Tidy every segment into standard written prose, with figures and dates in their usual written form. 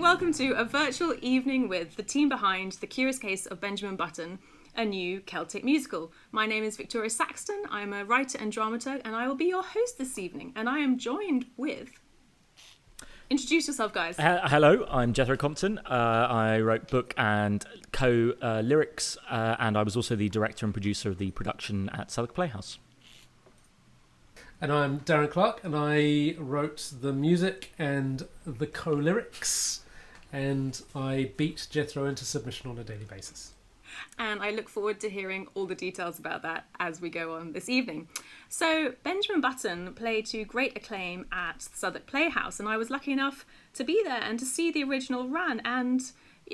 welcome to a virtual evening with the team behind The Curious Case of Benjamin Button, a new Celtic musical. My name is Victoria Saxton. I'm a writer and dramaturg, and I will be your host this evening. And I am joined with... Introduce yourself, guys. Hello, I'm Jethro Compton. I wrote book and co-lyrics, and I was also the director and producer of the production at Southwark Playhouse. And I'm Darren Clark, and I wrote the music and the co-lyrics, and I beat Jethro into submission on a daily basis. And I look forward to hearing all the details about that as we go on this evening. So Benjamin Button played to great acclaim at the Southwark Playhouse, and I was lucky enough to be there and to see the original run, and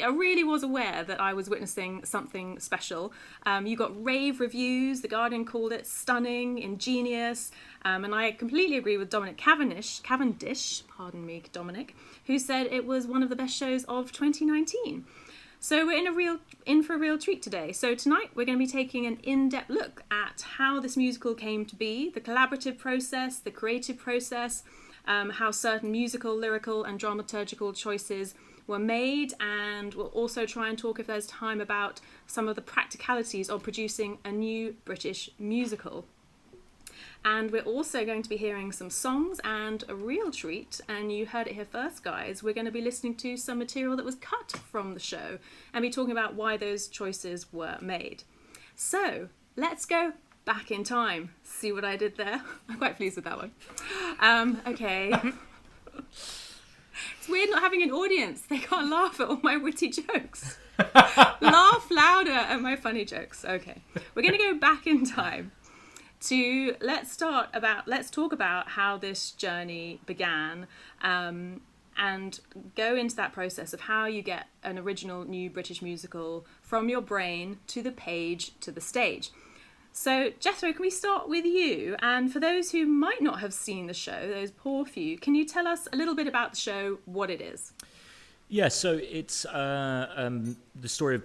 I really was aware that I was witnessing something special. You got rave reviews. The Guardian called it stunning, ingenious, and I completely agree with Dominic Cavendish, pardon me, Dominic, who said it was one of the best shows of 2019. So we're in for a real treat today. So tonight we're going to be taking an in-depth look at how this musical came to be, the collaborative process, the creative process, how certain musical, lyrical and dramaturgical choices were made, and we'll also try and talk, if there's time, about some of the practicalities of producing a new British musical. And we're also going to be hearing some songs, and a real treat, and you heard it here first, guys, we're going to be listening to some material that was cut from the show and be talking about why those choices were made. So let's go back in time. See what I did there? I'm quite pleased with that one. Okay. It's weird not having an audience. They can't laugh at all my witty jokes. Laugh louder at my funny jokes. Okay. We're going to go back in time to let's talk about how this journey began, and go into that process of how you get an original new British musical from your brain to the page to the stage. So, Jethro, can we start with you? And for those who might not have seen the show, those poor few, can you tell us a little bit about the show, what it is? Yeah, so it's the story of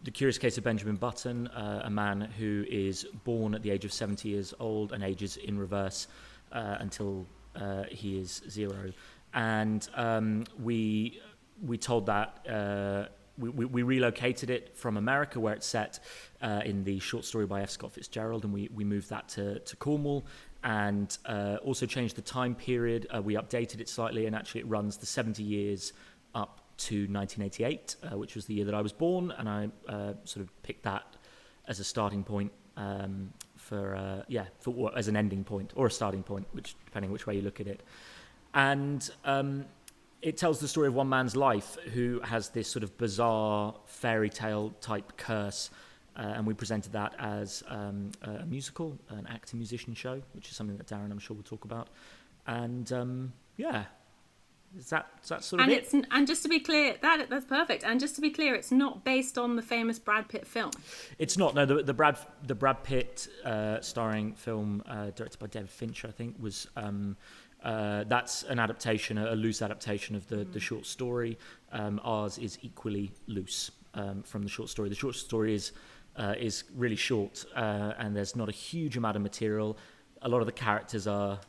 The Curious Case of Benjamin Button, a man who is born at the age of 70 years old and ages in reverse until he is 0. And we told that... We relocated it from America, where it's set in the short story by F. Scott Fitzgerald, and we moved that to Cornwall, and also changed the time period. We updated it slightly, and actually it runs the 70 years up to 1988, which was the year that I was born, and I sort of picked that as a starting point for as an ending point or a starting point, which depending which way you look at it, and. It tells the story of one man's life who has this sort of bizarre fairy tale type curse, and we presented that as a musical, an actor musician show, which is something that Darren, I'm sure, will talk about. And is that sort of it? And just to be clear, that's perfect. And just to be clear, it's not based on the famous Brad Pitt film. It's not. No, the Brad Pitt starring film directed by David Fincher, I think, was. That's an adaptation, a loose adaptation of the short story. Ours is equally loose from the short story. The short story is really short, and there's not a huge amount of material. A lot of the characters are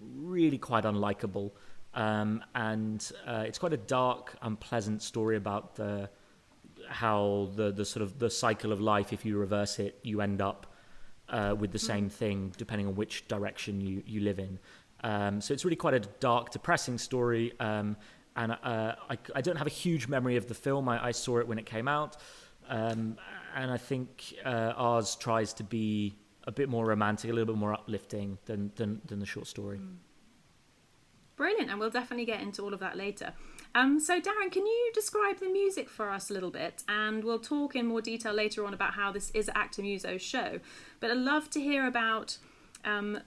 really quite unlikable, and it's quite a dark, unpleasant story about how the sort of the cycle of life. If you reverse it, you end up with the same thing, depending on which direction you live in. So it's really quite a dark, depressing story, and I don't have a huge memory of the film. I saw it when it came out, and I think ours tries to be a bit more romantic, a little bit more uplifting than the short story. Brilliant, and we'll definitely get into all of that later. So Darren, can you describe the music for us a little bit? And we'll talk in more detail later on about how this is Actor Muso's show. But I'd love to hear about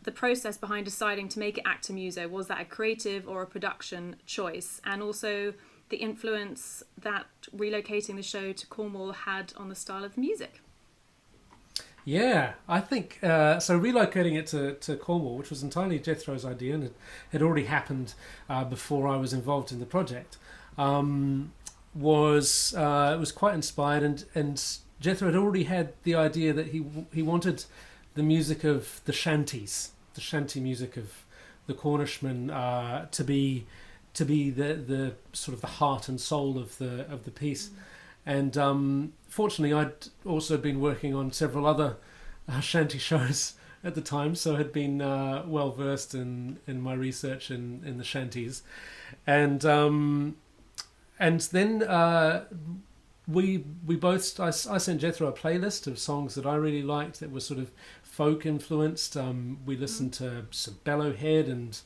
the process behind deciding to make it Actor Muso. Was that a creative or a production choice? And also the influence that relocating the show to Cornwall had on the style of the music. Yeah, I think so. Relocating it to Cornwall, which was entirely Jethro's idea, and it had already happened before I was involved in the project, was quite inspired, and Jethro had already had the idea that he wanted the music of the shanty music of the Cornishmen to to be the sort of the heart and soul of the piece. And fortunately, I'd also been working on several other shanty shows at the time, so I had been well versed in my research in the shanties, and then we both I sent Jethro a playlist of songs that I really liked that were sort of folk influenced. We listened to some Bellowhead and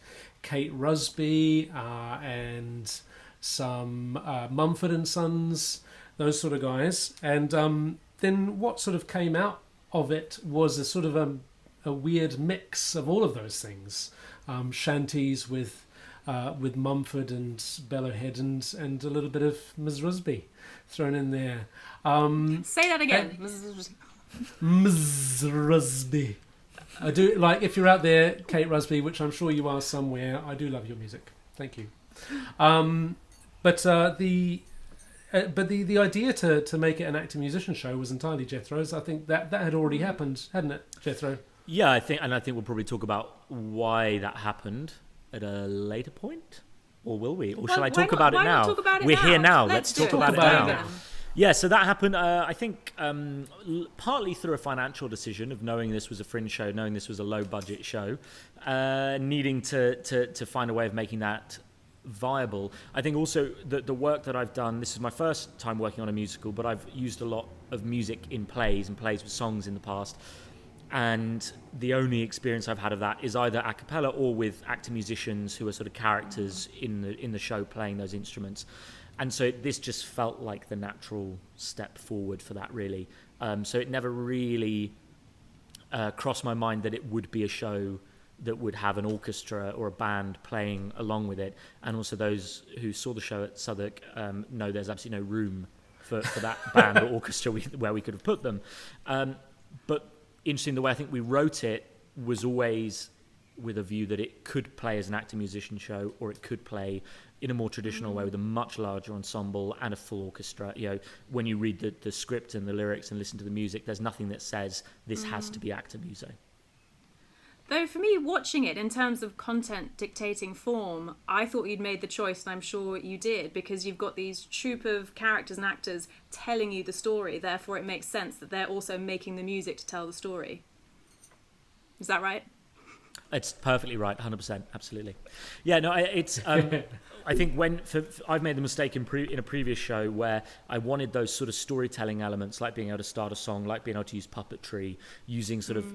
Kate Rusby and some Mumford and Sons, those sort of guys. And then what sort of came out of it was a sort of a weird mix of all of those things. Shanties with Mumford and Bellowhead and a little bit of Ms. Rusby thrown in there. Say that again. Ms. Rusby. I do, like, if you're out there, Kate Rusby, which I'm sure you are somewhere, I do love your music. Thank you. But the idea to make it an actor musician show was entirely Jethro's. I think that had already happened, hadn't it, Jethro? Yeah, I think we'll probably talk about why that happened at a later point, or will we? Or shall I talk about it now? We're here now. Let's talk about it now. Yeah, so that happened, I think, partly through a financial decision of knowing this was a fringe show, knowing this was a low-budget show, needing to find a way of making that viable. I think also that the work that I've done, this is my first time working on a musical, but I've used a lot of music in plays and plays with songs in the past. And the only experience I've had of that is either a cappella or with actor musicians who are sort of characters in the show playing those instruments. And so this just felt like the natural step forward for that, really. So it never really crossed my mind that it would be a show that would have an orchestra or a band playing along with it. And also those who saw the show at Southwark know there's absolutely no room for that band or orchestra where we could have put them. But interesting, the way I think we wrote it was always with a view that it could play as an actor-musician show, or it could play in a more traditional way with a much larger ensemble and a full orchestra. You know, when you read the script and the lyrics and listen to the music, there's nothing that says this has to be actor music. Though for me, watching it in terms of content dictating form, I thought you'd made the choice, and I'm sure you did, because you've got these troupe of characters and actors telling you the story. Therefore, it makes sense that they're also making the music to tell the story. Is that right? It's perfectly right, 100%, absolutely. Yeah, no, it's. I think I've made the mistake in a previous show where I wanted those sort of storytelling elements, like being able to start a song, like being able to use puppetry, using sort of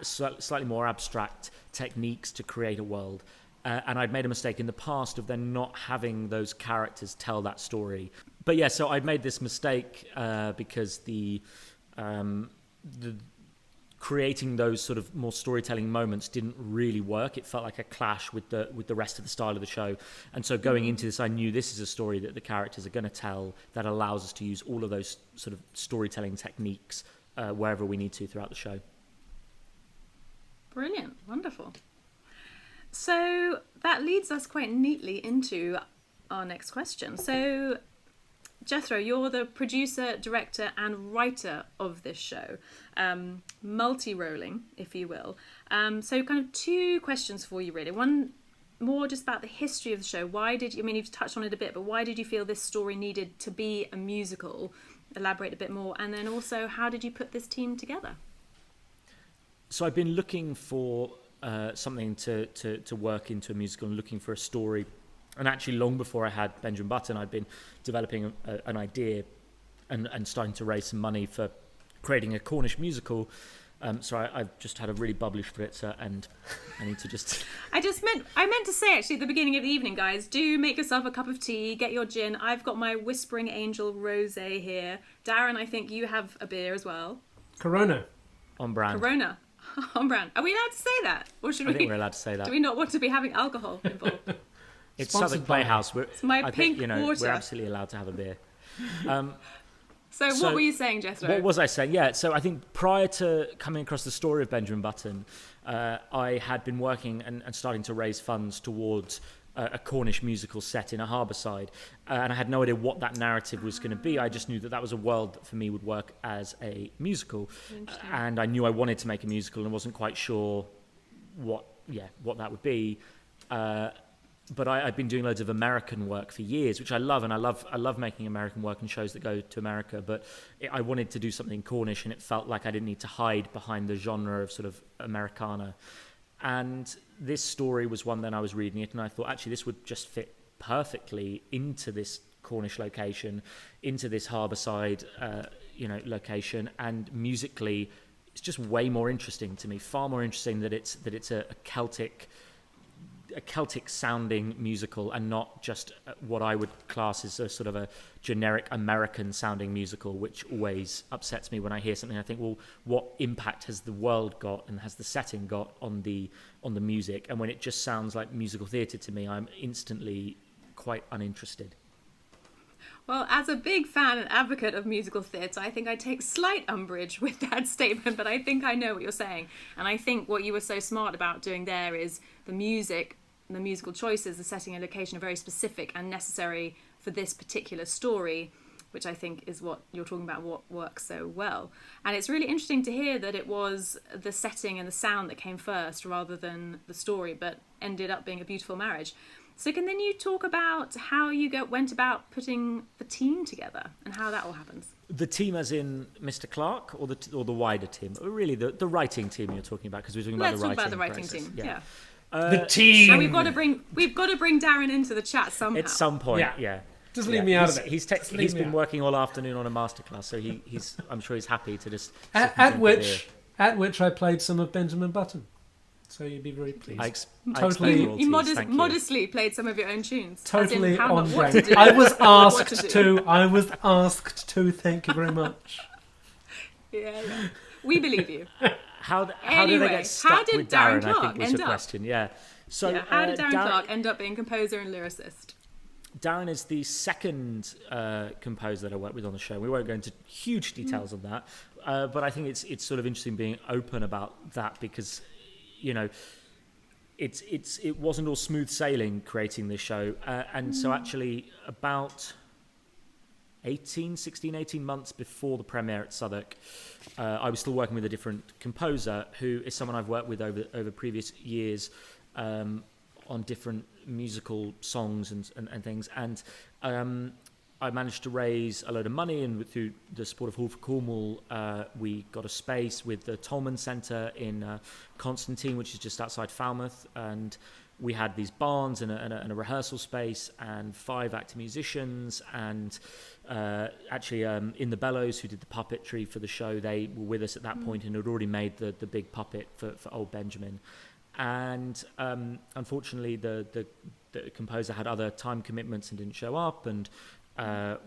slightly more abstract techniques to create a world. And I'd made a mistake in the past of then not having those characters tell that story. But yeah, so I'd made this mistake because the creating those sort of more storytelling moments didn't really work. It felt like a clash with the rest of the style of the show. And so going into this, I knew this is a story that the characters are going to tell that allows us to use all of those sort of storytelling techniques wherever we need to throughout the show. Brilliant. Wonderful. So that leads us quite neatly into our next question. So Jethro, you're the producer, director and writer of this show, multi-rolling, if you will. So kind of two questions for you, really. One more just about the history of the show. You've touched on it a bit, but why did you feel this story needed to be a musical? Elaborate a bit more. And then also, how did you put this team together? So I've been looking for something to work into a musical and looking for a story. And actually, long before I had Benjamin Button, I'd been developing an idea and starting to raise some money for creating a Cornish musical. Sorry, I've just had a really bubbly spritzer, and I need to just... I meant to say, actually, at the beginning of the evening, guys, do make yourself a cup of tea, get your gin. I've got my Whispering Angel Rosé here. Darren, I think you have a beer as well. Corona. On brand. Corona. On brand. Are we allowed to say that? Or should I think we're allowed to say that. Do we not want to be having alcohol involved? It's Southwark Playhouse. It's my pink water. We're absolutely allowed to have a beer. So what were you saying, Jethro? What was I saying? Yeah, so I think prior to coming across the story of Benjamin Button, I had been working and starting to raise funds towards a Cornish musical set in a harbour side. And I had no idea what that narrative was going to be. I just knew that was a world that for me would work as a musical. And I knew I wanted to make a musical and wasn't quite sure what that would be. but I've been doing loads of American work for years, which I love, and I love making American work and shows that go to America. But I wanted to do something Cornish, and it felt like I didn't need to hide behind the genre of sort of Americana. And this story was one that I was reading it, and I thought actually this would just fit perfectly into this Cornish location, into this harbourside, location, and musically, it's just way more interesting to me. Far more interesting that it's a Celtic sounding musical and not just what I would class as a sort of a generic American sounding musical, which always upsets me when I hear something. I think, well, what impact has the world got and has the setting got on the music? And when it just sounds like musical theatre to me, I'm instantly quite uninterested. Well, as a big fan and advocate of musical theatre, I think I take slight umbrage with that statement, but I think I know what you're saying. And I think what you were so smart about doing there is the music, the musical choices, the setting and location are very specific and necessary for this particular story, which I think is what you're talking about, what works so well. And it's really interesting to hear that it was the setting and the sound that came first rather than the story, but ended up being a beautiful marriage. So can then you talk about how you went about putting the team together and how that all happens? The team as in Mr. Clark, or the wider team? Or really the writing team you're talking about, because we're talking about the writing Let's talk about the writing process. team, yeah. The team! And we've got to bring Darren into the chat somehow. At some point, yeah. Just leave me out of it. He's been working all afternoon on a masterclass, so he's I'm sure he's happy to just at which I played some of Benjamin Button. So you'd be very pleased. You modestly played some of your own tunes. Totally on brand. brand. I was asked to. Thank you very much. Yeah. We believe you. How did they get stuck with Darren? I think was the question. Yeah. So how did Darren Clark end up being composer and lyricist? Darren is the second composer that I worked with on the show. We won't go into huge details on that, but I think it's sort of interesting being open about that, because it wasn't all smooth sailing creating this show, and so actually about 18 months before the premiere at Southwark, I was still working with a different composer who is someone I've worked with over previous years on different musical songs and things, and I managed to raise a load of money, and through the support of Hall for Cornwall, we got a space with the Tolman Centre in Constantine, which is just outside Falmouth, and we had these barns and a rehearsal space and 5 actor musicians, and actually in the Bellows, who did the puppetry for the show, they were with us at that point and had already made the big puppet for old Benjamin. And unfortunately the composer had other time commitments and didn't show up, and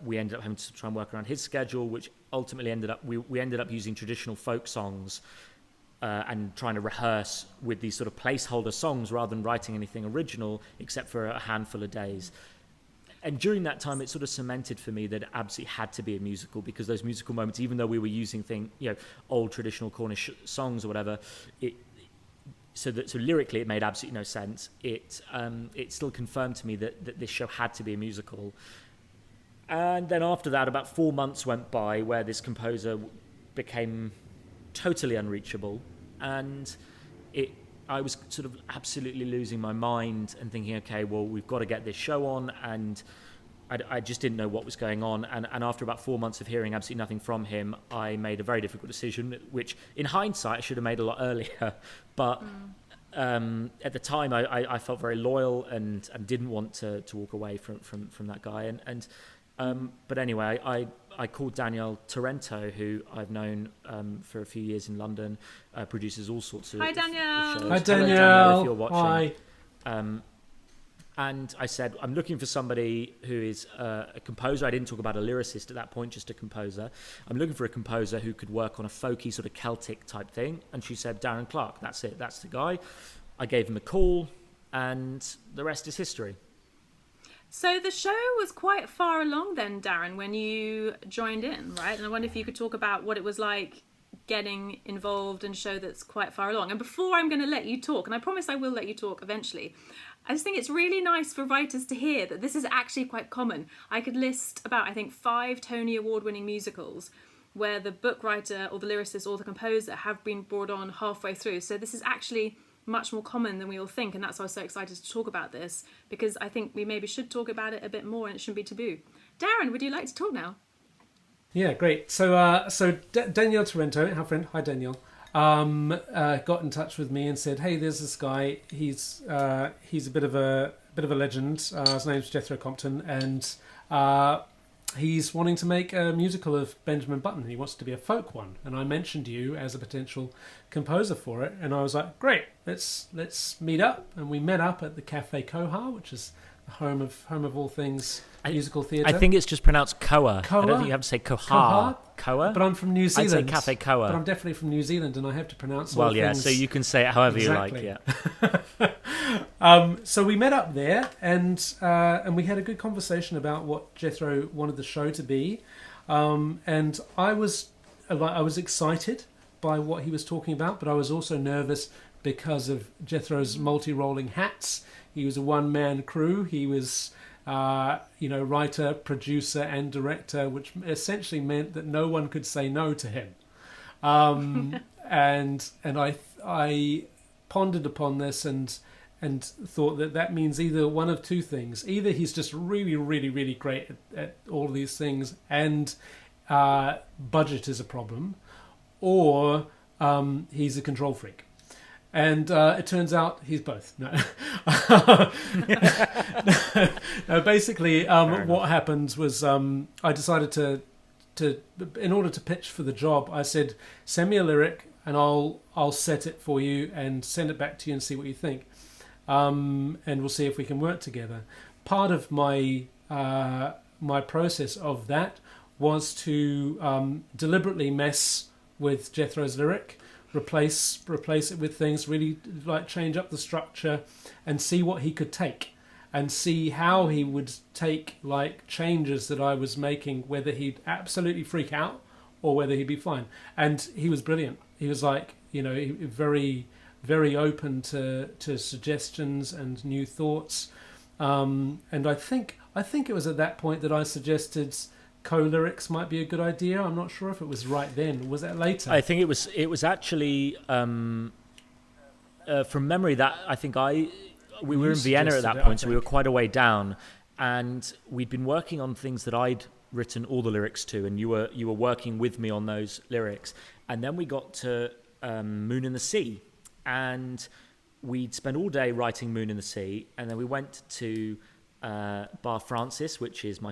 we ended up having to try and work around his schedule, which ultimately ended up we ended up using traditional folk songs and trying to rehearse with these sort of placeholder songs rather than writing anything original, except for a handful of days. And during that time, it sort of cemented for me that it absolutely had to be a musical, because those musical moments, even though we were using old traditional Cornish songs or whatever, so lyrically it made absolutely no sense. It still confirmed to me that this show had to be a musical. And then after that, about 4 months went by where this composer became totally unreachable, and I was sort of absolutely losing my mind and thinking, okay, well, we've got to get this show on, and I just didn't know what was going on. And after about 4 months of hearing absolutely nothing from him, I made a very difficult decision, which in hindsight I should have made a lot earlier. But at the time, I felt very loyal and didn't want to walk away from that guy. But anyway, I called Danielle Torrento, who I've known for a few years in London, produces all sorts of Hi, Danielle. shows. Hi, Hello, Danielle. if you're watching. Hi. And I said, I'm looking for somebody who is a composer. I didn't talk about a lyricist at that point, just a composer. I'm looking for a composer who could work on a folky sort of Celtic type thing. And she said, Darren Clark, that's it, that's the guy. I gave him a call, and the rest is history. So the show was quite far along then, Darren, when you joined in, right? And I wonder if you could talk about what it was like getting involved in a show that's quite far along. And before I'm going to let you talk, and I promise I will let you talk eventually, I just think it's really nice for writers to hear that this is actually quite common. I could list about, I think, 5 Tony Award-winning musicals where the book writer or the lyricist or the composer have been brought on halfway through. So this is actually much more common than we all think, and that's why I was so excited to talk about this, because I think we maybe should talk about it a bit more and it shouldn't be taboo. Darren, would you like to talk now? Yeah, great. So Danielle Torrento, our friend, hi Danielle, got in touch with me and said, "Hey, there's this guy. He's a bit of a legend. His name's Jethro Compton, and he's wanting to make a musical of Benjamin Button. He wants it to be a folk one, and I mentioned you as a potential composer for it." And I was like, "Great, let's meet up." And we met up at the Café Coha, which is the home of all things musical theatre. I think it's just pronounced Koa. Koa? I don't think you have to say Koha. Koa? But I'm from New Zealand. I'd say Café Koa. But I'm definitely from New Zealand, and I have to pronounce all well, yeah, things. so you can say it however Exactly. you like, yeah. So we met up there, and we had a good conversation about what Jethro wanted the show to be, and I was excited by what he was talking about, but I was also nervous because of Jethro's multi-rolling hats. He was a one-man crew. He was writer, producer, and director, which essentially meant that no one could say no to him. And I pondered upon this and thought that means either one of two things: either he's just really, really, really great at all of these things, and budget is a problem, or he's a control freak. And it turns out he's both. No. No, basically, what happened was I decided to, in order to pitch for the job, I said, "Send me a lyric and I'll set it for you and send it back to you and see what you think, and we'll see if we can work together." Part of my process of that was to deliberately mess with Jethro's lyric. Replace it with things, really like change up the structure and see what he could take, and see how he would take like changes that I was making, whether he'd absolutely freak out or whether he'd be fine. And he was brilliant. He was like, very, very open to suggestions and new thoughts. And I think it was at that point that I suggested co-lyrics might be a good idea. I'm not sure if it was right then. Was that later? I think it was actually from memory that I think we were in Vienna at that point, so we were quite a way down, and we'd been working on things that I'd written all the lyrics to, and you were working with me on those lyrics, and then we got to Moon in the Sea, and we'd spent all day writing Moon in the Sea, and then we went to Bar Francis, which is is my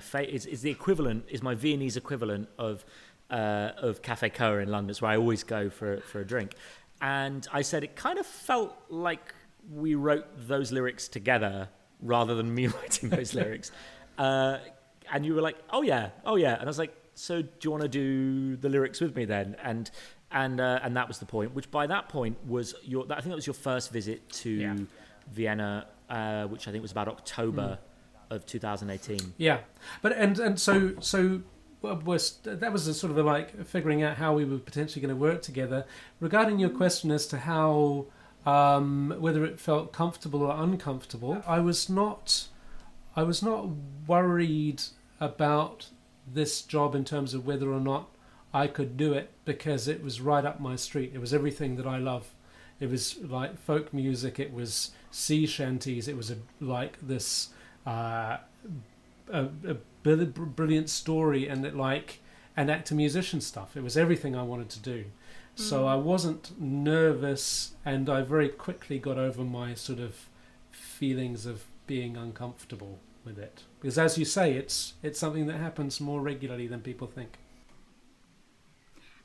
Viennese equivalent of Café Coa in London. It's where I always go for a drink. And I said it kind of felt like we wrote those lyrics together rather than me writing those lyrics. And you were like, oh yeah. And I was like, so do you want to do the lyrics with me then? And that was the point. Which by that point was I think that was your first visit to Vienna, which I think was about October. Of 2018. Yeah, but and so that was a sort of like figuring out how we were potentially going to work together. Regarding your question as to how whether it felt comfortable or uncomfortable, I was not worried about this job in terms of whether or not I could do it, because it was right up my street. It was everything that I love. It was like folk music. It was sea shanties. It was like this. A brilliant story and actor musician stuff. It was everything I wanted to do. So I wasn't nervous, and I very quickly got over my sort of feelings of being uncomfortable with it. Because as you say, it's something that happens more regularly than people think.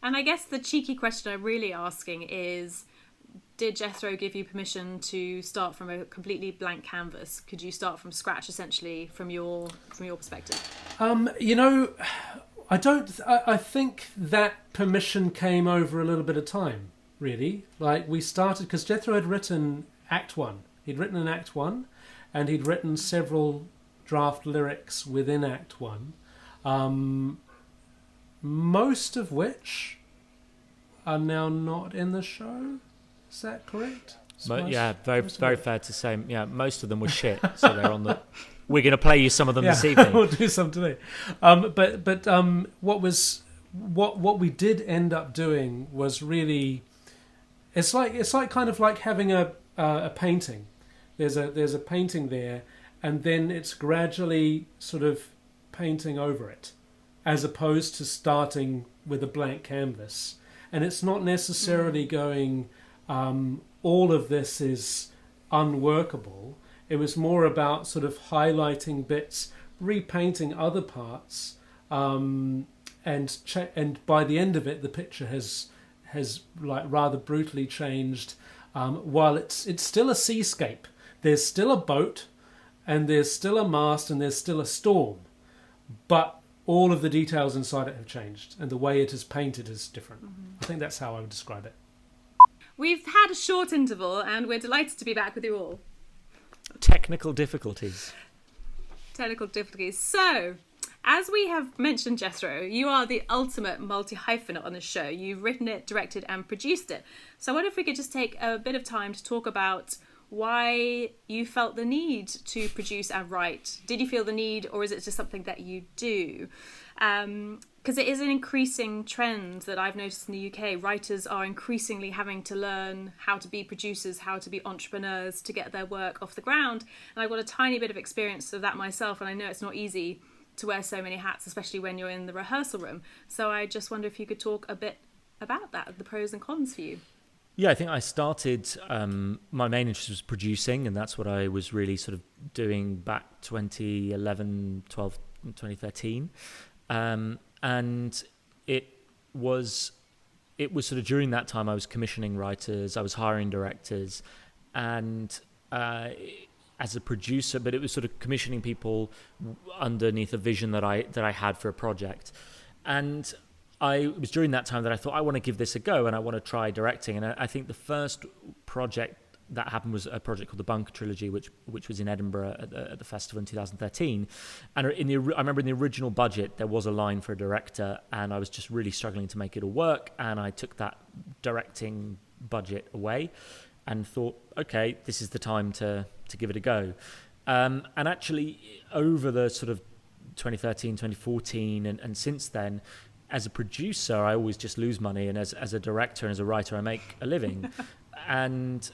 And I guess the cheeky question I'm really asking is, did Jethro give you permission to start from a completely blank canvas? Could you start from scratch, essentially, from your perspective? I think that permission came over a little bit of time, really. Like, we started, because Jethro had written Act 1. He'd written an Act 1, and he'd written several draft lyrics within Act 1, most of which are now not in the show. Is that correct? Yeah, very fair to say. Yeah, most of them were shit, so they're on the. We're going to play you some of them this evening. We'll do some today. But what we did end up doing was really, it's like kind of like having a a painting. There's a painting there, and then it's gradually sort of painting over it, as opposed to starting with a blank canvas. And it's not necessarily going, all of this is unworkable. It was more about sort of highlighting bits, repainting other parts, and by the end of it, the picture has like rather brutally changed. While it's still a seascape, there's still a boat, and there's still a mast, and there's still a storm, but all of the details inside it have changed, and the way it is painted is different. I think that's how I would describe it. We've had a short interval, and we're delighted to be back with you all. Technical difficulties. So, as we have mentioned, Jethro, you are the ultimate multi-hyphenate on the show. You've written it, directed, and produced it. So I wonder if we could just take a bit of time to talk about why you felt the need to produce and write. Did you feel the need, or is it just something that you do? Because it is an increasing trend that I've noticed in the UK. Writers are increasingly having to learn how to be producers, how to be entrepreneurs to get their work off the ground. And I've got a tiny bit of experience of that myself, and I know it's not easy to wear so many hats, especially when you're in the rehearsal room. So I just wonder if you could talk a bit about that, the pros and cons for you. Yeah, I think I started, my main interest was producing, and that's what I was really sort of doing back 2011, 12, 2013. And it was sort of during that time I was commissioning writers, I was hiring directors, and as a producer, but it was sort of commissioning people underneath a vision that I had for a project. And it was during that time that I thought, I want to give this a go and I want to try directing. And I think the first project that happened was a project called the Bunker Trilogy, which was in Edinburgh at the festival in 2013. And I remember in the original budget, there was a line for a director, and I was just really struggling to make it all work. And I took that directing budget away and thought, okay, this is the time to give it a go. And actually, over the sort of 2013, 2014, and since then, as a producer, I always just lose money, and as a director and as a writer, I make a living. And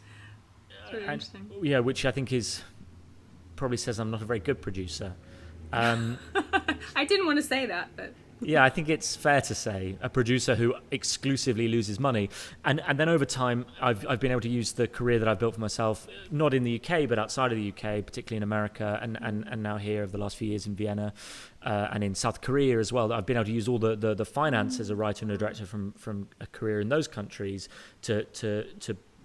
really interesting. Yeah, which I think probably says I'm not a very good producer. I didn't want to say that, but yeah, I think it's fair to say a producer who exclusively loses money. And then over time, I've been able to use the career that I've built for myself, not in the UK, but outside of the UK, particularly in America, and now here over the last few years in Vienna, and in South Korea as well. I've been able to use all the finance as a writer and a director from a career in those countries to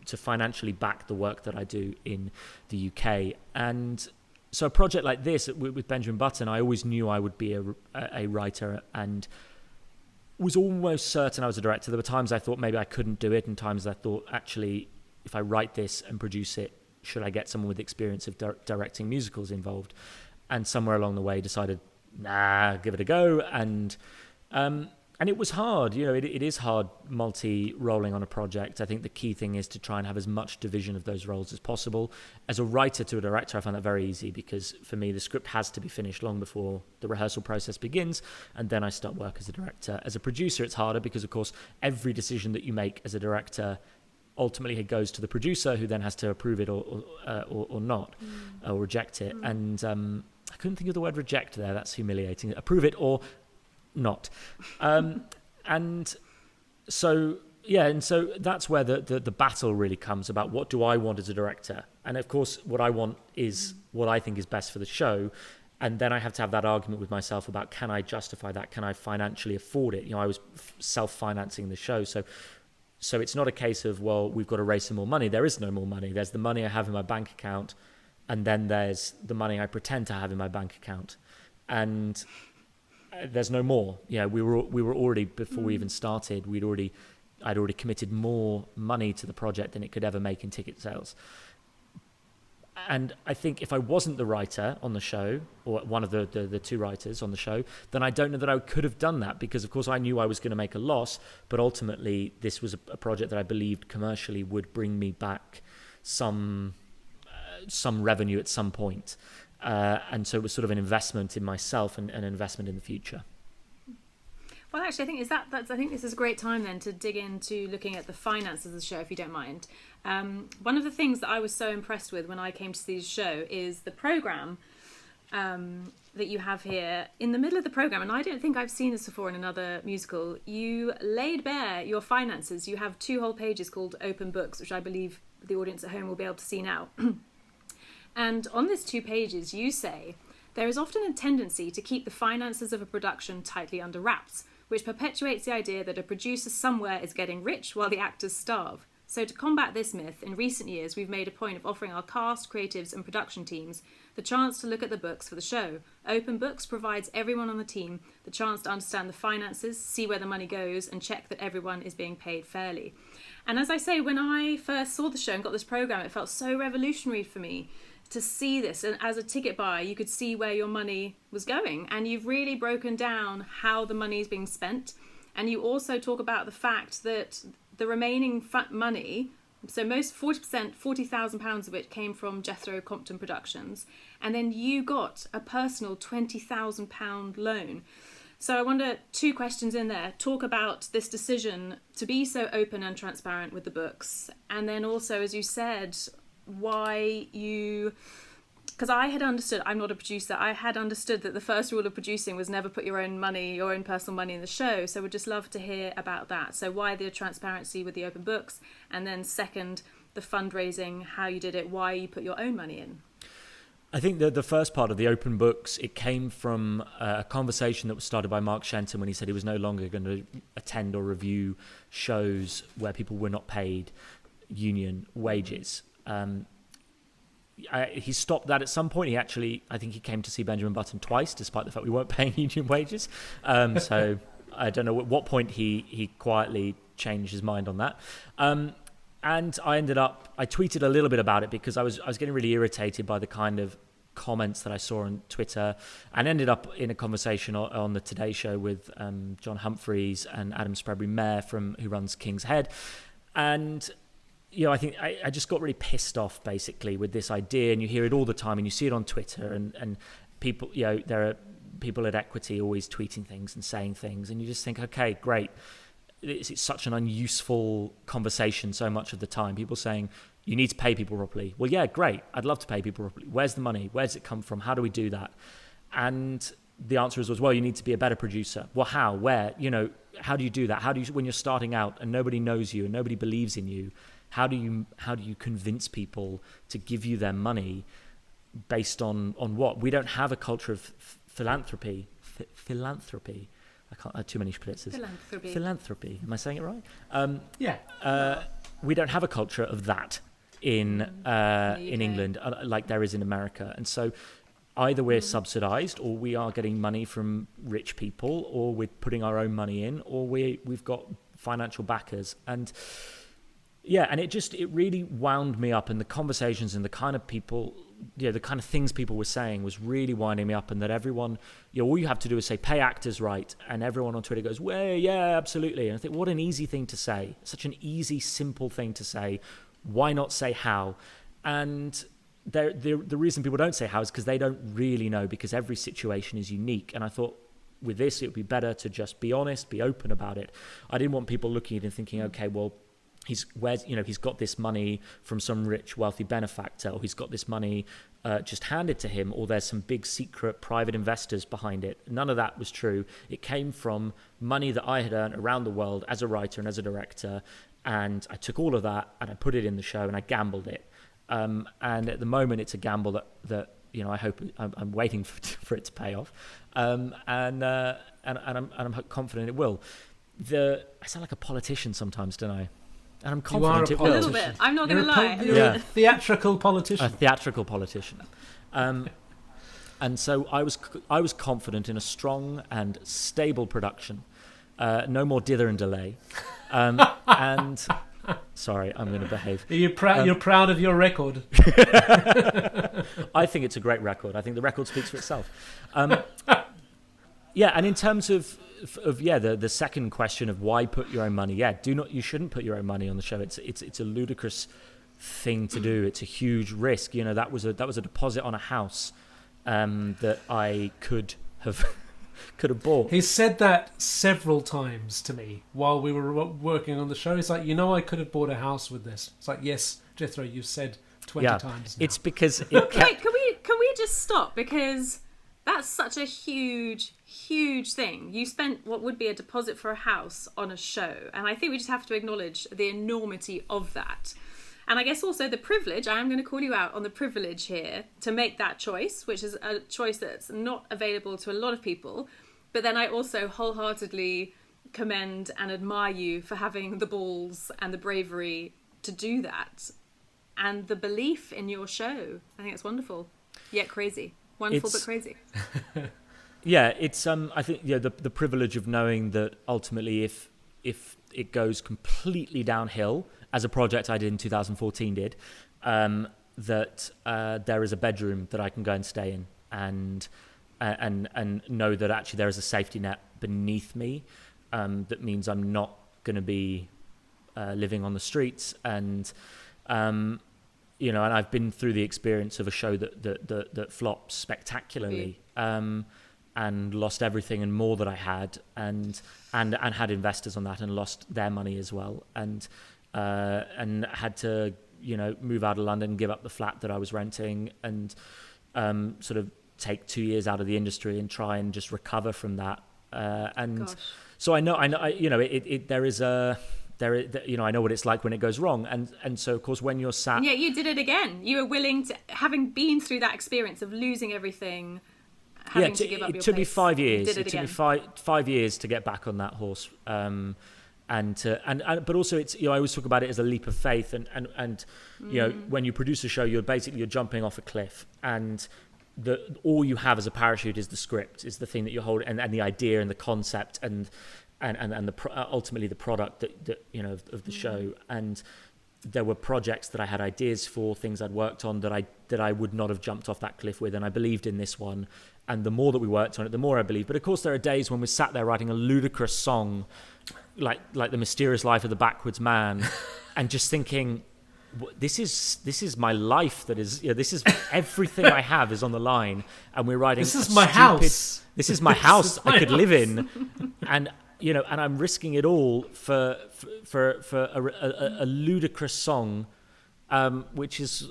financially back the work that I do in the UK. And so a project like this with Benjamin Button, I always knew I would be a writer, and was almost certain I was a director. There were times I thought maybe I couldn't do it, and times I thought, actually, if I write this and produce it, should I get someone with experience of directing musicals involved? And somewhere along the way decided, nah, give it a go. And it was hard, it is hard multi-rolling on a project. I think the key thing is to try and have as much division of those roles as possible. As a writer to a director, I find that very easy, because for me, the script has to be finished long before the rehearsal process begins, and then I start work as a director. As a producer, it's harder because, of course, every decision that you make as a director ultimately goes to the producer, who then has to approve it or not, or reject it. And I couldn't think of the word reject there. That's humiliating. Approve it or not. And so that's where the battle really comes about. What do I want as a director? And of course, what I want is what I think is best for the show. And then I have to have that argument with myself about, can I justify that? Can I financially afford it? I was self-financing the show. So it's not a case of, well, we've got to raise some more money. There is no more money. There's the money I have in my bank account, and then there's the money I pretend to have in my bank account. And there's no more. We were already, before we even started, I'd already committed more money to the project than it could ever make in ticket sales. And I think if I wasn't the writer on the show, or one of the two writers on the show, then I don't know that I could have done that, because of course I knew I was going to make a loss, but ultimately this was a project that I believed commercially would bring me back some revenue at some point. And so it was sort of an investment in myself and an investment in the future. Well, actually, I think I think this is a great time then to dig into looking at the finances of the show, if you don't mind. One of the things that I was so impressed with when I came to see the show is the programme that you have here. In the middle of the programme, and I don't think I've seen this before in another musical, you laid bare your finances. You have 2 whole pages called Open Books, which I believe the audience at home will be able to see now. And on these 2 pages, you say, there is often a tendency to keep the finances of a production tightly under wraps, which perpetuates the idea that a producer somewhere is getting rich while the actors starve. So to combat this myth, in recent years we've made a point of offering our cast, creatives and production teams the chance to look at the books for the show. Open Books provides everyone on the team the chance to understand the finances, see where the money goes and check that everyone is being paid fairly. And as I say, when I first saw the show and got this programme, it felt so revolutionary for me to see this, and as a ticket buyer you could see where your money was going, and you've really broken down how the money is being spent. And you also talk about the fact that the remaining money, so most 40%, £40,000 of it came from Jethro Compton Productions, and then you got a personal £20,000 loan. So I wonder, 2 questions in there. Talk about this decision to be so open and transparent with the books, and then also, as you said, why you... Because I had understood, I'm not a producer, I had understood that the first rule of producing was never put your own money, your own personal money in the show. So we'd just love to hear about that. So why the transparency with the open books? And then second, the fundraising, how you did it, why you put your own money in. I think that the first part of the open books, it came from a conversation that was started by Mark Shenton when he said he was no longer going to attend or review shows where people were not paid union wages. He stopped that at some point. I think he came to see Benjamin Button twice, despite the fact we weren't paying union wages. So I don't know at what point he quietly changed his mind on that. And I tweeted a little bit about it because I was getting really irritated by the kind of comments that I saw on Twitter, and ended up in a conversation on the Today Show with John Humphreys and Adam Spreadbury-Mayer who runs King's Head. And I think I just got really pissed off basically with this idea, and you hear it all the time and you see it on Twitter, and people, there are people at Equity always tweeting things and saying things, and you just think, okay, great. It's such an unuseful conversation so much of the time. People saying, you need to pay people properly. Well, yeah, great. I'd love to pay people properly. Where's the money? Where does it come from? How do we do that? And the answer was, well, you need to be a better producer. Well, how? Where? How do you do that? How do you, when you're starting out and nobody knows you and nobody believes in you, how do you convince people to give you their money based on what? We don't have a culture of philanthropy. Philanthropy. I can't. I have too many splitters. Philanthropy. Am I saying it right? Yeah. We don't have a culture of that in England like there is in America, and so either we're subsidised, or we are getting money from rich people, or we're putting our own money in, or we've got financial backers. And yeah, and it really wound me up, and the conversations and the kind of people, the kind of things people were saying was really winding me up, and that everyone, all you have to do is say, pay actors right, and everyone on Twitter goes, well, yeah, absolutely. And I think, what an easy thing to say. Such an easy, simple thing to say. Why not say how? And the reason people don't say how is because they don't really know, because every situation is unique. And I thought, with this, it would be better to just be honest, be open about it. I didn't want people looking at it and thinking, okay, well, he's got this money from some rich, wealthy benefactor, or he's got this money just handed to him, or there's some big secret private investors behind it. None of that was true. It came from money that I had earned around the world as a writer and as a director, and I took all of that and I put it in the show and I gambled it. And at the moment, it's a gamble that I hope I'm waiting for it to pay off, and I'm confident it will. I sound like a politician sometimes, don't I? And I'm confident it will. A little bit. I'm not going to lie. You're a theatrical politician. A theatrical politician. And so I was confident in a strong and stable production. No more dither and delay. And sorry, I'm going to behave. You're proud of your record. I think it's a great record. I think the record speaks for itself. Yeah, and in terms of the second question of why put your own money, you shouldn't put your own money on the show. It's a ludicrous thing to do. It's a huge risk. That was a deposit on a house that I could have could have bought. He said that several times to me while we were working on the show. He's like, I could have bought a house with this. It's like, yes, Jethro, you've said 20 times now. It's because it Wait, can we just stop? Because that's such a huge thing. You spent what would be a deposit for a house on a show, and I think we just have to acknowledge the enormity of that. And I guess also the privilege, I am going to call you out on the privilege here, to make that choice, which is a choice that's not available to a lot of people. But then I also wholeheartedly commend and admire you for having the balls and the bravery to do that. And the belief in your show. I think it's wonderful, yet crazy. Wonderful, but crazy. Yeah, it's I think the privilege of knowing that ultimately if it goes completely downhill, as a project I did in 2014 did, that there is a bedroom that I can go and stay in, and know that actually there is a safety net beneath me, that means I'm not going to be living on the streets, and and I've been through the experience of a show that flopped spectacularly. And lost everything and more that I had, and had investors on that and lost their money as well, and had to move out of London, give up the flat that I was renting, and sort of take 2 years out of the industry and try and just recover from that. So I know there is a. I know what it's like when it goes wrong, and so of course when you're sat. Yeah, you did it again. You were willing to, having been through that experience of losing everything. Having to give up your it took me place. 5 years. It took me five years to get back on that horse, but also it's I always talk about it as a leap of faith, and when you produce a show, you're jumping off a cliff, and all you have as a parachute is the script, is the thing that you hold, and the idea and the concept and ultimately the product that of the show. And there were projects that I had ideas for, things I'd worked on that I would not have jumped off that cliff with, and I believed in this one. And the more that we worked on it, the more I believed. But of course, there are days when we're sat there writing a ludicrous song, like The Mysterious Life of the Backwards Man, and just thinking, this is my life. That is, this is everything I have is on the line, and we're writing. This is my house. This is my house. I could live in, and I'm risking it all for a ludicrous song, which is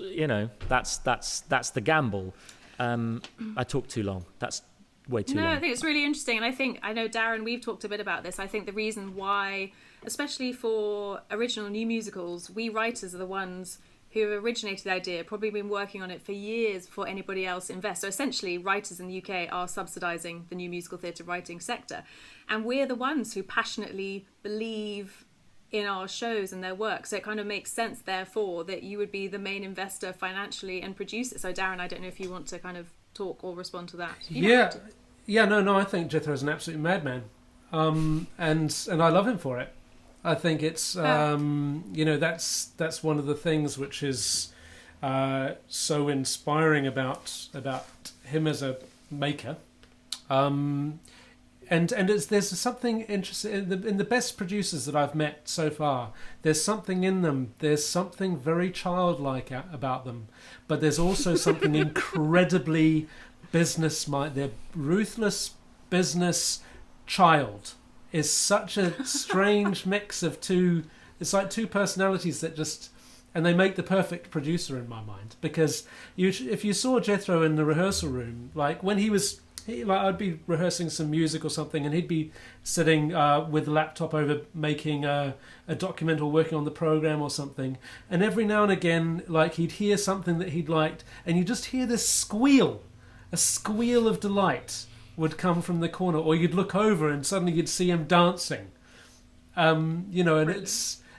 that's the gamble. I talked too long. That's way too long. No, I think it's really interesting. And I know, Darren, we've talked a bit about this. I think the reason why, especially for original new musicals, we writers are the ones who originated the idea, probably been working on it for years before anybody else invests. So essentially, writers in the UK are subsidising the new musical theatre writing sector. And we're the ones who passionately believe in our shows and their work. So it kind of makes sense, therefore, that you would be the main investor financially and produce it. So Darren, I don't know if you want to kind of talk or respond to that. No, I think Jethro is an absolute madman. And I love him for it. I think it's, that's one of the things which is so inspiring about him as a maker. And there's something interesting in the best producers that I've met so far. There's something in them. There's something very childlike about them, but there's also something incredibly business-minded. They're ruthless business child. Is such a strange mix of two. It's like two personalities that just, and they make the perfect producer in my mind. Because if you saw Jethro in the rehearsal room, like when I'd be rehearsing some music or something, and he'd be sitting with the laptop over making a document or working on the program or something. And every now and again, like he'd hear something that he'd liked, and you just hear this squeal, a squeal of delight would come from the corner, or you'd look over and suddenly you'd see him dancing. And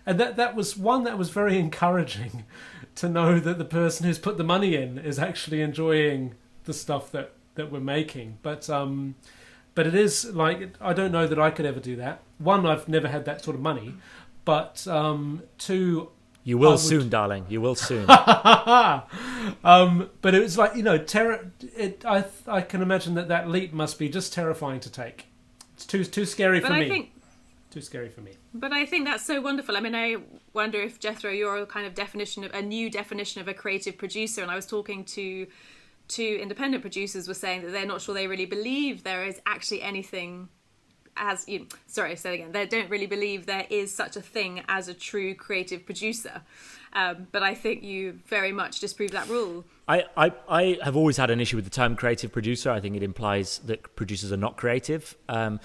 that was one that was very encouraging to know that the person who's put the money in is actually enjoying the stuff that we're making. But it is like, I don't know that I could ever do that. One, I've never had that sort of money, but two, you will soon, darling. You will soon. But it was like, I can imagine that leap must be just terrifying to take. It's too scary for me. Too scary for me. But I think that's so wonderful. I mean, I wonder if, Jethro, you're a kind of a new definition of a creative producer. And I was talking to two independent producers were saying that they're not sure they really believe there is actually anything as sorry, say again. They don't really believe there is such a thing as a true creative producer. But I think you very much disprove that rule. I have always had an issue with the term creative producer. I think it implies that producers are not creative. I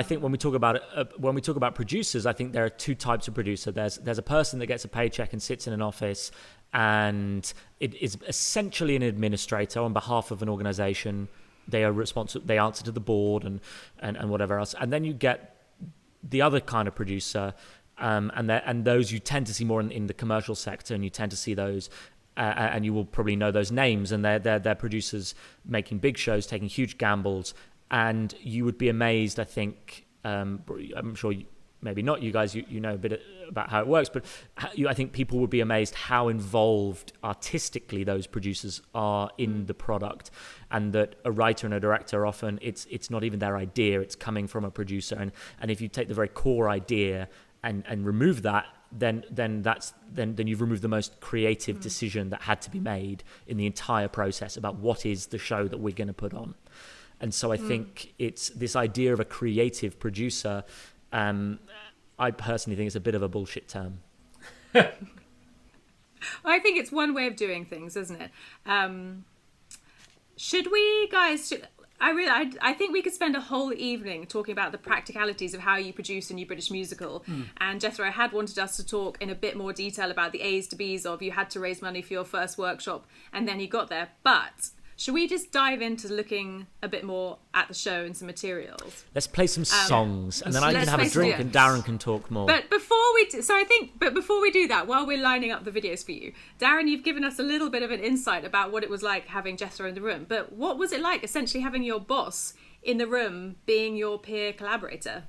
think when we talk about producers, I think there are two types of producer. There's a person that gets a paycheck and sits in an office, and it is essentially an administrator on behalf of an organization. They are responsible. They answer to the board and whatever else. And then you get the other kind of producer, and those you tend to see more in the commercial sector, and you tend to see those, and you will probably know those names. And they're producers making big shows, taking huge gambles. And you would be amazed. I think I'm sure. Maybe not you guys, you know a bit about how it works, but I think people would be amazed how involved artistically those producers are in the product, and that a writer and a director often it's not even their idea, it's coming from a producer, and if you take the very core idea and remove that, then you've removed the most creative decision that had to be made in the entire process about what is the show that we're going to put on. And so I think it's this idea of a creative producer. I personally think it's a bit of a bullshit term. I think it's one way of doing things, isn't it? Should we, guys? I think we could spend a whole evening talking about the practicalities of how you produce a new British musical. And Jethro had wanted us to talk in a bit more detail about the A's to B's of you had to raise money for your first workshop, and then you got there. But should we just dive into looking a bit more at the show and some materials? Let's play some songs, and then I can have a drink and Darren can talk more. But before we do that, while we're lining up the videos for you, Darren, you've given us a little bit of an insight about what it was like having Jethro in the room. But what was it like, essentially, having your boss in the room, being your peer collaborator?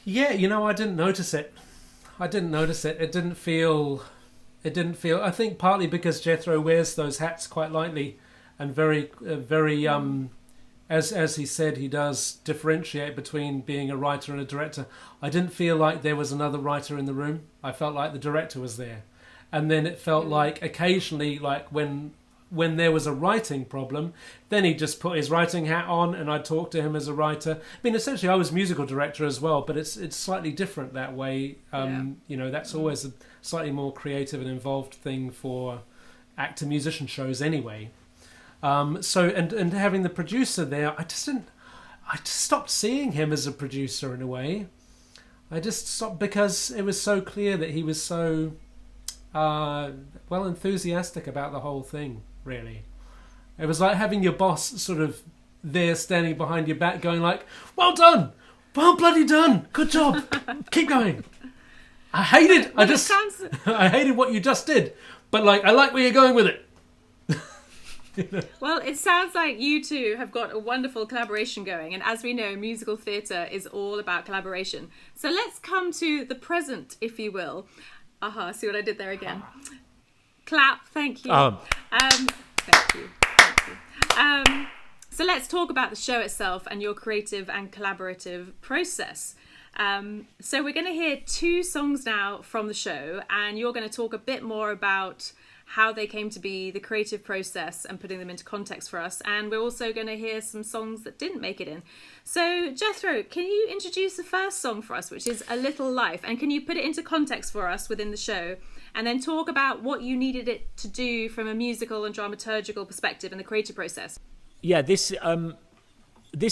Yeah, I didn't notice it. It didn't feel. I think partly because Jethro wears those hats quite lightly. And very, as he said, he does differentiate between being a writer and a director. I didn't feel like there was another writer in the room. I felt like the director was there. And then it felt like occasionally, like when there was a writing problem, then he'd just put his writing hat on and I'd talk to him as a writer. I mean, essentially I was musical director as well, but it's slightly different that way. That's always a slightly more creative and involved thing for actor-musician shows anyway. So having the producer there, I just stopped seeing him as a producer in a way. I just stopped because it was so clear that he was so enthusiastic about the whole thing, really. It was like having your boss sort of there standing behind your back going like, well done, well bloody done, good job, keep going. I hated what you just did, but I like where you're going with it. Well, it sounds like you two have got a wonderful collaboration going, and as we know, musical theatre is all about collaboration. So let's come to the present, if you will. See what I did there again? Clap, thank you. Thank you. So let's talk about the show itself and your creative and collaborative process. So we're going to hear two songs now from the show, and you're going to talk a bit more about how they came to be, the creative process, and putting them into context for us. And we're also going to hear some songs that didn't make it in. So, Jethro, can you introduce the first song for us, which is A Little Life? And can you put it into context for us within the show? And then talk about what you needed it to do from a musical and dramaturgical perspective in the creative process. Yeah, this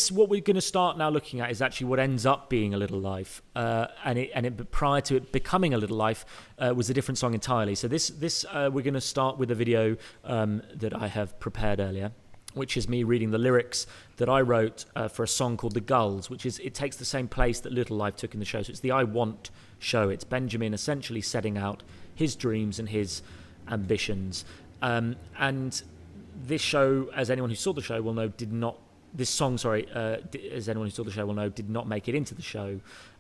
what we're going to start now looking at is actually what ends up being A Little Life, and prior to it becoming A Little Life was a different song entirely. So this we're going to start with a video that I have prepared earlier, which is me reading the lyrics that I wrote for a song called The Gulls, it takes the same place that Little Life took in the show. So it's the I Want show. It's Benjamin essentially setting out his dreams and his ambitions, and this show, as anyone who saw the show will know, as anyone who saw the show will know, did not make it into the show.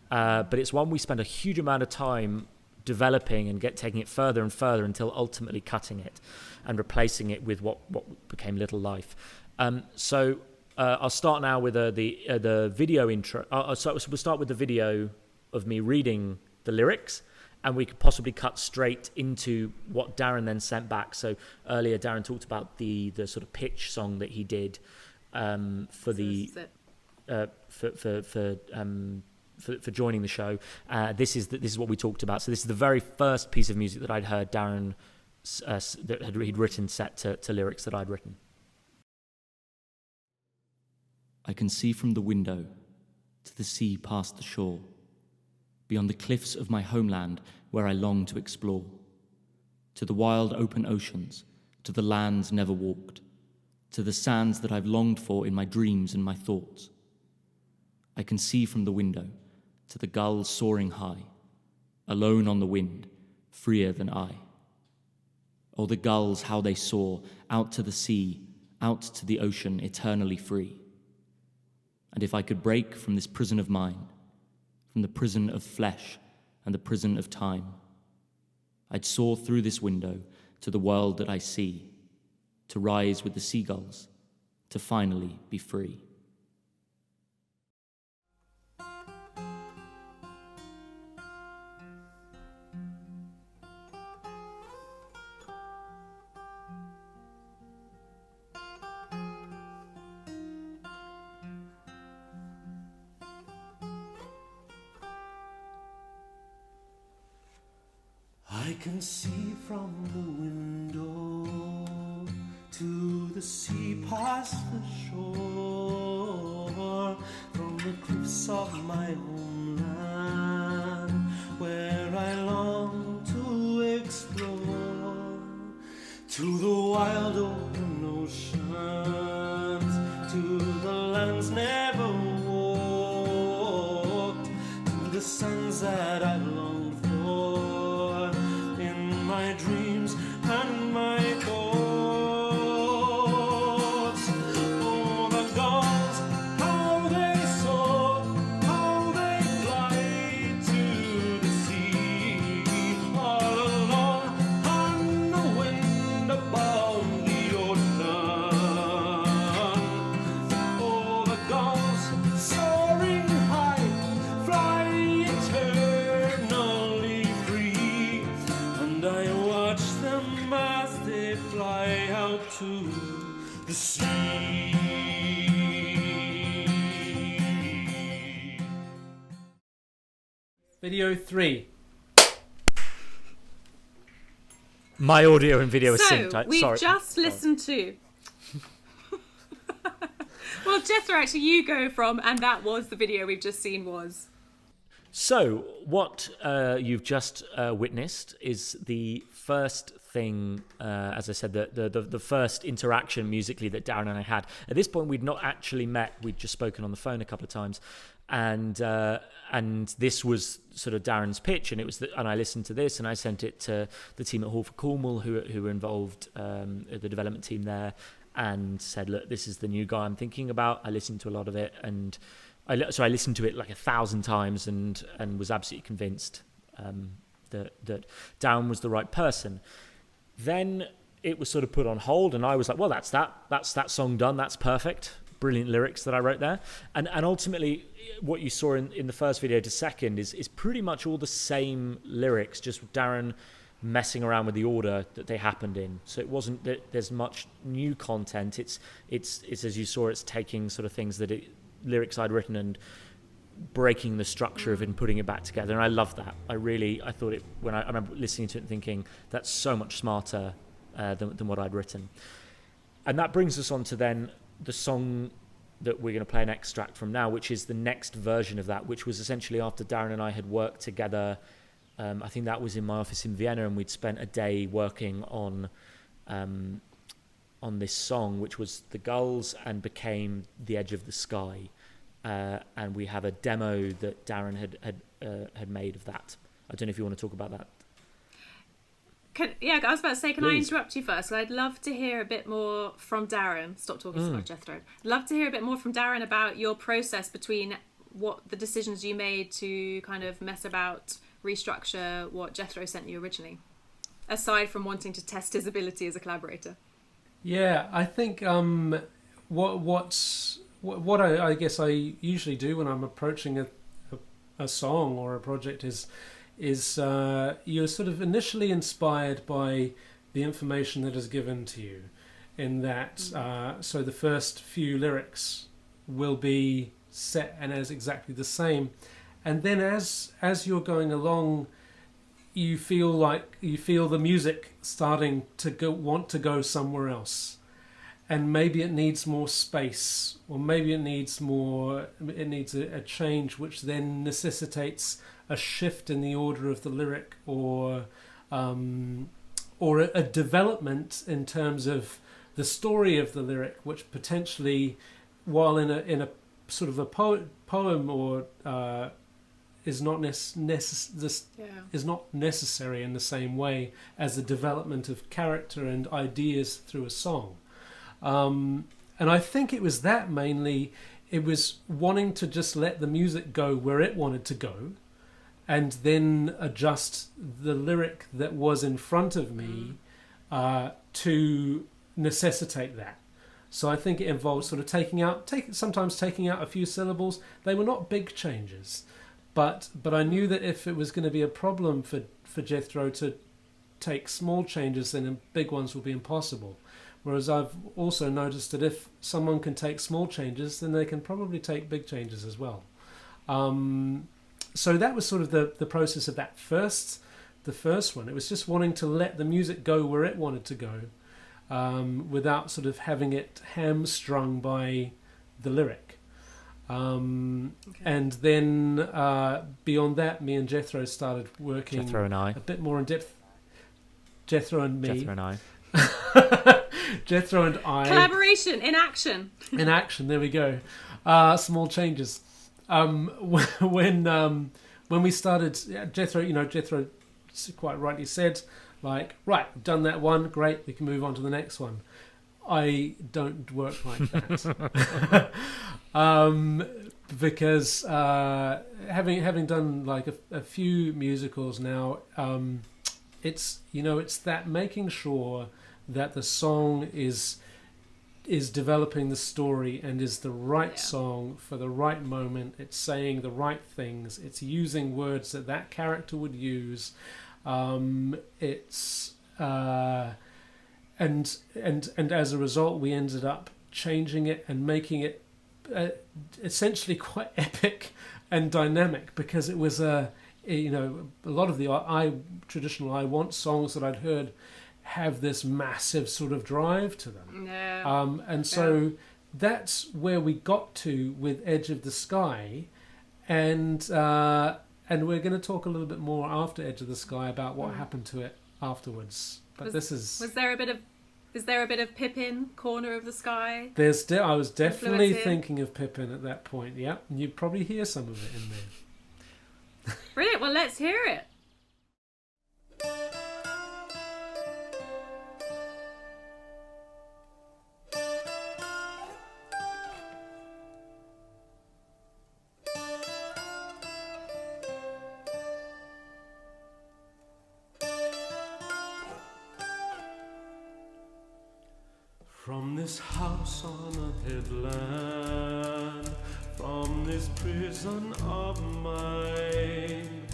But it's one we spent a huge amount of time developing and taking it further and further until ultimately cutting it and replacing it with what became Little Life. So I'll start now with the video intro. So we'll start with the video of me reading the lyrics, and we could possibly cut straight into what Darren then sent back. So earlier Darren talked about the sort of pitch song that he did for joining the show. This is what we talked about. So this is the very first piece of music that I'd heard Darren that he'd written set to lyrics that I'd written. I can see from the window to the sea past the shore, beyond the cliffs of my homeland where I long to explore, to the wild open oceans, to the lands never walked, to the sands that I've longed for in my dreams and my thoughts. I can see from the window to the gulls soaring high, alone on the wind, freer than I. Oh, the gulls, how they soar, out to the sea, out to the ocean, eternally free. And if I could break from this prison of mine, from the prison of flesh and the prison of time, I'd soar through this window to the world that I see, to rise with the seagulls, to finally be free. I can see from the window to the sea past the shore, from the cliffs of my homeland where I long to explore, to the wild open oceans, to the lands never walked, to the sands that I've longed for my dreams and my thoughts. Oh, the gulls, how they soar, how they fly to the sea, all alone on the wind above the ocean. Oh, the gulls soaring high, fly eternally free, and I watch them as they fly out to the sea. Video 3. My audio and video are synced. So we've just listened to. Well, Jethro, actually, you go from, and that was the video we've just seen was. So, what you've just witnessed is the first thing, as I said, the first interaction musically that Darren and I had. At this point, we'd not actually met. We'd just spoken on the phone a couple of times, and this was sort of Darren's pitch, and and I listened to this, and I sent it to the team at Hall for Cornwall, who were involved, the development team there, and said, look, this is the new guy I'm thinking about. I listened to a lot of it, and I listened to it like 1,000 times and was absolutely convinced that Darren was the right person. Then it was sort of put on hold, and I was like, well, that's that song done. That's perfect. Brilliant lyrics that I wrote there. And ultimately, what you saw in the first video to second is pretty much all the same lyrics, just Darren messing around with the order that they happened in. So it wasn't that there's much new content. It's as you saw, it's taking sort of things lyrics I'd written and breaking the structure of it and putting it back together, and I love that. I thought it when I remember listening to it and thinking that's so much smarter than what I'd written. And that brings us on to then the song that we're going to play an extract from now, which is the next version of that, which was essentially after Darren and I had worked together. I think that was in my office in Vienna, and we'd spent a day working on this song, which was the Gulls and became The Edge of the Sky, and we have a demo that Darren had made of that. I don't know if you want to talk about that. I was about to say, can Please. I interrupt you first? I'd love to hear a bit more from Darren. Stop talking so much, Jethro. I'd love to hear a bit more from Darren about your process between what the decisions you made to kind of mess about, restructure what Jethro sent you originally, aside from wanting to test his ability as a collaborator. Yeah, I think what I guess I usually do when I'm approaching a song or a project is is you're sort of initially inspired by the information that is given to you, in that so the first few lyrics will be set and as exactly the same, and then as you're going along, you feel the music starting to want to go somewhere else, and maybe it needs more space, or maybe it needs a change, which then necessitates a shift in the order of the lyric, or a development in terms of the story of the lyric, which potentially, while in a sort of a poem or is not necessary in the same way as the development of character and ideas through a song. And I think it was that mainly. It was wanting to just let the music go where it wanted to go, and then adjust the lyric that was in front of me to necessitate that. So I think it involved sort of sometimes taking out a few syllables. They were not big changes, but I knew that if it was going to be a problem for Jethro to take small changes, then big ones would be impossible. Whereas I've also noticed that if someone can take small changes, then they can probably take big changes as well. So that was sort of the process of the first one. It was just wanting to let the music go where it wanted to go, without sort of having it hamstrung by the lyric. And then beyond that, me and Jethro started working Jethro and I. a bit more in depth. Jethro and me. Jethro and I. Jethro and I. Collaboration in action. In action, there we go. Small changes. When we started, Jethro quite rightly said, like, right, we've done that one, great, we can move on to the next one. I don't work like that. Because having done like a few musicals now, it's that making sure that the song is developing the story and is the right song for the right moment. It's saying the right things. It's using words that character would use. And as a result, we ended up changing it and making it essentially quite epic and dynamic, because it was a lot of the traditional I Want songs that I'd heard have this massive sort of drive to them. And so that's where we got to with Edge of the Sky, and we're going to talk a little bit more after Edge of the Sky about what happened to it afterwards. But is there a bit of Pippin, Corner of the Sky? I was definitely thinking of Pippin at that point. Yeah, and you'd probably hear some of it in there. Brilliant. Well, let's hear it. From this house on a headland, from this prison of mine,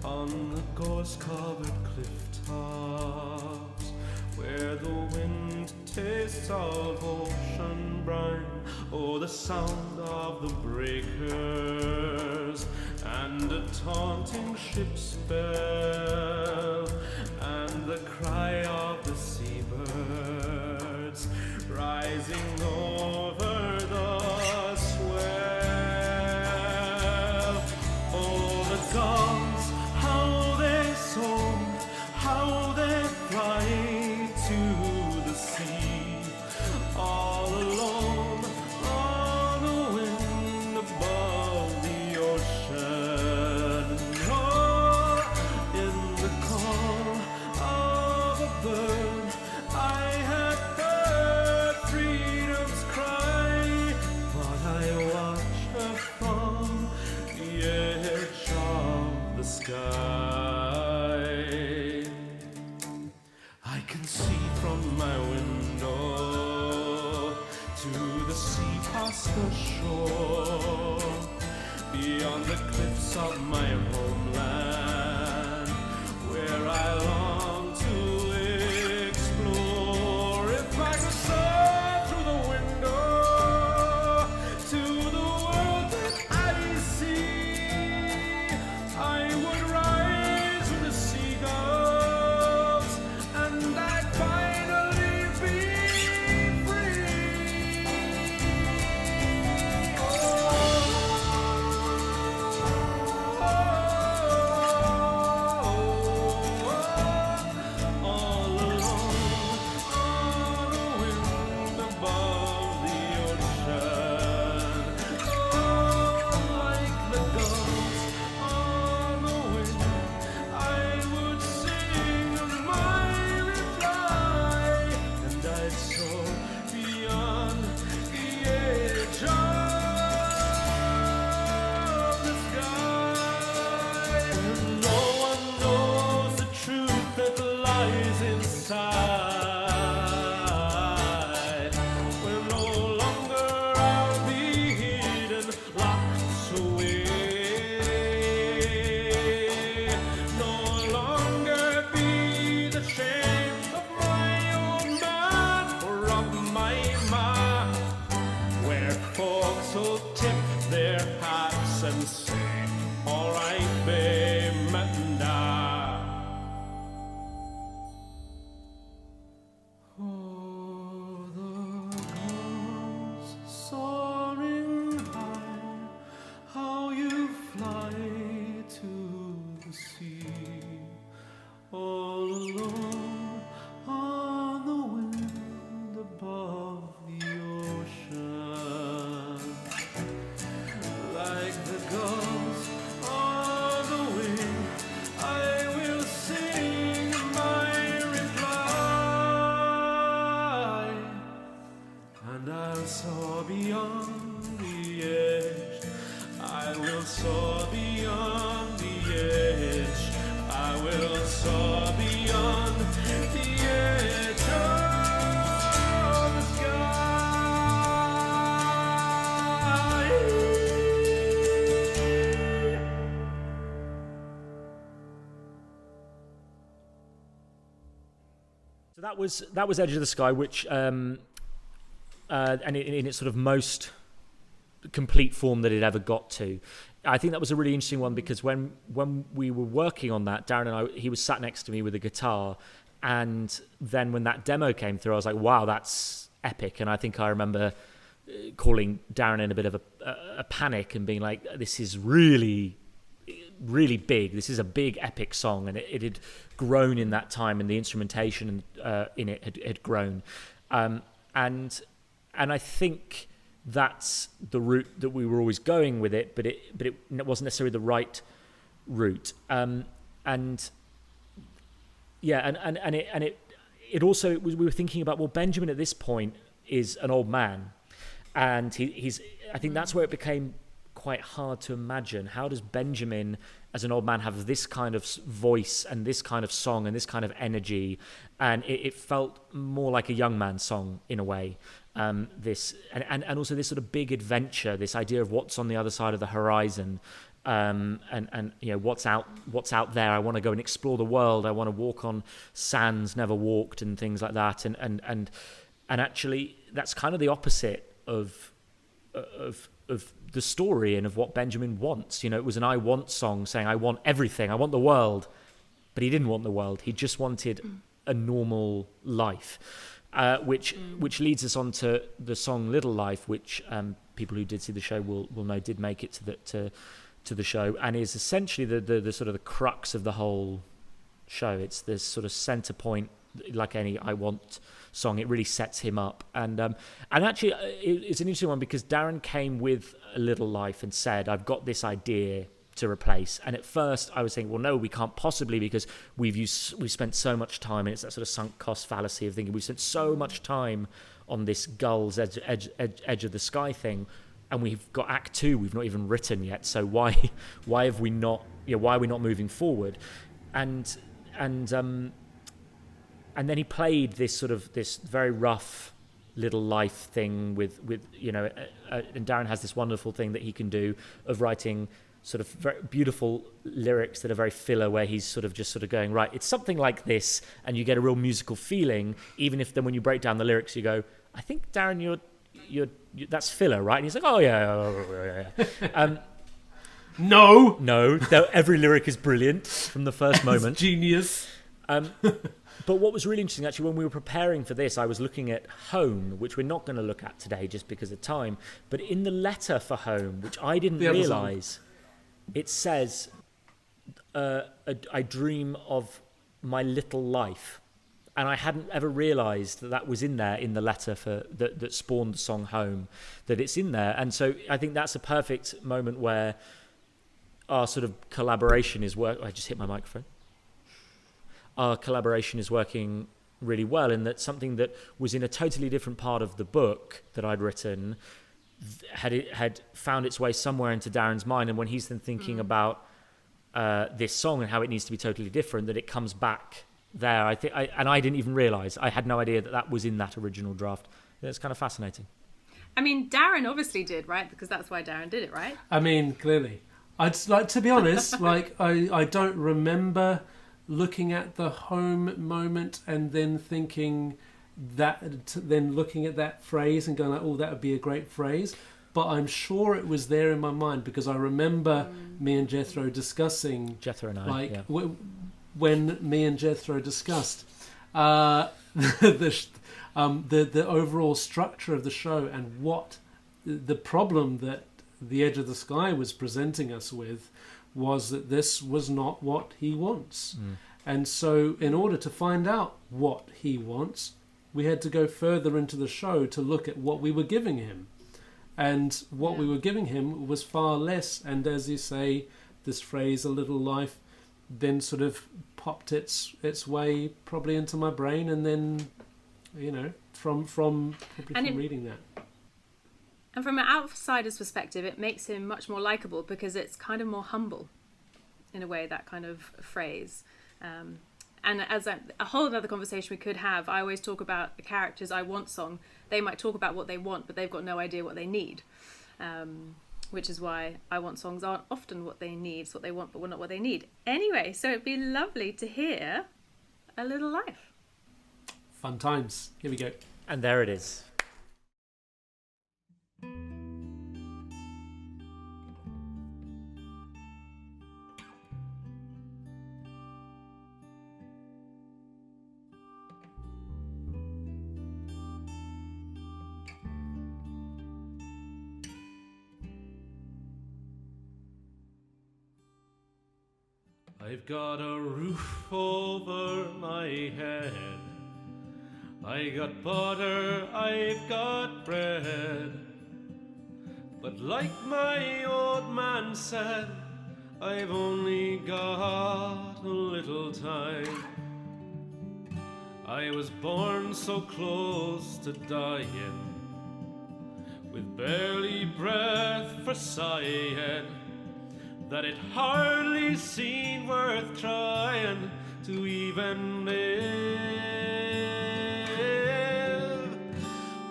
on the gorse-covered cliff tops, where the wind tastes of ocean brine, oh, the sound of the breakers, and a taunting ship's bell, and the cry of the seabirds rising over the swell. Oh, the gulls, how they song, how they fly to the sea, all alone on the wind above the ocean. Oh, in the call of a bird, I had heard freedom's cry, but I watch her from the edge of the sky. I can see from my window to the sea past the shore, beyond the cliffs of my homeland. lies inside. When no longer I'll be hidden, locked away. No longer be the shame of my own man or of my ma, where folks will tip their hats and say, all right, babe, Manda. Oh, the gulls soaring high, how you fly to the sea, all alone on the wind above the ocean. Like the gulls on the wing, I will sing my reply, and I'll soar beyond the edge. I will soar beyond the edge. I will soar beyond the edge of the sky. So that was Edge of the Sky, which and in its sort of most complete form that it ever got to. I think that was a really interesting one because when we were working on that, Darren and I, he was sat next to me with a guitar, and then when that demo came through, I was like, wow, that's epic. And I think I remember calling Darren in a bit of a panic and being like, this is really, really big. This is a big epic song, and it had grown in that time, and the instrumentation in it had grown, and I think that's the route that we were always going with it, but it wasn't necessarily the right route, and it also we were thinking about, well, Benjamin at this point is an old man, and he's I think that's where it became quite hard to imagine. How does Benjamin as an old man have this kind of voice and this kind of song and this kind of energy? And it felt more like a young man's song in a way. This and also this sort of big adventure, this idea of what's on the other side of the horizon, and you know, what's out there. I want to go and explore the world. I want to walk on sands never walked and things like that. And actually that's kind of the opposite of the story and of what Benjamin wants. You know, it was an I want song saying I want everything, I want the world, but he didn't want the world. He just wanted a normal life, which leads us on to the song Little Life, which people who did see the show will know did make it to the show, and is essentially the sort of the crux of the whole show. It's this sort of center point, like any I Want song. It really sets him up, and actually it's an interesting one because Darren came with A Little Life and said, I've got this idea to replace. And at first I was thinking, well, no, we can't possibly, because we've spent so much time, and it's that sort of sunk cost fallacy of thinking we've spent so much time on this GULLS edge of the sky thing, and we've got Act 2 we've not even written yet, so why have we not, why are we not moving forward? And then he played this very rough Little Life thing with and Darren has this wonderful thing that he can do of writing sort of very beautiful lyrics that are very filler, where he's sort of going, right, it's something like this, and you get a real musical feeling, even if then when you break down the lyrics you go, I think, Darren, you're that's filler, right? And he's like, oh yeah. No, every lyric is brilliant from the first moment. Genius. But what was really interesting, actually, when we were preparing for this, I was looking at Home, which we're not going to look at today just because of time. But in the letter for Home, which I didn't realise, it says, I dream of my little life. And I hadn't ever realised that was in there in the letter that spawned the song Home, that it's in there. And so I think that's a perfect moment where our sort of collaboration is I just hit my microphone. Our collaboration is working really well, in that something that was in a totally different part of the book that I'd written had found its way somewhere into Darren's mind, and when he's then thinking about this song and how it needs to be totally different, that it comes back there. I think, and I didn't even realise. I had no idea that was in that original draft. It's kind of fascinating. I mean, Darren obviously did, right? Because that's why Darren did it, right? I mean, clearly. I'd like to be honest. Like I don't remember looking at the home moment and then thinking that, then looking at that phrase and going like, oh, that would be a great phrase. But I'm sure it was there in my mind because I remember me and Jethro discussing. Jethro and I, like yeah. When me and Jethro discussed the overall structure of the show and what the problem that The Edge of the Sky was presenting us with was that this was not what he wants. And so in order to find out what he wants, we had to go further into the show to look at what we were giving him. And what we were giving him was far less. And as you say, this phrase, a little life, then sort of popped its way probably into my brain. And then, you know, from reading that. And from an outsider's perspective, it makes him much more likable because it's kind of more humble in a way, that kind of phrase. And as a whole other conversation we could have, I always talk about a character's I Want song. They might talk about what they want, but they've got no idea what they need. Which is why I Want songs aren't often what they need. It's what they want, but not what they need. Anyway, so it'd be lovely to hear A Little Life. Fun times. Here we go. And there it is. I've got a roof over my head, I got butter, I've got bread. But like my old man said, I've only got a little time. I was born so close to dying, with barely breath for sighing, that it hardly seemed worth trying to even live.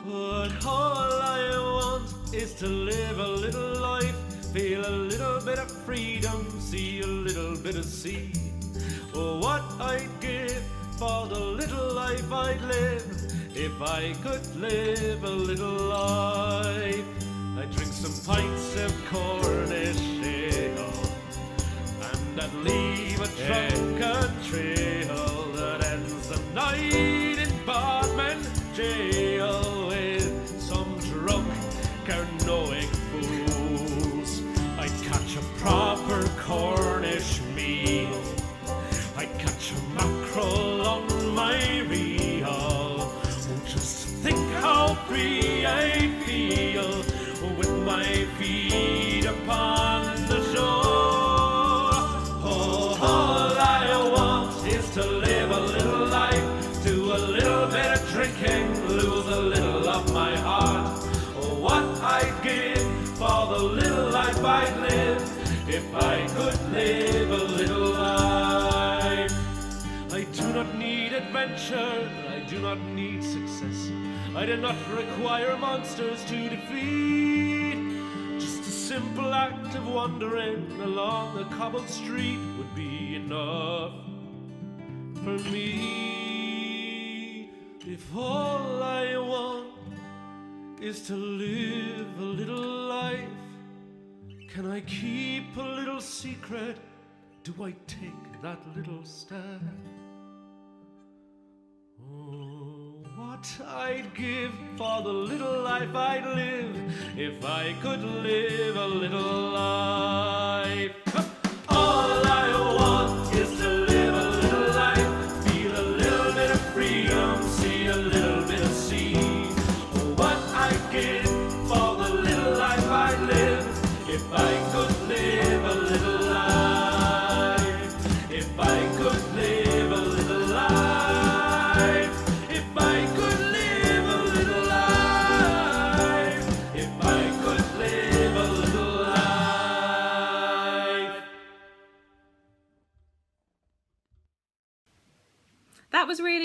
But all I want is to live a little life, feel a little bit of freedom, see a little bit of sea. Oh, what I'd give for the little life I'd live, if I could live a little life. I'd drink some pints of Cornish ale, and I'd leave a drunken trail that ends the night in Bodmin jail with some drunk, care-knowing fools. I'd catch a proper Cornish meal, I'd catch a mackerel on my reel. Oh, just think how free I feel with my feet upon the shore. Oh, all I want is to live a little life, do a little bit of drinking, lose a little of my heart. Oh, what I'd give for the little life I'd live, if I could live a little life. I do not need adventure, I do not need success, I do not require monsters to defeat. Just a simple act of wandering along a cobbled street would be enough for me. If all I want is to live a little life, can I keep a little secret? Do I take that little step? What I'd give for the little life I'd live, if I could live a little life. All I want is to live a little life, feel a little bit of freedom, see a little bit of sea. Oh, what I'd give for the little life I'd live, if I could live a little life, if I could live a little life.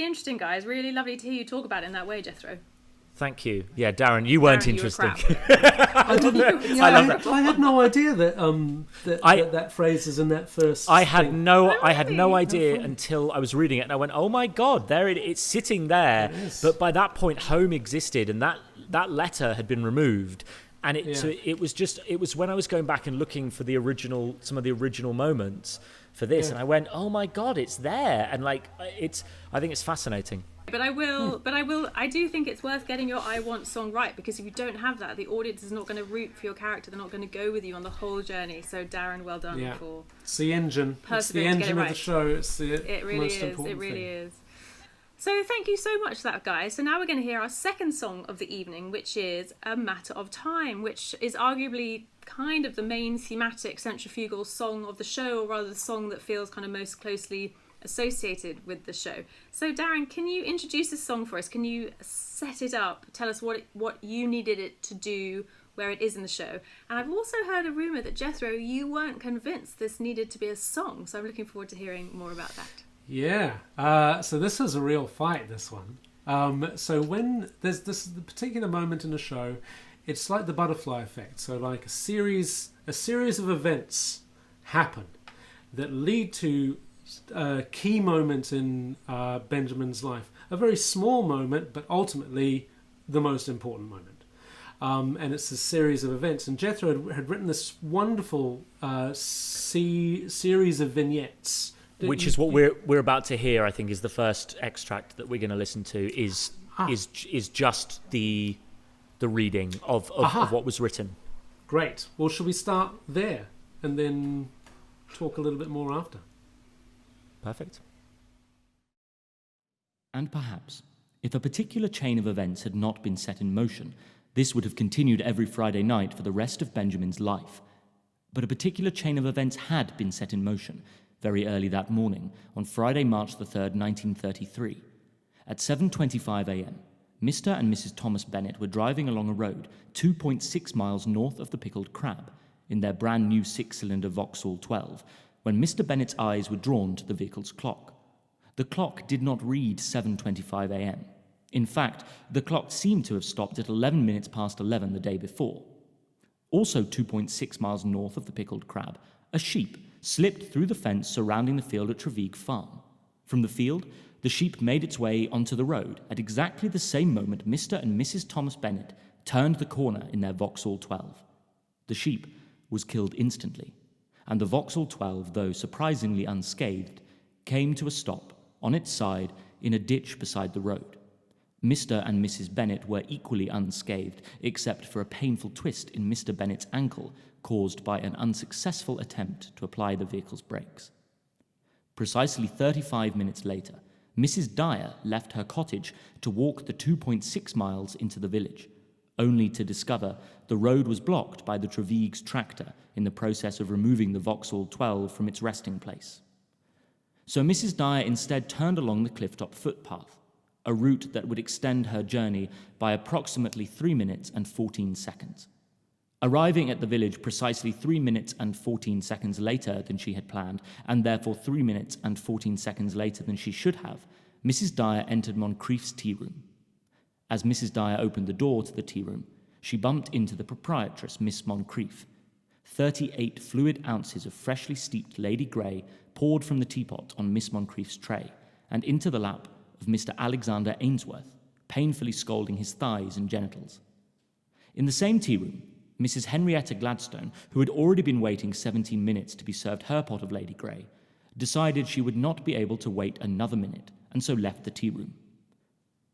interesting, guys. Really lovely to hear you talk about it in that way, Jethro. Thank you. Yeah, Darren, you weren't Darren, you were interesting. crap. I had no idea that that phrase is in that first. I had thing. no idea until I was reading it, and I went, "Oh my God, it's sitting there." But by that point, home existed, and that letter had been removed, and so it was when I was going back and looking for some of the original moments for this, and I went, "Oh my God, it's there!" And I think it's fascinating. But I do think it's worth getting your I Want song right, because if you don't have that, the audience is not going to root for your character. They're not going to go with you on the whole journey. So Darren, well done for it's the engine. It's the engine of the show. It's the most important thing. It really is. So thank you so much for that, guys. So now we're going to hear our second song of the evening, which is A Matter of Time, which is arguably kind of the main thematic centrifugal song of the show, or rather the song that feels kind of most closely associated with the show. So Darren, can you introduce this song for us? Can you set it up? Tell us what you needed it to do, where it is in the show. And I've also heard a rumour that Jethro, you weren't convinced this needed to be a song, so I'm looking forward to hearing more about that. Yeah, so this is a real fight, this one. So when there's this particular moment in the show, it's like the butterfly effect. So like a series of events happen that lead to a key moment in Benjamin's life. A very small moment, but ultimately the most important moment. And it's a series of events. And Jethro had written this wonderful series of vignettes. Which is what we're about to hear, I think, is the first extract that we're going to listen to, is just the reading of what was written. Great. Well, shall we start there and then talk a little bit more after? Perfect. And perhaps, if a particular chain of events had not been set in motion, this would have continued every Friday night for the rest of Benjamin's life. But a particular chain of events had been set in motion very early that morning, on Friday, March the 3rd, 1933. At 7:25 a.m., Mr. and Mrs. Thomas Bennett were driving along a road 2.6 miles north of the Pickled Crab in their brand new 6-cylinder Vauxhall 12, when Mr. Bennett's eyes were drawn to the vehicle's clock. The clock did not read 7:25 a.m. In fact, the clock seemed to have stopped at 11 minutes past 11 the day before. Also 2.6 miles north of the Pickled Crab, a sheep slipped through the fence surrounding the field at Trevigue Farm. From the field, the sheep made its way onto the road at exactly the same moment Mr. and Mrs. Thomas Bennett turned the corner in their Vauxhall 12. The sheep was killed instantly, and the Vauxhall 12, though surprisingly unscathed, came to a stop on its side in a ditch beside the road. Mr. and Mrs. Bennett were equally unscathed, except for a painful twist in Mr. Bennett's ankle caused by an unsuccessful attempt to apply the vehicle's brakes. Precisely 35 minutes later, Mrs. Dyer left her cottage to walk the 2.6 miles into the village, only to discover the road was blocked by the Trevigue's tractor in the process of removing the Vauxhall 12 from its resting place. So Mrs. Dyer instead turned along the clifftop footpath, a route that would extend her journey by approximately 3 minutes and 14 seconds. Arriving at the village precisely 3 minutes and 14 seconds later than she had planned, and therefore 3 minutes and 14 seconds later than she should have, Mrs. Dyer entered Moncrieff's tea room. As Mrs. Dyer opened the door to the tea room, she bumped into the proprietress, Miss Moncrieff. 38 fluid ounces of freshly steeped Lady Grey poured from the teapot on Miss Moncrieff's tray, and into the lap of Mr. Alexander Ainsworth, painfully scalding his thighs and genitals. In the same tea room, Mrs. Henrietta Gladstone, who had already been waiting 17 minutes to be served her pot of Lady Grey, decided she would not be able to wait another minute, and so left the tea room.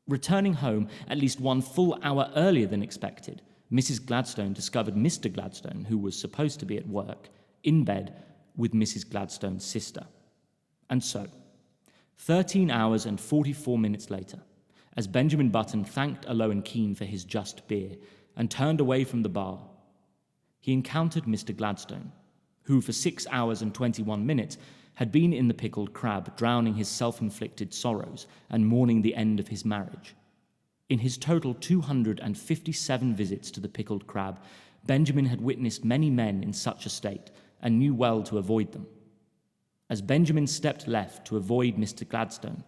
Returning home at least 1 full hour earlier than expected, Mrs. Gladstone discovered Mr. Gladstone, who was supposed to be at work, in bed with Mrs. Gladstone's sister. And so, 13 hours and 44 minutes later, as Benjamin Button thanked Owen Keane for his just beer and turned away from the bar, he encountered Mr. Gladstone, who for 6 hours and 21 minutes had been in the Pickled Crab, drowning his self-inflicted sorrows and mourning the end of his marriage. In his total 257 visits to the Pickled Crab, Benjamin had witnessed many men in such a state and knew well to avoid them. As Benjamin stepped left to avoid Mr. Gladstone,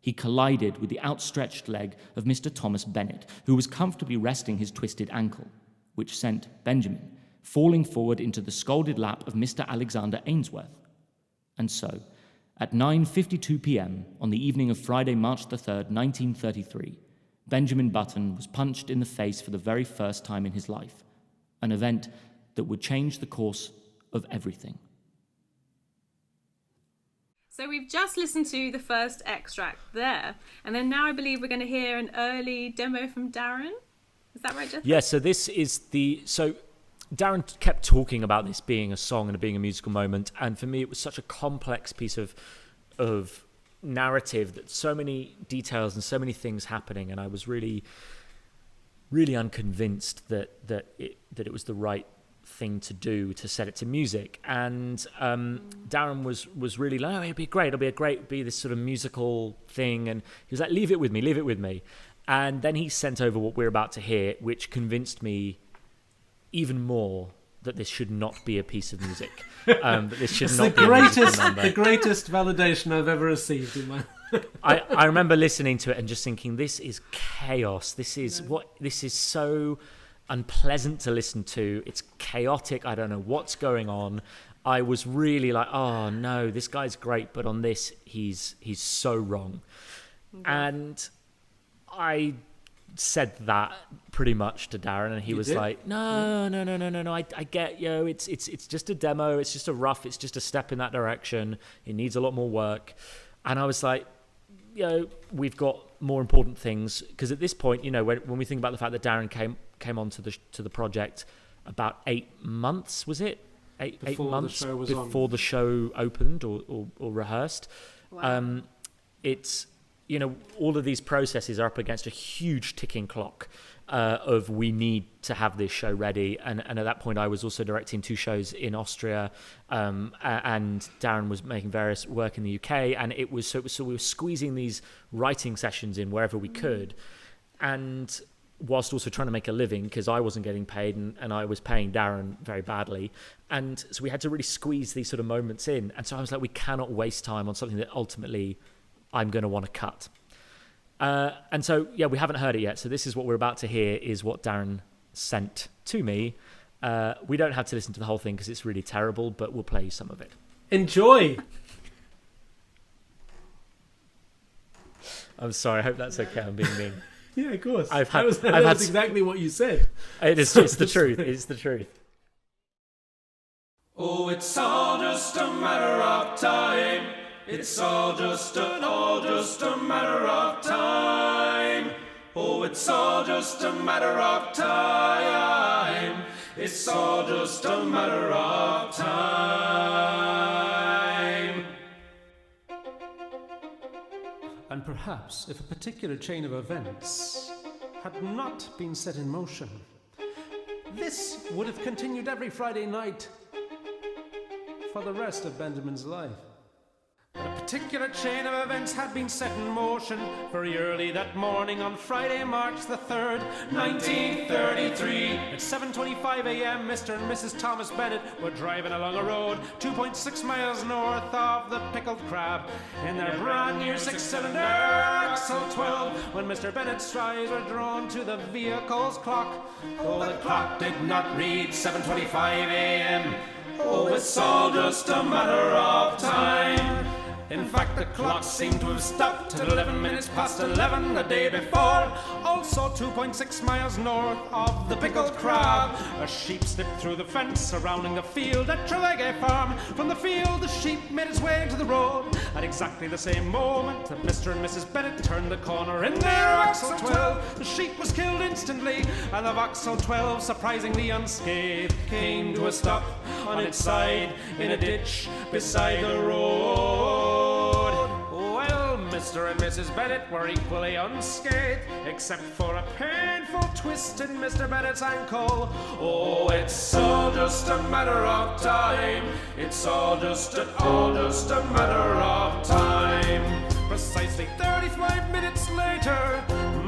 He collided with the outstretched leg of Mr. Thomas Bennet, who was comfortably resting his twisted ankle, which sent Benjamin falling forward into the scalded lap of Mr. Alexander Ainsworth. And so, at 9:52 p.m. on the evening of Friday, March the 3rd, 1933, Benjamin Button was punched in the face for the very first time in his life, an event that would change the course of everything. So we've just listened to the first extract there, and then now I believe we're going to hear an early demo from Darren. Is that right, Jethro? Yeah, so this is so Darren kept talking about this being a song and being a musical moment, and for me it was such a complex piece of narrative, that so many details and so many things happening, and I was really, really unconvinced that it was the right thing to do to set it to music. And Darren was really like, oh, it'd be great, it'll be this sort of musical thing, and he was like, leave it with me. And then he sent over what we're about to hear, which convinced me even more that this should not be a piece of music. That this should it's not the be greatest, a musical number. the greatest validation I've ever received in my. I remember listening to it and just thinking, this is chaos. This is so unpleasant to listen to. It's chaotic. I don't know what's going on. I was really like, oh no, this guy's great, but on this he's so wrong. And I said that pretty much to Darren, and he was like, no, I get you. It's just a demo. It's just it's just a step in that direction. It needs a lot more work. And I was like, we've got more important things, because at this point, when we think about the fact that Darren came on to the project about 8 months, was it? Eight months before the show opened or rehearsed. Wow. It's all of these processes are up against a huge ticking clock of we need to have this show ready, and at that point I was also directing 2 shows in Austria, and Darren was making various work in the UK, and it was so we were squeezing these writing sessions in wherever we could, and whilst also trying to make a living, because I wasn't getting paid and I was paying Darren very badly, and so we had to really squeeze these sort of moments in. And so I was like, we cannot waste time on something that ultimately I'm going to want to cut. And so, we haven't heard it yet. So this is what we're about to hear, is what Darren sent to me. We don't have to listen to the whole thing because it's really terrible, but we'll play you some of it. Enjoy! I'm sorry, I hope that's okay. I'm being mean. Yeah, of course. I've that was had exactly what you said. It's the truth. It's the truth. Oh, it's all just a matter of time. It's all just a matter of time. Oh, it's all just a matter of time. It's all just a matter of time. And perhaps if a particular chain of events had not been set in motion, this would have continued every Friday night for the rest of Benjamin's life. But a particular chain of events had been set in motion very early that morning on Friday, March the 3rd, 1933. At 7:25 a.m., Mr. and Mrs. Thomas Bennet were driving along a road 2.6 miles north of the Pickled Crab in their brand new 6-cylinder Axle 12 when Mr. Bennet's eyes were drawn to the vehicle's clock. Oh, the clock did not read 7:25 a.m. Oh, it's all just a matter of time. In fact, the clock seemed to have stopped at 11 minutes past 11 the day before. Also 2.6 miles north of the Pickled Crab, a sheep slipped through the fence surrounding the field at Trevegay Farm. From the field, the sheep made its way to the road. At exactly the same moment that Mr. and Mrs. Bennet turned the corner in their Axle 12, the sheep was killed instantly, and the Axle 12, surprisingly unscathed, came to a stop on its side in a ditch beside the road. Well, Mr. and Mrs. Bennet were equally unscathed, except for a painful twist in Mr. Bennet's ankle. Oh, it's all just a matter of time. It's all just a matter of time. Precisely 35 minutes later,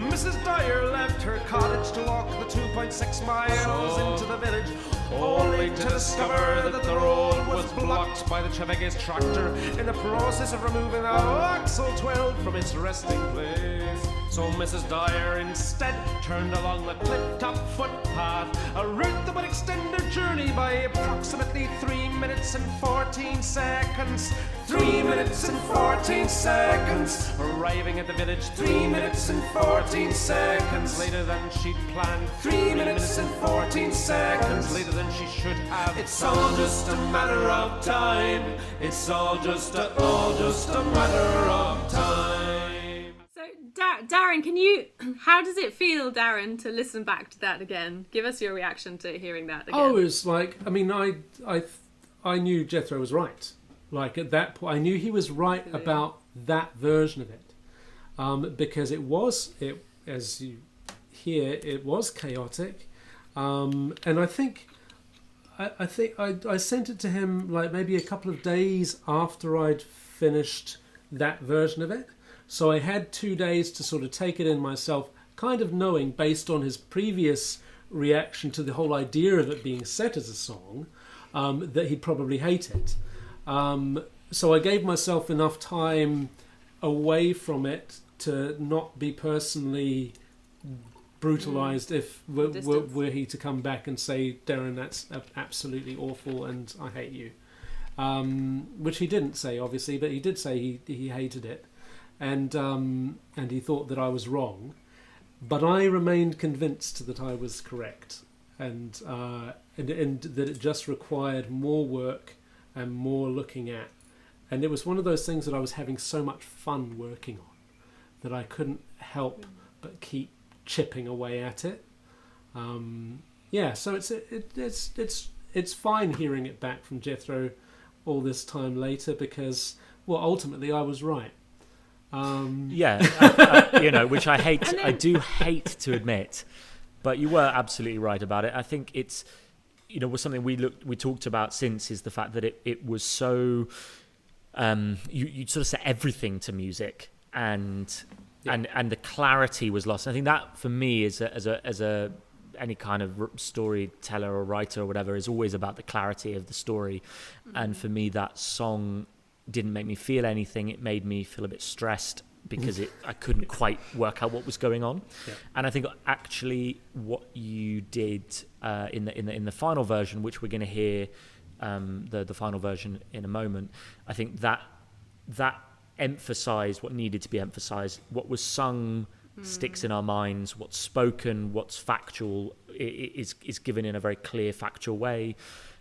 Mrs. Dyer left her cottage to walk the 2.6 miles into the village. Only only to discover that the road was blocked by the Treveguet's tractor in the process of removing the axle 12 from its resting place. So Mrs. Dyer instead turned along the cliff-top footpath, a route that would extend her journey by approximately 3 minutes and 14 seconds. 3 minutes and 14 seconds. Arriving at the village 3 minutes and 14 seconds later than she'd planned. 3 minutes and 14 seconds later than she should have. It's all just a matter of time. It's all just a matter of time. Darren, how does it feel, Darren, to listen back to that again? Give us your reaction to hearing that again. Oh, it was like, I mean, I knew Jethro was right. Like, at that point, I knew he was right about that version of it. Because as you hear, it was chaotic. And I think I sent it to him like maybe a couple of days after I'd finished that version of it. So I had 2 days to sort of take it in myself, kind of knowing, based on his previous reaction to the whole idea of it being set as a song, that he'd probably hate it. So I gave myself enough time away from it to not be personally brutalised if were he to come back and say, Darren, that's absolutely awful and I hate you. Which he didn't say, obviously, but he did say he hated it. And he thought that I was wrong, but I remained convinced that I was correct, and that it just required more work and more looking at. And it was one of those things that I was having so much fun working on that I couldn't help but keep chipping away at it. So it's fine hearing it back from Jethro all this time later because, well, ultimately I was right. Which I hate. I do hate to admit, but you were absolutely right about it. I think it's, was something we talked about since, is the fact that it was so. You sort of set everything to music, and the clarity was lost. I think that for me as a any kind of storyteller or writer or whatever is always about the clarity of the story, and for me that song didn't make me feel anything. It made me feel a bit stressed because I couldn't quite work out what was going on. Yeah. And I think actually what you did in the final version, which we're going to hear the final version in a moment, I think that emphasised what needed to be emphasised. What was sung sticks in our minds. What's spoken, what's factual, is given in a very clear, factual way.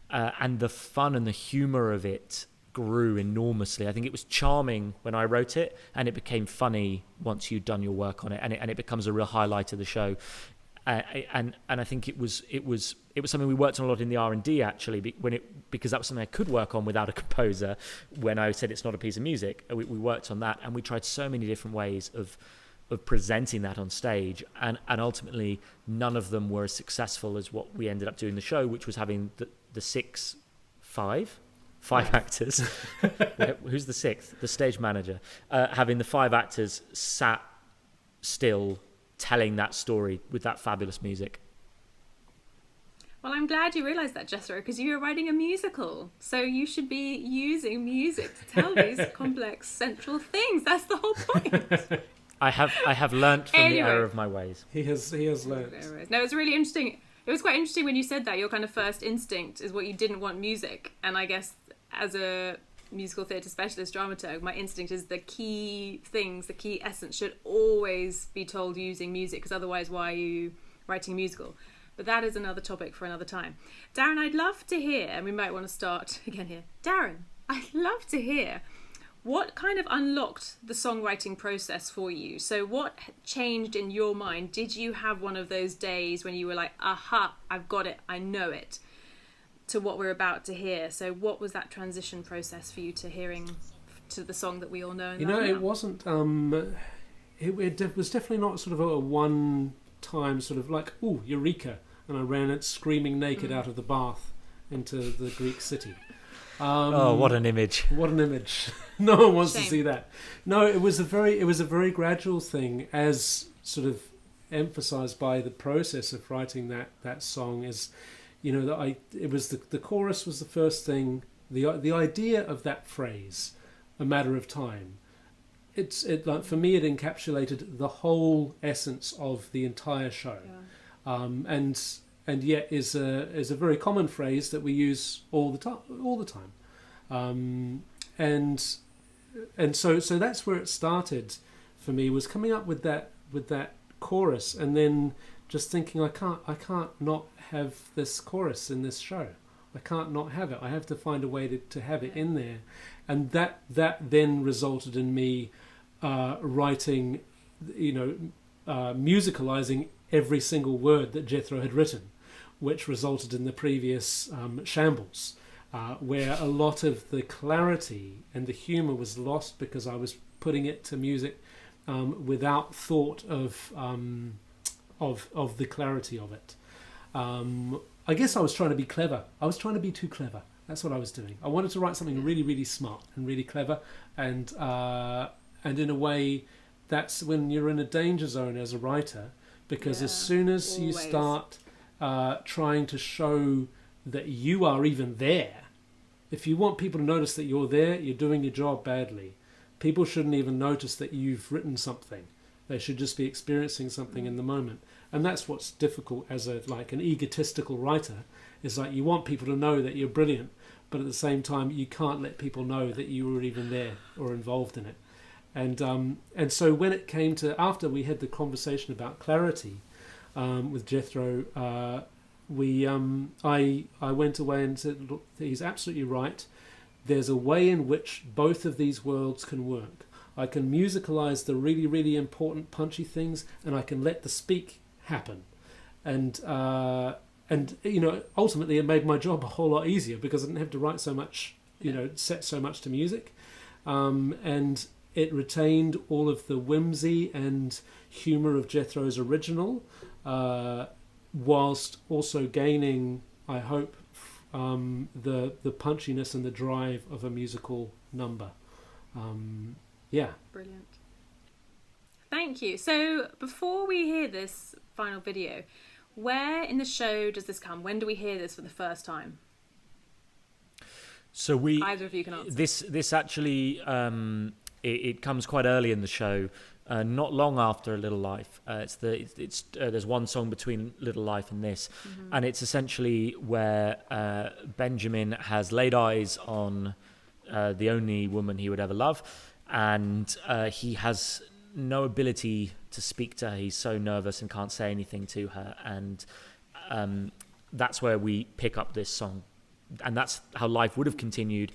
And the fun and the humour of it grew enormously. I think it was charming when I wrote it, and it became funny once you'd done your work on it, and it becomes a real highlight of the show. And I think it was something we worked on a lot in the R&D actually, because that was something I could work on without a composer. When I said it's not a piece of music, we worked on that, and we tried so many different ways of presenting that on stage, and ultimately none of them were as successful as what we ended up doing the show, which was having the five actors. Who's the sixth? The stage manager. Having the 5 actors sat still, telling that story with that fabulous music. Well, I'm glad you realised that, Jethro, because you were writing a musical. So you should be using music to tell these complex central things. That's the whole point. I have learnt from the error of my ways. He has learnt. No, it's really interesting. It was quite interesting when you said that your kind of first instinct is what you didn't want music. And I guess as a musical theatre specialist dramaturg, my instinct is the key things, the key essence should always be told using music, because otherwise why are you writing a musical? But that is another topic for another time. Darren, I'd love to hear, and we might want to start again here. Darren, I'd love to hear what kind of unlocked the songwriting process for you. So what changed in your mind? Did you have one of those days when you were like, aha, I've got it, I know it, to what we're about to hear? So what was that transition process for you to hearing to the song that we all know and love now? It wasn't, it was definitely not sort of a one time sort of like, ooh, eureka, and I ran it screaming naked out of the bath into the Greek city. What an image! What an image! No one wants to see that. No, it was a very gradual thing, as sort of emphasised by the process of writing that song. Is it was the chorus was the first thing. The idea of that phrase, a matter of time. Like for me, it encapsulated the whole essence of the entire show, and yet is a very common phrase that we use all the time, and so that's where it started for me, was coming up with that chorus, and then just thinking I can't not have this chorus in this show. I can't not have it. I have to find a way to have it in there, and that then resulted in me writing, musicalizing every single word that Jethro had written, which resulted in the previous Shambles, where a lot of the clarity and the humor was lost because I was putting it to music without thought of the clarity of it. I guess I was trying to be clever. I was trying to be too clever. That's what I was doing. I wanted to write something really, really smart and really clever, and in a way, that's when you're in a danger zone as a writer, because as soon as you start trying to show that you are even there, if you want people to notice that you're there, you're doing your job badly. People shouldn't even notice that you've written something. They should just be experiencing something in the moment. And that's what's difficult as an egotistical writer, is like you want people to know that you're brilliant, but at the same time you can't let people know that you were even there or involved in it. And so when it came to, after we had the conversation about clarity with Jethro, I went away and said, look, he's absolutely right. There's a way in which both of these worlds can work. I can musicalize the really, really important punchy things, and I can let the speak happen. And ultimately it made my job a whole lot easier because I didn't have to write so much, set so much to music. And it retained all of the whimsy and humor of Jethro's original, whilst also gaining, I hope, the punchiness and the drive of a musical number. Brilliant. Thank you. So before we hear this final video, where in the show does this come? When do we hear this for the first time? So either of you can answer. This actually it comes quite early in the show, not long after A Little Life. There's one song between Little Life and this, and it's essentially where Benjamin has laid eyes on the only woman he would ever love, and he has no ability to speak to her. He's so nervous and can't say anything to her, and that's where we pick up this song. And that's how life would have continued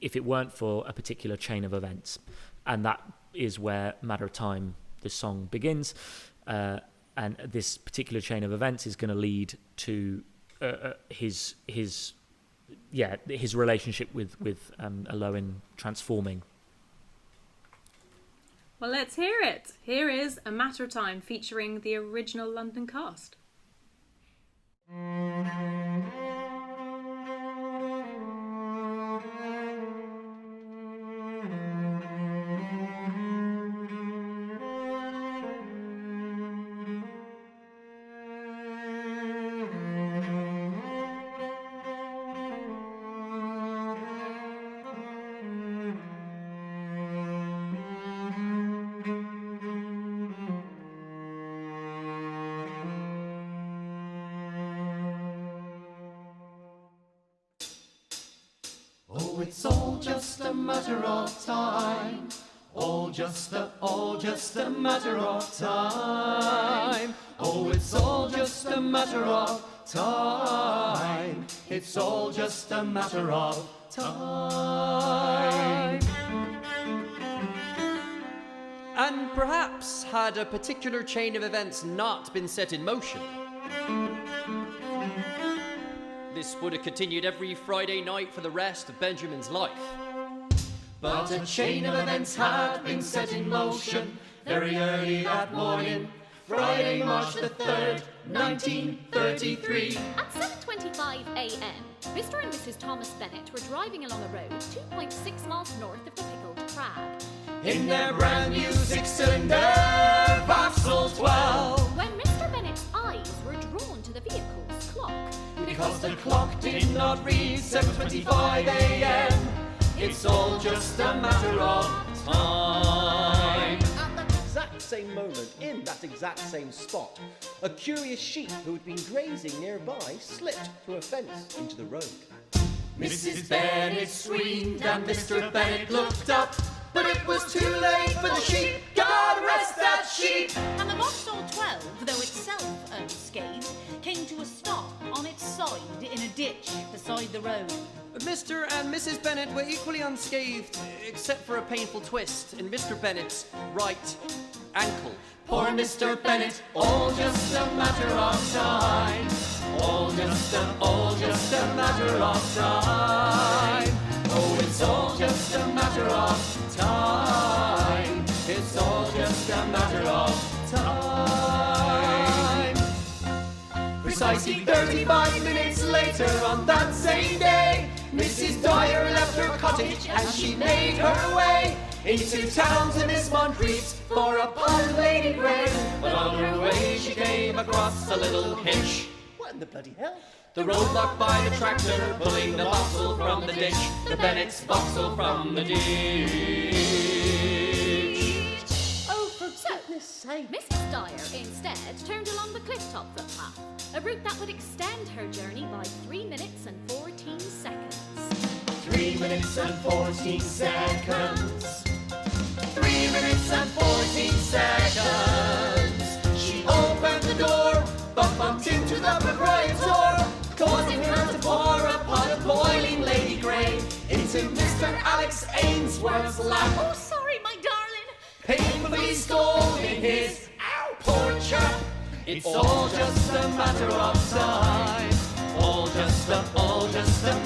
if it weren't for a particular chain of events. And that is where Matter of Time, this song, begins. And this particular chain of events is going to lead to his relationship with Eloin transforming. Well, let's hear it. Here is A Matter of Time featuring the original London cast. It's all just a matter of time. All just a matter of time. Oh, it's all just a matter of time. It's all just a matter of time. And perhaps had a particular chain of events not been set in motion, this would have continued every Friday night for the rest of Benjamin's life. But a chain of events had been set in motion very early that morning, Friday, March the 3rd, 1933. At 7:25 a.m, Mr. and Mrs. Thomas Bennett were driving along a road 2.6 miles north of the Pickled Crab. In their brand new six-cylinder Vauxhall 12. When Mr. Bennett's eyes were drawn to the vehicle's clock. Because the clock did not read 7:25 a.m. It's all just a matter of time. At that exact same moment, in that exact same spot, a curious sheep who had been grazing nearby slipped through a fence into the road. Mrs. Bennet screamed and Mr. Bennet looked up, but it was too late for the sheep. God rest that sheep! And the Vauxhall 12, though itself unscathed, came to a stop on its side in a ditch beside the road. Mr. and Mrs. Bennet were equally unscathed, except for a painful twist in Mr. Bennet's right ankle. Poor Mr. Bennet, all just a matter of time. All just a matter of time. Oh, it's all just a matter of time. It's all just a matter of time. Precisely 35 minutes later on that same day, Mrs. Dyer left her cottage as she made her way into town to Miss Moncrief's for a pot of Lady Grey. But on her way she came across a little hitch. What in the bloody hell? The road blocked by the tractor, pulling the Vauxhall from the ditch. The Bennet's Vauxhall from the ditch. Oh, for goodness sake. Mrs. Dyer instead turned along the clifftop footpath, a route that would extend her journey by 3 minutes and 14 seconds. 3 minutes and 14 seconds. 3 minutes and 14 seconds. She opened the door, but bumped into the proprietor, causing her to pour a pot of boiling Lady Grey into Mr. Alex Ainsworth's lap. Oh, sorry, my darling. Painfully scolding his ow, poor chap. It's all just a matter of time. All just a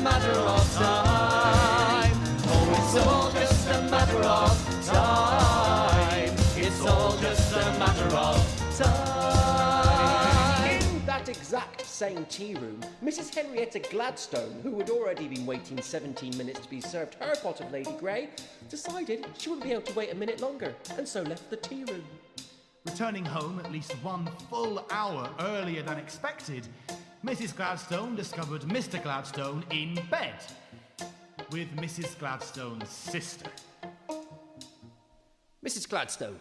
matter of time. Oh, it's all just a matter of time. It's all just a matter of time. In that exact same tea room, Mrs. Henrietta Gladstone, who had already been waiting 17 minutes to be served her pot of Lady Grey, decided she wouldn't be able to wait a minute longer, and so left the tea room. Returning home at least 1 full hour earlier than expected, Mrs. Gladstone discovered Mr. Gladstone in bed with Mrs. Gladstone's sister. Mrs. Gladstone.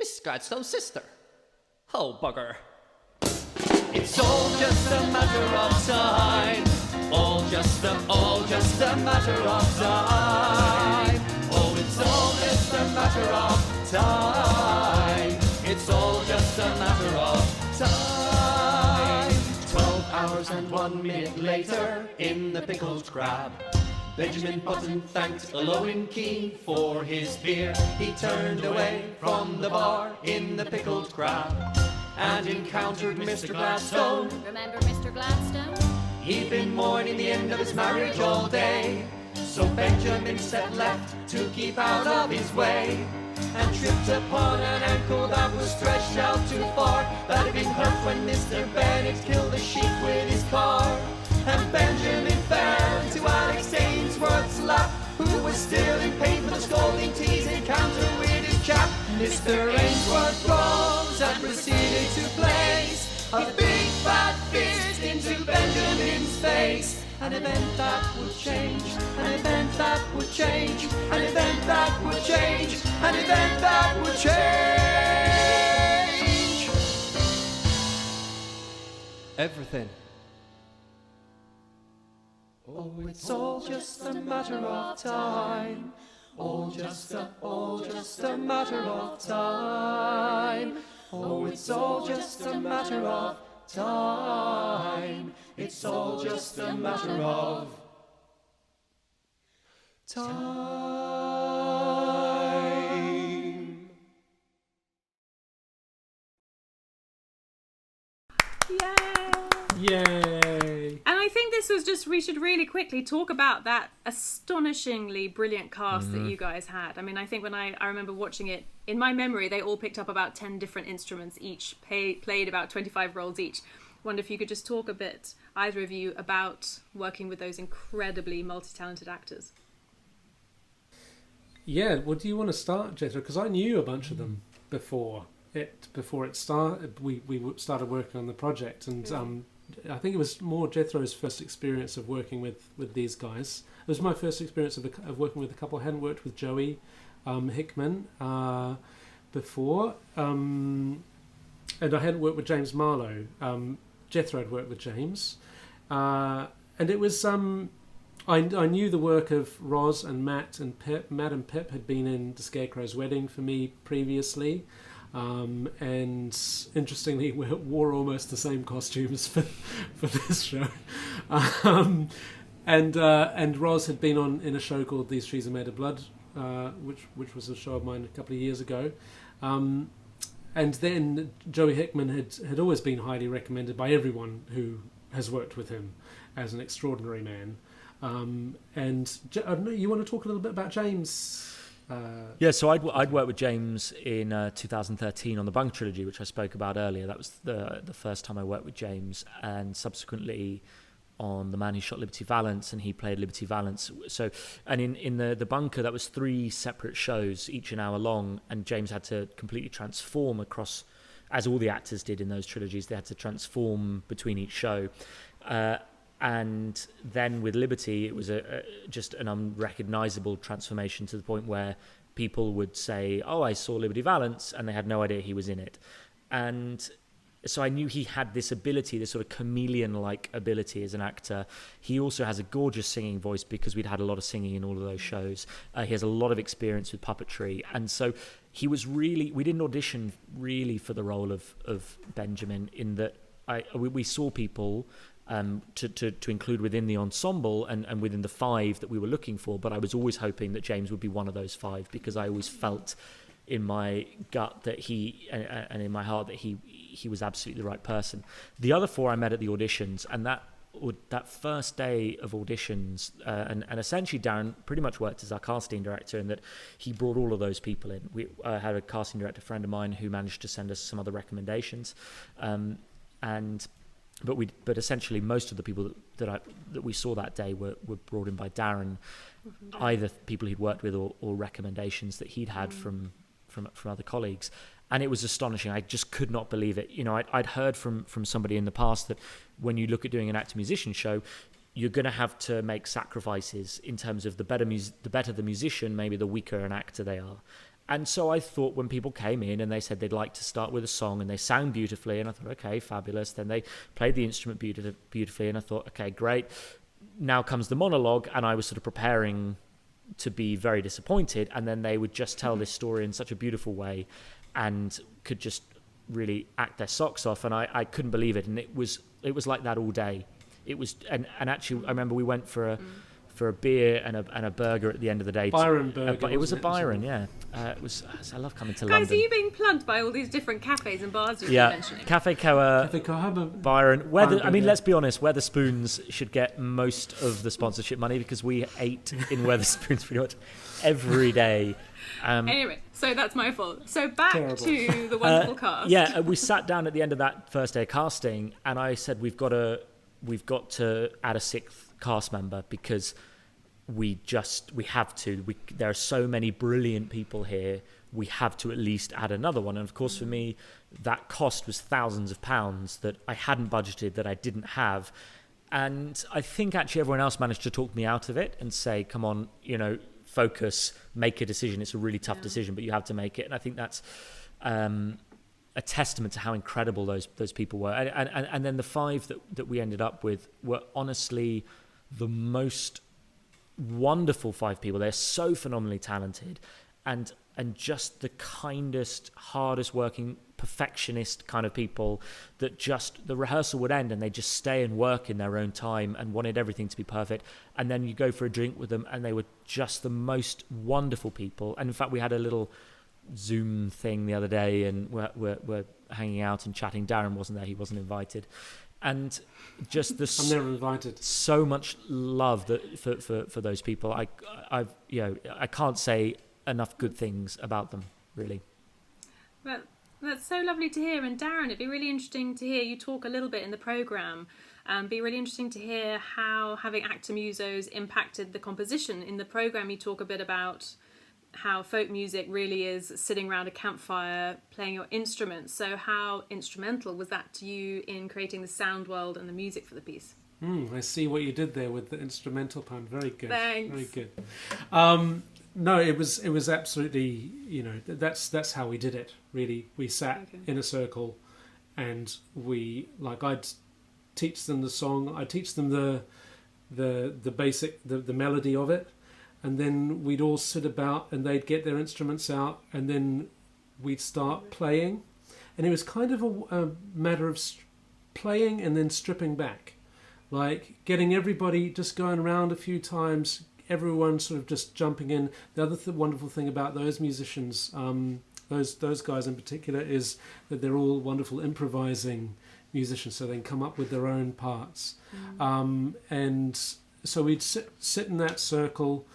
Mrs. Gladstone's sister. Oh, bugger. It's all just a matter of time. All just a matter of time. Oh, it's all just a matter of time. It's all just a matter of time. 12 hours and 1 minute later, in the pickled crab, Benjamin Button thanked Owen Keane for his beer. He turned away from the bar in the pickled crab and encountered Mr. Gladstone. Remember Mr. Gladstone? He'd been mourning the end of his marriage all day, so Benjamin set left to keep out of his way, and tripped upon an ankle that was stretched out too far, that had been hurt when Mr. Bennet killed the sheep with his car. And Benjamin fell into Alex Ainsworth's lap, who was still in pain for the scalding tea's encounter with his chap. Mr. Ainsworth rose and proceeded to place a big fat fist into Benjamin's face. An event that would change, an event that would change, an event that would change, an event that would change Everything. Oh, it's all just a matter of time. All just a matter of time. Oh, it's all just a matter of time. It's all just a matter of time. Yay! And I think this was just, we should really quickly talk about that astonishingly brilliant cast that you guys had. I mean, I think when I remember watching it, in my memory, they all picked up about 10 different instruments each, played about 25 roles each. Wonder if you could just talk a bit, either of you, about working with those incredibly multi-talented actors. Yeah, well, do you want to start, Jethro? Because I knew a bunch of them before it started. We started working on the project, and I think it was more Jethro's first experience of working with these guys. It was my first experience of working with a couple. I hadn't worked with Joey Hickman before, and I hadn't worked with James Marlowe. Jethro had worked with James, and it was I knew the work of Roz and Matt and Pip. Matt and Pip had been in The Scarecrow's Wedding for me previously, and interestingly wore almost the same costumes for this show. And Roz had been in a show called These Trees Are Made of Blood, which was a show of mine a couple of years ago. And then Joey Hickman had always been highly recommended by everyone who has worked with him as an extraordinary man. And I don't know, you want to talk a little bit about James? Yeah, so I'd worked with James in 2013 on the Bung trilogy, which I spoke about earlier. That was the first time I worked with James, and subsequently on The Man Who Shot Liberty Valance, and he played Liberty Valance. So, and in the Bunker, that was 3 separate shows, each an hour long, and James had to completely transform across, as all the actors did in those trilogies. They had to transform between each show. And then with Liberty, it was just an unrecognisable transformation to the point where people would say, "Oh, I saw Liberty Valance," and they had no idea he was in it. And so I knew he had this ability, this sort of chameleon-like ability as an actor. He also has a gorgeous singing voice because we'd had a lot of singing in all of those shows. He has a lot of experience with puppetry. And so he was really... We didn't audition really for the role of Benjamin, in that we saw people... to include within the ensemble and within the 5 that we were looking for, but I was always hoping that James would be one of those 5, because I always felt in my gut that he and in my heart that he was absolutely the right person. The other 4 I met at the auditions, and that first day of auditions, and essentially Darren pretty much worked as our casting director, in that he brought all of those people in. We had a casting director friend of mine who managed to send us some other recommendations, But essentially, most of the people that we saw that day were brought in by Darren, either people he'd worked with or recommendations that he'd had from other colleagues. And it was astonishing. I just could not believe it. You know, I'd heard from somebody in the past that when you look at doing an actor-musician show, you're going to have to make sacrifices in terms of the better the musician, maybe the weaker an actor they are. And so I thought, when people came in and they said they'd like to start with a song and they sang beautifully, and I thought, okay, fabulous. Then they played the instrument beautifully, and I thought, okay, great. Now comes the monologue, and I was sort of preparing to be very disappointed, and then they would just tell this story in such a beautiful way and could just really act their socks off, and I couldn't believe it. And it was like that all day. It was, and actually I remember we went for a beer and a burger at the end of the day. Byron burger. It was a Byron, yeah. It was. I love coming to Guys, London. are you being plugged by all these different cafes and bars you've been mentioning? Cafe Coa, Byron. Let's be honest, Wetherspoons should get most of the sponsorship money, because we ate in Wetherspoons pretty much every day. Anyway, so that's my fault. So back to the wonderful cast. Yeah, we sat down at the end of that first day of casting, and I said, we've got to add a 6th cast member, because we have to. There are so many brilliant people here. We have to at least add another one. And of course, for me, that cost was thousands of pounds that I hadn't budgeted, that I didn't have. And I think actually everyone else managed to talk me out of it and say, come on, focus, make a decision. It's a really tough decision, but you have to make it. And I think that's a testament to how incredible those people were. And then the 5 that we ended up with were honestly the most wonderful 5 people. They're so phenomenally talented, and just the kindest, hardest working, perfectionist kind of people, that just the rehearsal would end and they just stay and work in their own time and wanted everything to be perfect. And then you go for a drink with them and they were just the most wonderful people. And in fact, we had a little Zoom thing the other day, and we're hanging out and chatting. Darren wasn't there; he wasn't invited, and just I'm never invited. So much love for those people. I can't say enough good things about them, really. Well, that's so lovely to hear. And Darren, it'd be really interesting to hear you talk a little bit in the programme. Be really interesting to hear how having actor musos impacted the composition. In the programme, you talk a bit about how folk music really is sitting around a campfire playing your instruments. So how instrumental was that to you in creating the sound world and the music for the piece? I see what you did there with the instrumental pun. Very good. Thanks. Very good. No, it was absolutely, that's how we did it, really. We sat in a circle and I'd teach them the song, I'd teach them the basic, the melody of it, and then we'd all sit about and they'd get their instruments out and then we'd start playing. And it was kind of a matter of playing and then stripping back. Like getting everybody just going around a few times, everyone sort of just jumping in. The other wonderful thing about those musicians, those guys in particular, is that they're all wonderful improvising musicians, so they can come up with their own parts. And so we'd sit in that circle,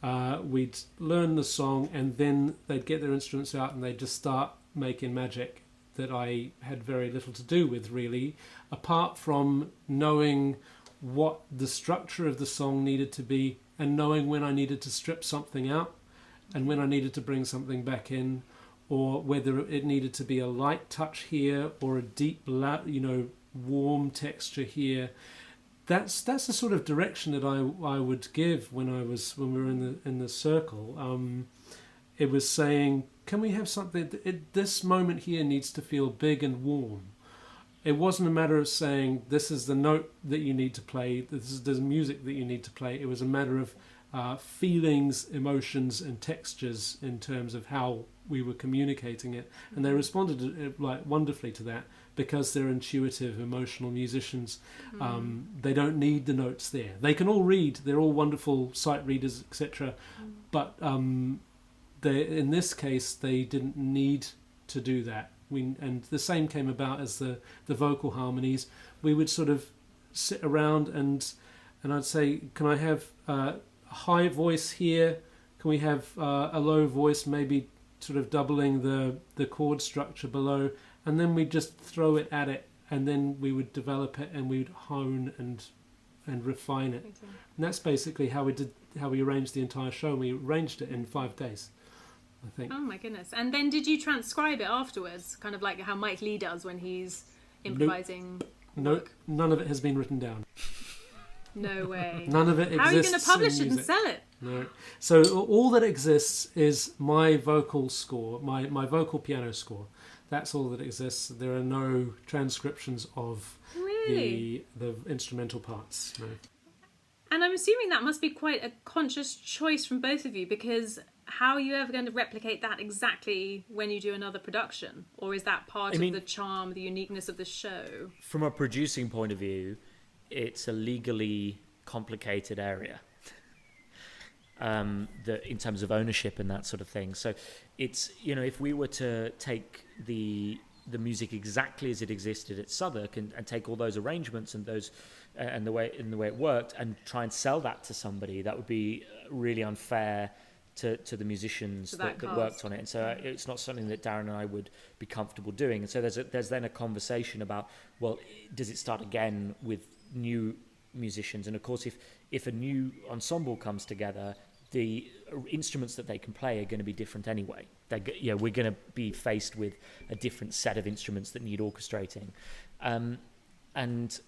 we'd learn the song, and then they'd get their instruments out and they'd just start making magic that I had very little to do with, really, apart from knowing what the structure of the song needed to be and knowing when I needed to strip something out and when I needed to bring something back in, or whether it needed to be a light touch here or a deep, warm texture here. That's the sort of direction that I would give when we were in the circle. It was saying, can we have something? This moment here needs to feel big and warm. It wasn't a matter of saying this is the note that you need to play, this is the music that you need to play. It was a matter of feelings, emotions, and textures in terms of how we were communicating it. And they responded wonderfully to that because they're intuitive, emotional musicians. They don't need the notes there. They can all read. They're all wonderful sight readers, etc. But in this case, they didn't need to do that. And the same came about as the vocal harmonies. We would sort of sit around and I'd say, can I have a high voice here? Can we have a low voice, maybe sort of doubling the chord structure below? And then we'd just throw it at it, and then we would develop it and we would hone and refine it. Okay. And that's basically how we arranged the entire show. We arranged it in 5 days, I think. Oh my goodness. And then did you transcribe it afterwards? Kind of like how Mike Lee does when he's improvising? Nope. None of it has been written down. No way. None of it exists. How are you going to publish it and sell it? No. So all that exists is my vocal score, my vocal piano score. That's all that exists. There are no transcriptions of the instrumental parts. No. And I'm assuming that must be quite a conscious choice from both of you, because how are you ever going to replicate that exactly when you do another production? Or is that part of the charm, the uniqueness of the show? From a producing point of view, it's a legally complicated area in terms of ownership and that sort of thing. So it's, if we were to take the music exactly as it existed at Southwark and take all those arrangements and those and the way it worked and try and sell that to somebody, that would be really unfair to the musicians that worked on it. And so it's not something that Darren and I would be comfortable doing. And so there's then a conversation about, well, does it start again with new musicians? And of course, if a new ensemble comes together, the instruments that they can play are going to be different anyway. We're going to be faced with a different set of instruments that need orchestrating, and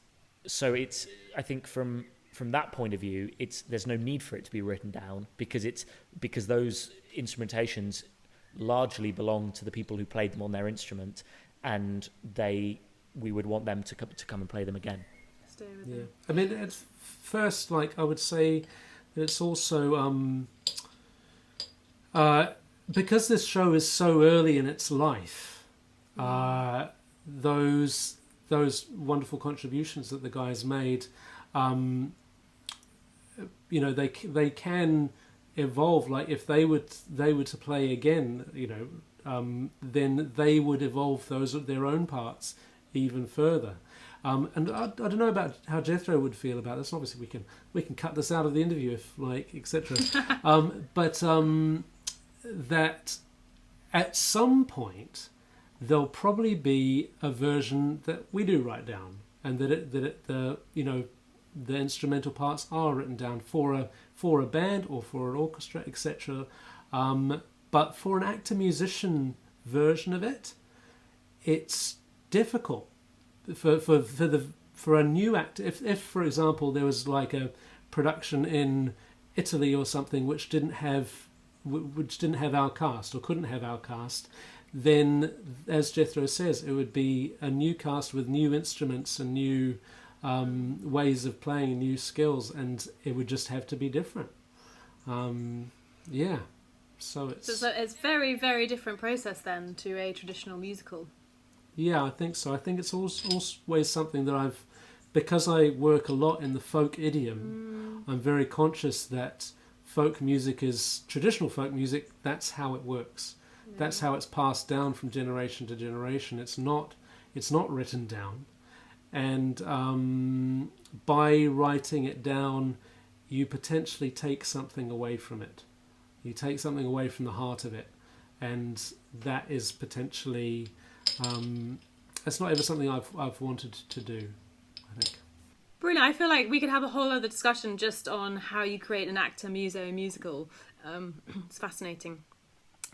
so it's, I think from that point of view, there's no need for it to be written down because those instrumentations largely belong to the people who played them on their instrument, and we would want them to come and play them again. Stay with them. I mean, at first, I would say that it's also because this show is so early in its life, those wonderful contributions that the guys made, they can evolve. Like if they were to play again, then they would evolve their own parts even further. And I don't know about how Jethro would feel about this. Obviously, we can cut this out of the interview etc. But that at some point there'll probably be a version that we do write down, and the instrumental parts are written down for a band or for an orchestra, etc. But for an actor-musician version of it, it's difficult. For a new actor, if for example there was like a production in Italy or something which didn't have our cast or couldn't have our cast, then, as Jethro says, it would be a new cast with new instruments and new ways of playing, new skills, and it would just have to be different. So it's very, very different process then to a traditional musical. Yeah, I think so. I think it's always something that because I work a lot in the folk idiom, I'm very conscious that folk music is traditional folk music. That's how it works. Yeah. That's how it's passed down from generation to generation. It's not written down, and by writing it down, you potentially take something away from it. You take something away from the heart of it, and that is potentially it's not ever something I've wanted to do, I think. Brilliant. I feel like we could have a whole other discussion just on how you create an actor musical. It's fascinating.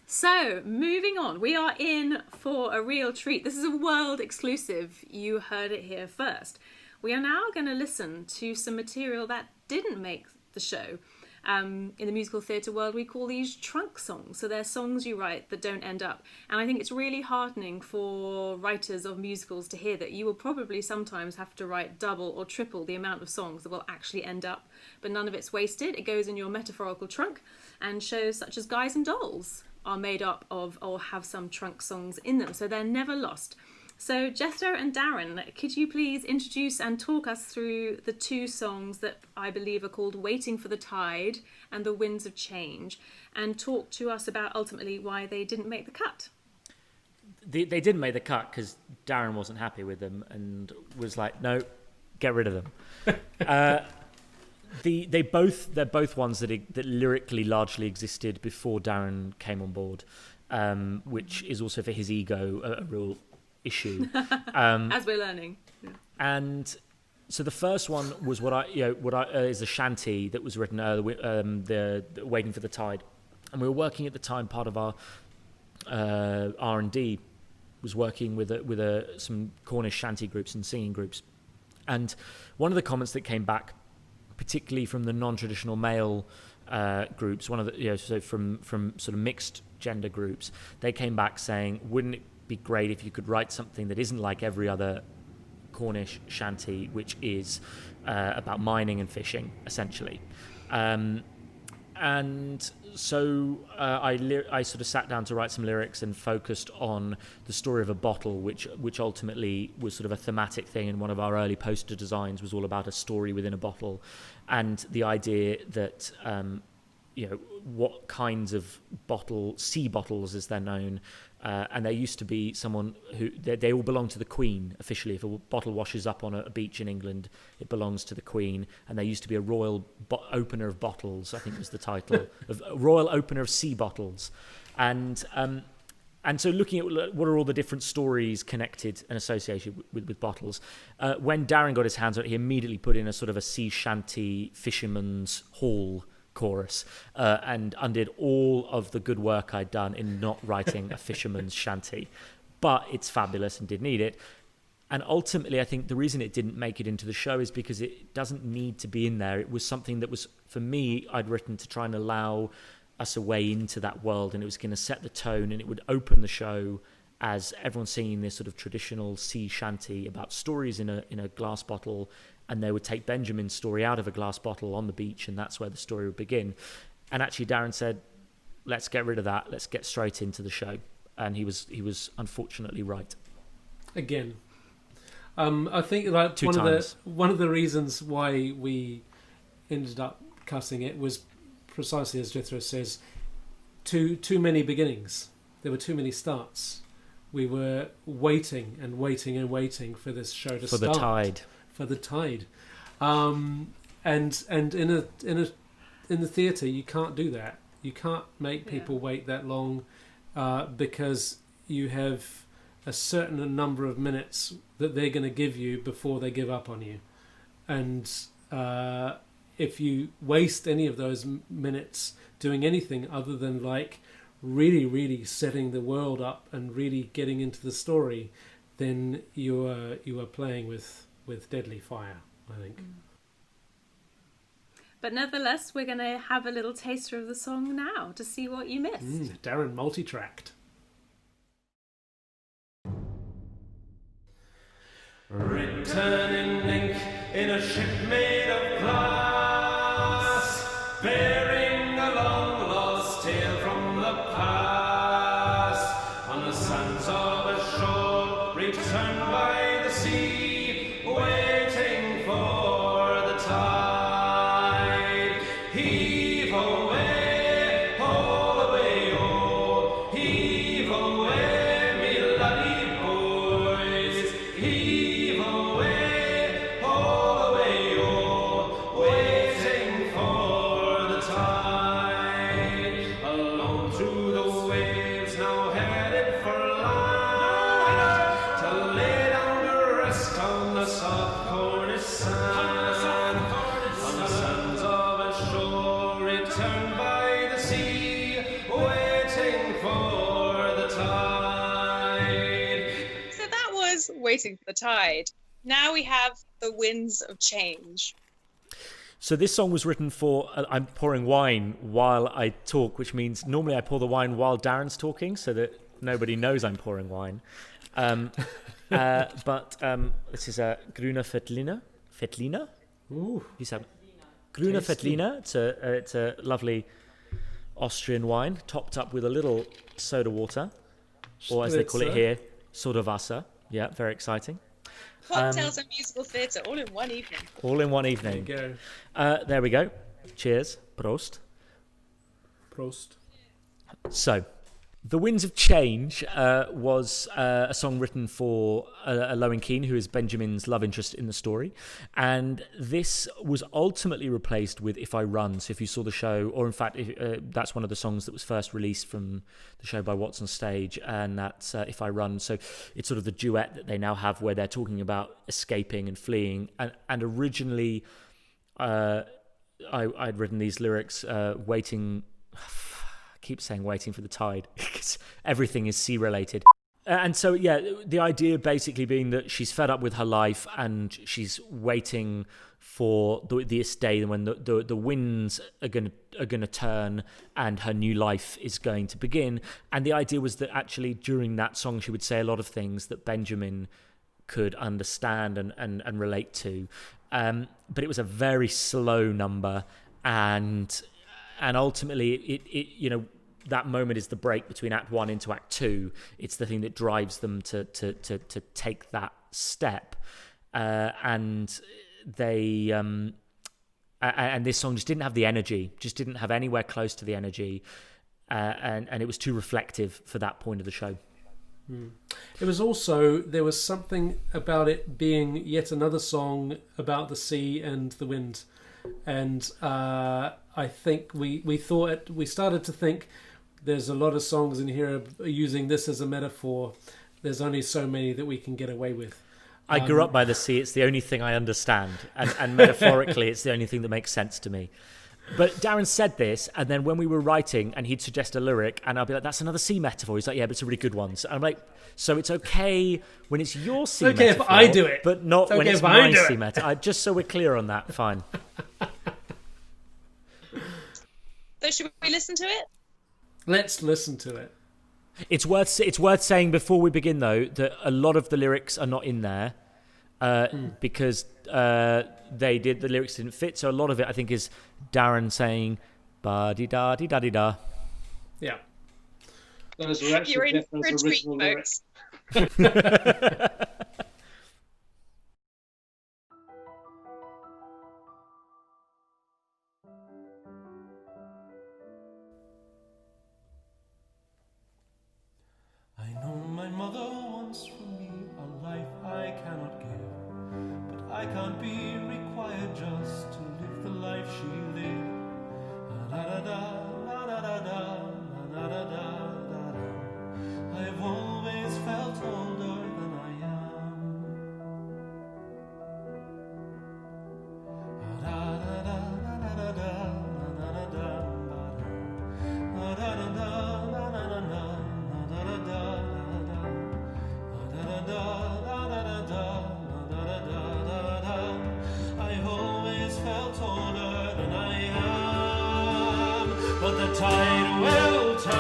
So, moving on, we are in for a real treat. This is a world exclusive. You heard it here first. We are now going to listen to some material that didn't make the show. In the musical theatre world, we call these trunk songs. So they're songs you write that don't end up. And I think it's really heartening for writers of musicals to hear that you will probably sometimes have to write double or triple the amount of songs that will actually end up. But none of it's wasted. It goes in your metaphorical trunk, and shows such as Guys and Dolls are made up of or have some trunk songs in them. So they're never lost. So Jethro and Darren, could you please introduce and talk us through the two songs that I believe are called Waiting for the Tide and The Winds of Change, and talk to us about ultimately why they didn't make the cut? They didn't make the cut because Darren wasn't happy with them and was like, no, get rid of them. They're both ones that lyrically largely existed before Darren came on board, which is also for his ego a real issue, as we're learning. Yeah. And so the first one was is a shanty that was written the Waiting for the Tide, and we were working at the time. Part of our R&D was working with some Cornish shanty groups and singing groups, and one of the comments that came back, particularly from the non-traditional male groups, one of the so from sort of mixed gender groups, they came back saying, wouldn't it be great if you could write something that isn't like every other Cornish shanty, which is about mining and fishing, essentially. And so I sort of sat down to write some lyrics and focused on the story of a bottle, which ultimately was sort of a thematic thing. And one of our early poster designs was all about a story within a bottle, and the idea that what kinds of sea bottles, as they're known. And there used to be someone who they all belong to the Queen officially. If a bottle washes up on a beach in England, it belongs to the Queen. And there used to be a royal opener of bottles, I think was the title, of royal opener of sea bottles. And so looking at what are all the different stories connected and associated with bottles, when Darren got his hands on it, he immediately put in a sort of a sea shanty fisherman's hall chorus, and undid all of the good work I'd done in not writing a fisherman's shanty. But it's fabulous and did need it. And ultimately, I think the reason it didn't make it into the show is because it doesn't need to be in there. It was something that was, for me, I'd written to try and allow us a way into that world, and it was going to set the tone, and it would open the show as everyone's singing this sort of traditional sea shanty about stories in a glass bottle, and they would take Benjamin's story out of a glass bottle on the beach, and that's where the story would begin. And actually Darren said, let's get rid of that, let's get straight into the show. And he was unfortunately right. Again. I think like one of the reasons why we ended up cutting it was precisely as Jethro says, too many beginnings. There were too many starts. We were waiting and waiting and waiting for this show to start. For the tide. And in the theatre you can't do that. You can't make people wait that long, because you have a certain number of minutes that they're going to give you before they give up on you. And if you waste any of those minutes doing anything other than like really, really setting the world up and really getting into the story, then you are playing with deadly fire, I think. But nevertheless, we're going to have a little taster of the song now to see what you missed. Darren multi-tracked. Written in ink in a ship made of glass, bearing a long lost tale from the past, on the sands of a shore, returned by the sea, waiting for the tide. Heave away, haul away, oh, heave away, me laddie boys, heave away, haul away, oh, waiting for the tide. Along through the waves, now headed for land, to lay down to rest on the soft Cornish sand, on the sands of a shore, returned by the sea, waiting for the tide. So that was Waiting for the Tide. Now we have The Winds of Change. So this song was written for I'm pouring wine while I talk, which means normally I pour the wine while Darren's talking so that nobody knows I'm pouring wine. But this is a Grüne Veltliner. Veltliner? Ooh. You said Grüne Veltliner. It's a lovely Austrian wine, topped up with a little soda water, or as they call it here, Soda Wasser. Yeah, very exciting. Cocktails and musical theatre, all in one evening. All in one evening. There you go. There we go. Cheers. Prost. Prost. So, The Winds of Change was a song written for Lowen Keane, who is Benjamin's love interest in the story. And this was ultimately replaced with If I Run. So if you saw the show, or in fact, that's one of the songs that was first released from the show by Whatsonstage, and that's If I Run. So it's sort of the duet that they now have where they're talking about escaping and fleeing. And originally, I'd written these lyrics, waiting... keep saying waiting for the tide because everything is sea related, and so the idea basically being that she's fed up with her life and she's waiting for this day when the winds are gonna turn and her new life is going to begin. And the idea was that actually during that song she would say a lot of things that Benjamin could understand and relate to, but it was a very slow number, and ultimately it that moment is the break between Act 1 into Act 2. It's the thing that drives them to take that step, and they and this song just didn't have the energy, just didn't have anywhere close to the energy, and it was too reflective for that point of the show. It was also, there was something about it being yet another song about the sea and the wind, and I think we started to think there's a lot of songs in here using this as a metaphor. There's only so many that we can get away with. I grew up by the sea. It's the only thing I understand, and metaphorically it's the only thing that makes sense to me. But Darren said this, and then when we were writing and he'd suggest a lyric and I'll be like, that's another sea metaphor. He's like, yeah, but it's a really good one. So I'm like, so it's okay when it's your sea metaphor. It's okay if I do it. But not when it's my sea metaphor. Just so we're clear on that, fine. So should we listen to it? Let's listen to it. It's worth saying before we begin, though, that a lot of the lyrics are not in there because the lyrics didn't fit. So a lot of it, I think, is Darren saying ba-di-da-di-da-di-da. Yeah. Those are actually You're in for a Jethro's treat, original folks. I know my mother wants from me a life I cannot give, but I can't be required just to live the life she lived. I've always felt older than I am. tide will turn,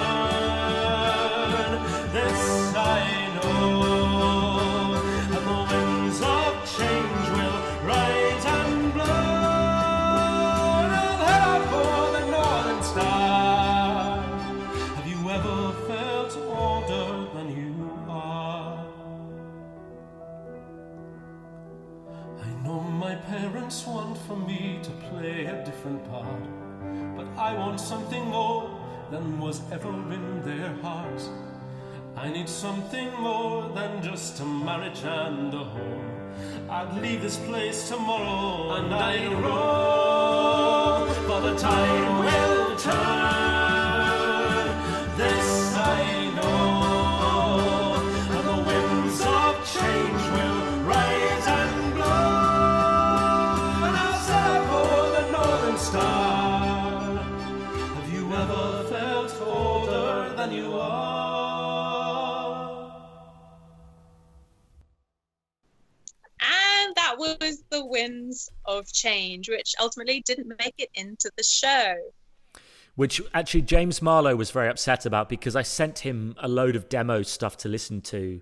this I know, and the winds of change will rise and blow, and I'll head out for the northern star. Have you ever felt older than you are? I know my parents want for me to play a different part, but I want something more than was ever in their hearts. I need something more than just a marriage and a home. I'd leave this place tomorrow and I'd roam, for the tide will turn, this I know, and the winds of change will rise and blow, and I'll sail for the northern star. Have you ever felt older than you are? And that was The Winds of Change, which ultimately didn't make it into the show. Which actually James Marlowe was very upset about, because I sent him a load of demo stuff to listen to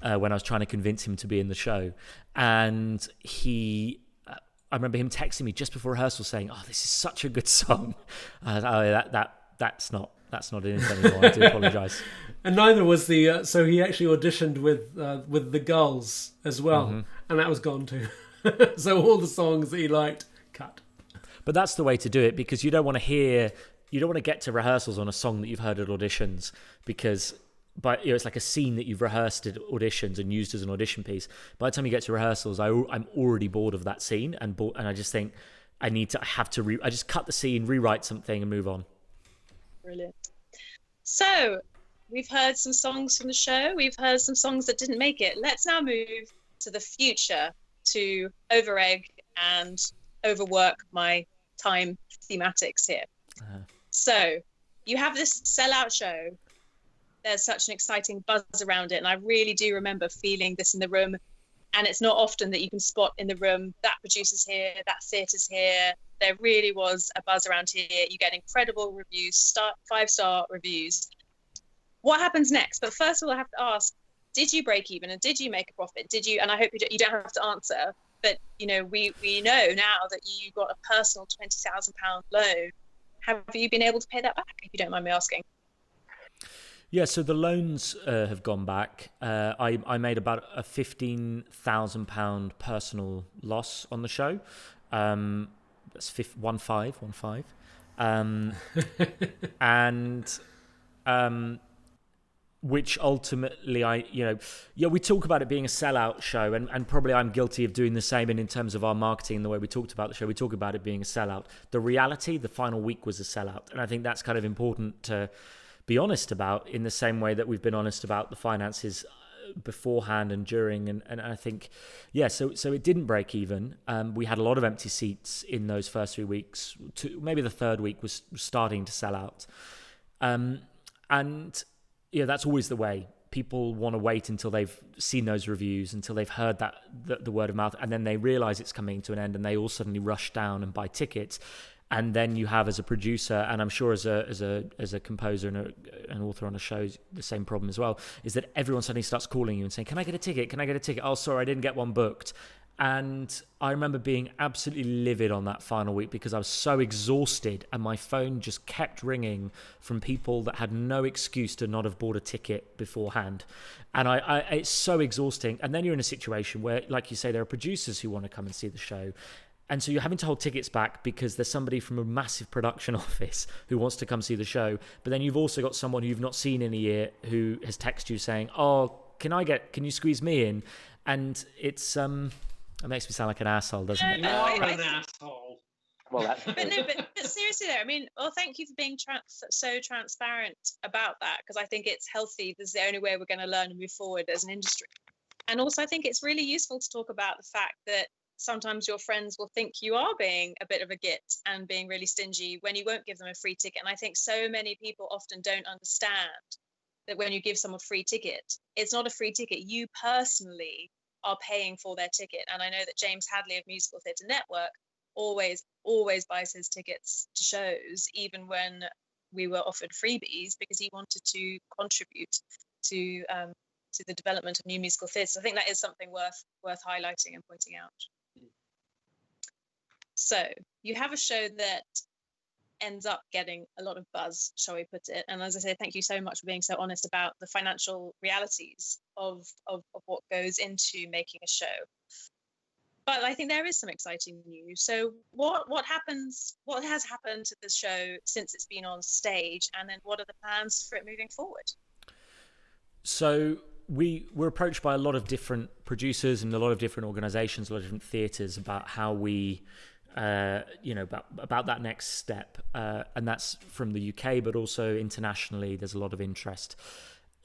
when I was trying to convince him to be in the show. And I remember him texting me just before rehearsal saying, "Oh, this is such a good song." That's not in it anymore. I do apologise. And neither was the. So he actually auditioned with the GULLS as well, and that was gone too. So all the songs that he liked, cut. But that's the way to do it, because you don't want to get to rehearsals on a song that you've heard at auditions, because it's like a scene that you've rehearsed at auditions and used as an audition piece. By the time you get to rehearsals, I'm already bored of that scene, and I just think I just cut the scene, rewrite something, and move on. Brilliant. So we've heard some songs from the show. We've heard some songs that didn't make it. Let's now move to the future, to overegg and overwork my time thematics here. So you have this sellout show. There's such an exciting buzz around it, and I really do remember feeling this in the room. And it's not often that you can spot in the room that producer's here, that theatre's here. There really was a buzz around here. You get incredible reviews, 5-star reviews. What happens next? But first of all, I have to ask, did you break even and did you make a profit? Did you? And I hope you don't have to answer, but we know now that you got a personal £20,000 loan. Have you been able to pay that back, if you don't mind me asking? Yeah, so the loans have gone back. I made about a £15,000 personal loss on the show. That's 15. And which ultimately we talk about it being a sellout show, and probably I'm guilty of doing the same. And in terms of our marketing, the way we talked about the show, we talk about it being a sellout. The reality, the final week was a sellout, and I think that's kind of important to be honest about, in the same way that we've been honest about the finances beforehand and during, and I think so it didn't break even. We had a lot of empty seats in those first 3 weeks. Maybe the third week was starting to sell out, and that's always the way. People want to wait until they've seen those reviews, until they've heard that the word of mouth, and then they realize it's coming to an end, and they all suddenly rush down and buy tickets. And then you have, as a producer, and I'm sure as a composer and an author on a show, the same problem as well, is that everyone suddenly starts calling you and saying, "Can I get a ticket? Can I get a ticket? Oh, sorry, I didn't get one booked." And I remember being absolutely livid on that final week, because I was so exhausted, and my phone just kept ringing from people that had no excuse to not have bought a ticket beforehand. And it's so exhausting. And then you're in a situation where, like you say, there are producers who want to come and see the show. And so you're having to hold tickets back because there's somebody from a massive production office who wants to come see the show. But then you've also got someone who you've not seen in a year who has texted you saying, "Oh, can you squeeze me in?" And it's it makes me sound like an asshole, doesn't it? No, You're an asshole. Well, that's but seriously though, I mean, well, thank you for being so transparent about that, because I think it's healthy. This is the only way we're going to learn and move forward as an industry. And also, I think it's really useful to talk about the fact that sometimes your friends will think you are being a bit of a git and being really stingy when you won't give them a free ticket. And I think so many people often don't understand that when you give someone a free ticket, it's not a free ticket. You personally are paying for their ticket. And I know that James Hadley of Musical Theatre Network always buys his tickets to shows, even when we were offered freebies because he wanted to contribute to the development of new musical theatre. I think that is something worth highlighting and pointing out. So you have a show that ends up getting a lot of buzz, shall we put it? And as I say, thank you so much for being so honest about the financial realities of what goes into making a show. But I think there is some exciting news. So what has happened to the show since it's been on stage, and then what are the plans for it moving forward? So we were approached by a lot of different producers and a lot of different organisations, a lot of different theatres about how we, about that next step, and that's from the UK, but also internationally. There's a lot of interest,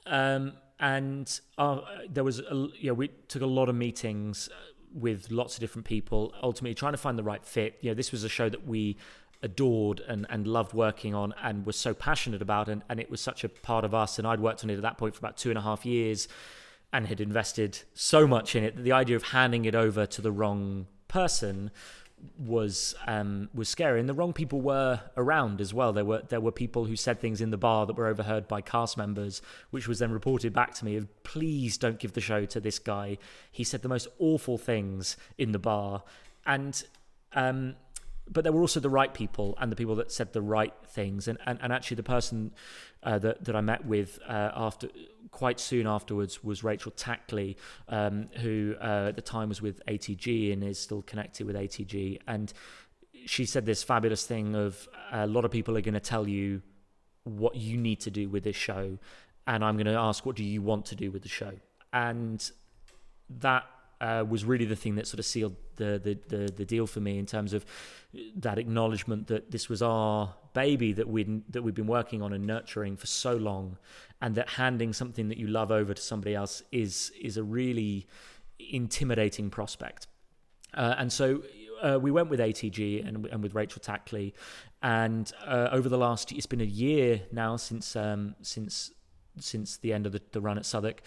and there was, we took a lot of meetings with lots of different people, ultimately trying to find the right fit. This was a show that we adored and loved working on and was so passionate about, and it was such a part of us, and I'd worked on it at that point for about 2.5 years and had invested so much in it that the idea of handing it over to the wrong person was scary. And the wrong people were around as well. There were people who said things in the bar that were overheard by cast members, which was then reported back to me of, please don't give the show to this guy. He said the most awful things in the bar. And but there were also the right people and the people that said the right things. And actually the person that I met with quite soon afterwards was Rachel Tackley, who at the time was with ATG and is still connected with ATG. And she said this fabulous thing of, a lot of people are going to tell you what you need to do with this show, and I'm going to ask, what do you want to do with the show? And that was really the thing that sort of sealed the deal for me, in terms of that acknowledgement that this was our baby that we'd been working on and nurturing for so long, and that handing something that you love over to somebody else is a really intimidating prospect. And so we went with ATG and with Rachel Tackley, and over the last, it's been a year now since the end of the run at Southwark.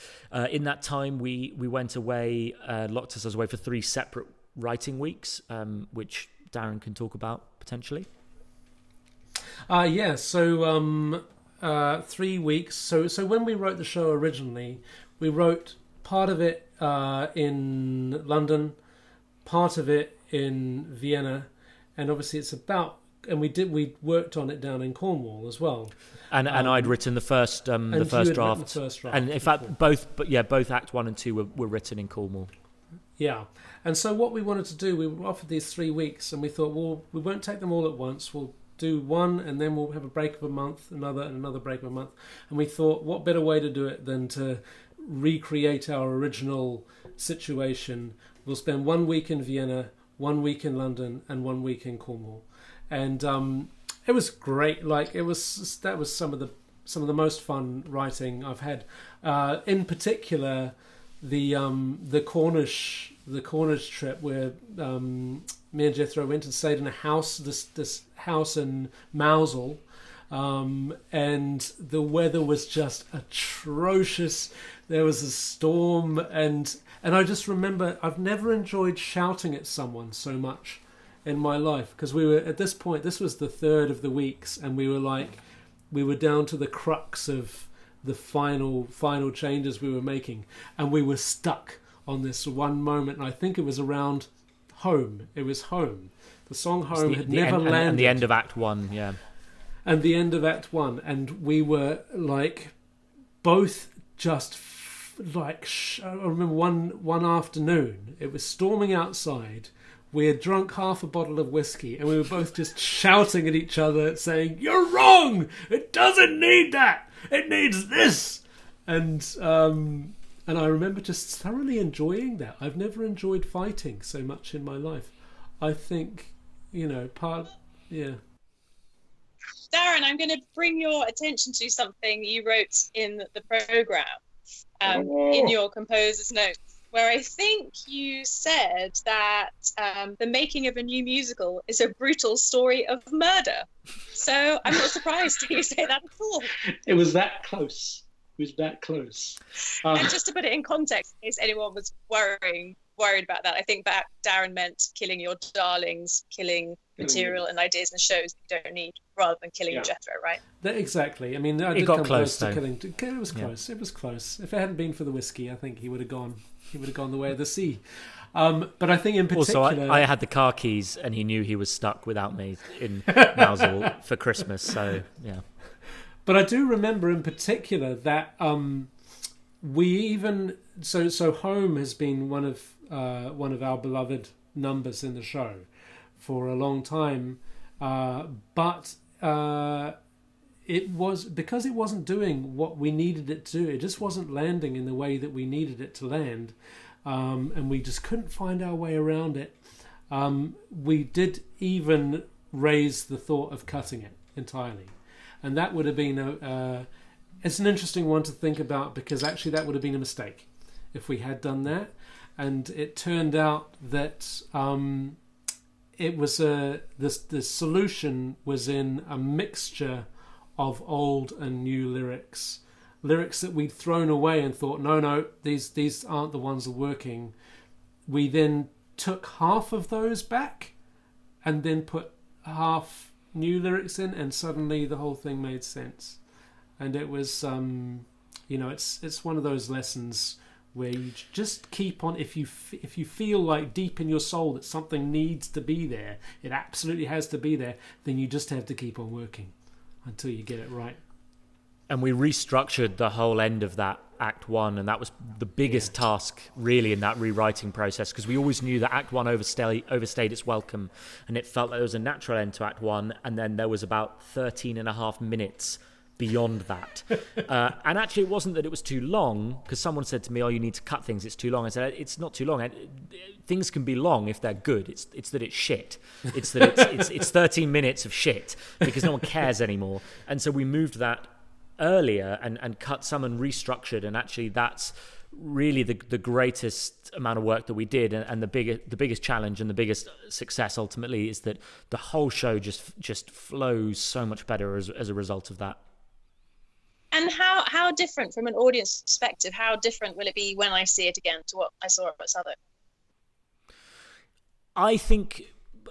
In that time, we went away, locked ourselves away for 3 separate writing weeks, which Darren can talk about potentially. So 3 weeks. So when we wrote the show originally, we wrote part of it in London, part of it in Vienna, and obviously it's about. And we worked on it down in Cornwall as well. And I'd written the first draft. And in fact, both Act 1 and 2 were written in Cornwall. Yeah. And so what we wanted to do, we were offered these 3 weeks, and we thought, well, we won't take them all at once. We'll do one, and then we'll have a break of a month, another break of a month. And we thought, what better way to do it than to recreate our original situation? We'll spend 1 week in Vienna, 1 week in London, and 1 week in Cornwall. And it was great. That was some of the most fun writing I've had. In particular, the Cornish trip, where me and Jethro went and stayed in a house, this house in Mousehole, and the weather was just atrocious. There was a storm, and I just remember, I've never enjoyed shouting at someone so much in my life, because we were, at this point, this was the third of the weeks, and we were down to the crux of the final changes we were making, and we were stuck on this one moment, and I think it was around Home. It was Home. The song Home had never landed. And the end of Act 1, yeah. And the end of Act 1, and we were both just I remember one afternoon, it was storming outside. We had drunk half a bottle of whiskey, and we were both just shouting at each other, saying, "You're wrong! It doesn't need that! It needs this!" And I remember just thoroughly enjoying that. I've never enjoyed fighting so much in my life. I think, Darren, I'm going to bring your attention to something you wrote in the programme, in your composer's notes, where I think you said that the making of a new musical is a brutal story of murder. So I'm not surprised to hear you say that at all. It was that close. And just to put it in context, in case anyone was worrying, worried about that. I think that Darren meant killing your darlings, killing material and ideas and shows that you don't need, rather than killing Jethro, right? Exactly. I mean, I did got come close, to though. killing. It was close. It was close. If it hadn't been for the whiskey, I think he would have gone. He would have gone the way of the sea. But I think in particular, Also, I had the car keys, and he knew he was stuck without me in Mousel for Christmas. So yeah. But I do remember in particular that we even so Home has been one of our beloved numbers in the show for a long time, but it was because it wasn't doing what we needed it to do. It just wasn't landing in the way that we needed it to land, and we just couldn't find our way around it. We did even raise the thought of cutting it entirely, and that would have been it's an interesting one to think about, because actually that would have been a mistake if we had done that. And it turned out that it was the solution was in a mixture of old and new lyrics that we'd thrown away and thought, no, these aren't the ones that are working. We then took half of those back and then put half new lyrics in, and suddenly the whole thing made sense. And it was it's one of those lessons where you just keep on. If you feel like deep in your soul that something needs to be there, it absolutely has to be there, then you just have to keep on working until you get it right. And we restructured the whole end of that Act 1, and that was the biggest task really in that rewriting process, because we always knew that Act 1 overstayed its welcome, and it felt like there was a natural end to Act 1, and then there was about 13 and a half minutes beyond that. And actually it wasn't that it was too long, because someone said to me, you need to cut things, it's too long. I said, it's not too long. Things can be long if they're good. It's that it's shit. It's that it's 13 minutes of shit, because no one cares anymore. And so we moved that earlier and cut some and restructured, and actually that's really the greatest amount of work that we did, and the biggest challenge and the biggest success ultimately is that the whole show just flows so much better as a result of that. And how different, from an audience perspective, how different will it be when I see it again to what I saw at Southwark? I think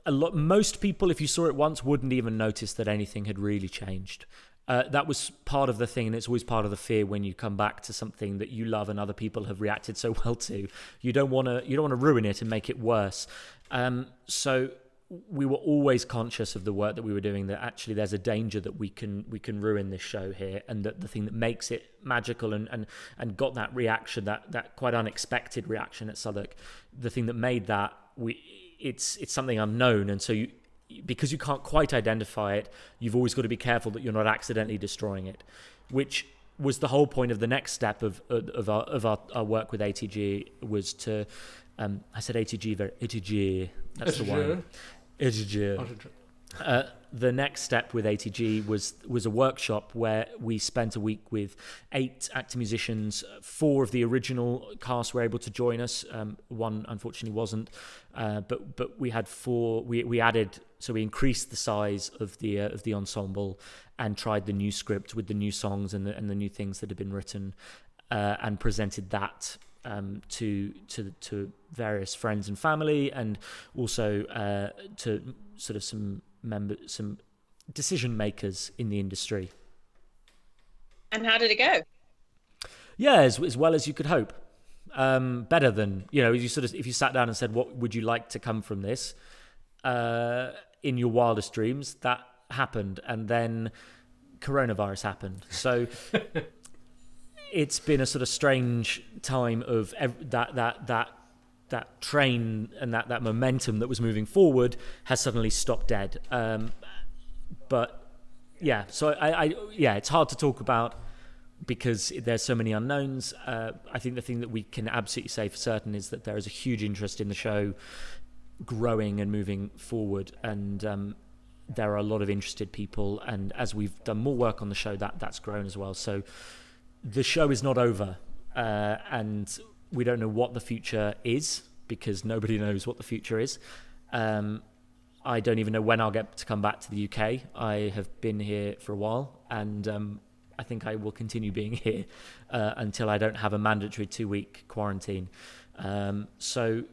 most people, if you saw it once, wouldn't even notice that anything had really changed. That was part of the thing, and it's always part of the fear when you come back to something that you love and other people have reacted so well to. You don't want to ruin it and make it worse. So we were always conscious of the work that we were doing, that actually there's a danger that we can ruin this show here, and that the thing that makes it magical and got that reaction, that quite unexpected reaction at Southwark, the thing that made that, it's something unknown, and so because you can't quite identify it, you've always got to be careful that you're not accidentally destroying it, which was the whole point of the next step of our work with ATG, was to I said ATG, that's the one. ATG. The next step with ATG was a workshop where we spent a week with 8 actor musicians. 4 of the original cast were able to join us. One unfortunately wasn't, but we had 4. We added, so we increased the size of the ensemble and tried the new script with the new songs and the new things that had been written, and presented that to various friends and family, and also to sort of some decision makers in the industry. And how did it go? Yeah, as well as you could hope. Better than, you sort of, if you sat down and said, what would you like to come from this? In your wildest dreams, that happened, and then coronavirus happened. So it's been a sort of strange time of that train and that momentum that was moving forward has suddenly stopped dead. But yeah, so it's hard to talk about because there's so many unknowns. I think the thing that we can absolutely say for certain is that there is a huge interest in the show growing and moving forward, and there are a lot of interested people, and as we've done more work on the show, that's grown as well. So the show is not over, and we don't know what the future is, because nobody knows what the future is. I don't even know when I'll get to come back to the UK. I have been here for a while, and I think I will continue being here until I don't have a mandatory 2-week quarantine. So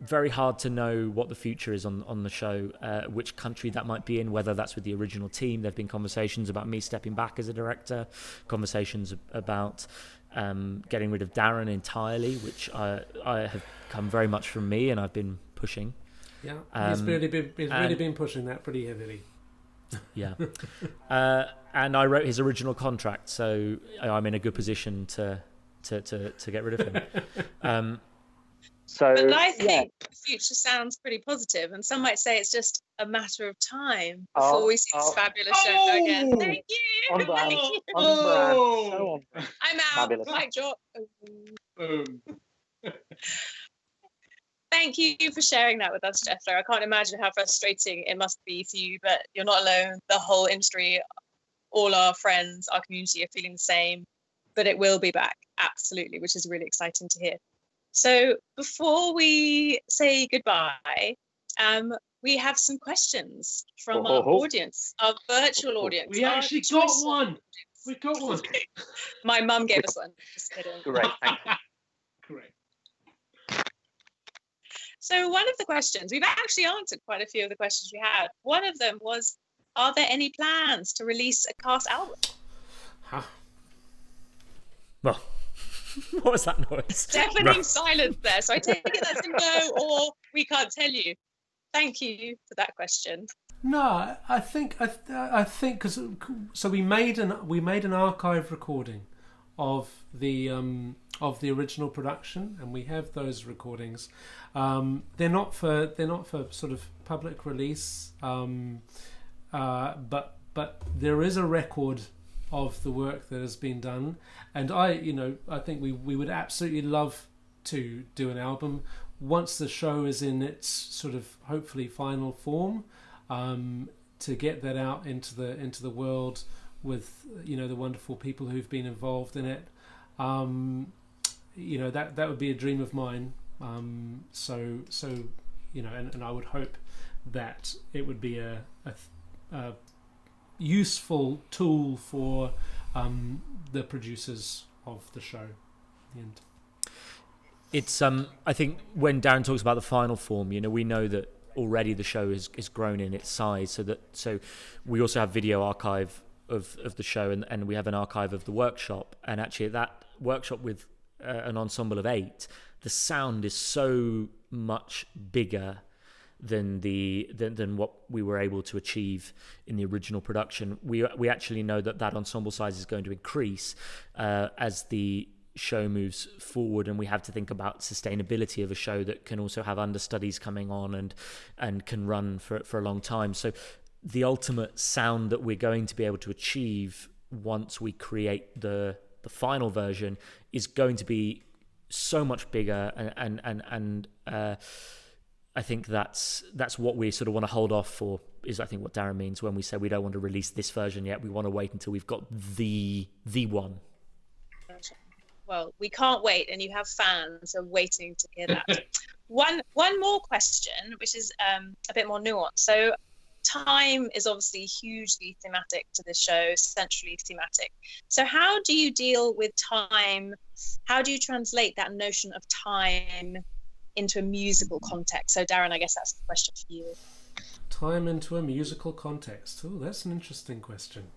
very hard to know what the future is on the show, which country that might be in, whether that's with the original team. There have been conversations about me stepping back as a director, conversations about getting rid of Darren entirely, which I have come very much from me, and I've been pushing. Yeah, he's really been pushing that pretty heavily. Yeah. And I wrote his original contract, so I'm in a good position to get rid of him. But I think the future sounds pretty positive, and some might say it's just a matter of time before we see this fabulous show again. Thank you. On brand. Thank you. On brand. So on brand. I'm out. Fabulous. Mic drop. Boom. Thank you for sharing that with us, Jethro. I can't imagine how frustrating it must be for you, but you're not alone. The whole industry, all our friends, our community are feeling the same, but it will be back, absolutely, which is really exciting to hear. So before we say goodbye, we have some questions from our audience, our virtual audience. We actually got one. We got one. My mum gave us one. Just kidding. Great, thank you. Great. So one of the questions, we've actually answered quite a few of the questions we had. One of them was, are there any plans to release a cast album? Huh? Well, what was that noise? Deafening silence there. So I take it that's a no, or we can't tell you. Thank you for that question. No, I think because we made an archive recording of the original production, and we have those recordings. They're not for sort of public release, but there is a record of the work that has been done, and I think we would absolutely love to do an album once the show is in its sort of hopefully final form, to get that out into the world with the wonderful people who've been involved in it. That would be a dream of mine. So and I would hope that it would be a useful tool for the producers of the show. And it's I think when Darren talks about the final form, we know that already the show is grown in its size, so we also have video archive of the show, and we have an archive of the workshop, and actually at that workshop with an ensemble of 8, the sound is so much bigger than what we were able to achieve in the original production. We actually know that ensemble size is going to increase as the show moves forward, and we have to think about sustainability of a show that can also have understudies coming on and can run for a long time. So the ultimate sound that we're going to be able to achieve once we create the final version is going to be so much bigger, and I think that's what we sort of want to hold off for, is I think what Darren means when we say we don't want to release this version yet. We want to wait until we've got the one. Well, we can't wait, and you have fans are waiting to hear that. One more question, which is a bit more nuanced. So time is obviously hugely thematic to this show, centrally thematic. So how do you deal with time? How do you translate that notion of time into a musical context? So Darren, I guess that's the question for you. Time into a musical context. Oh, that's an interesting question.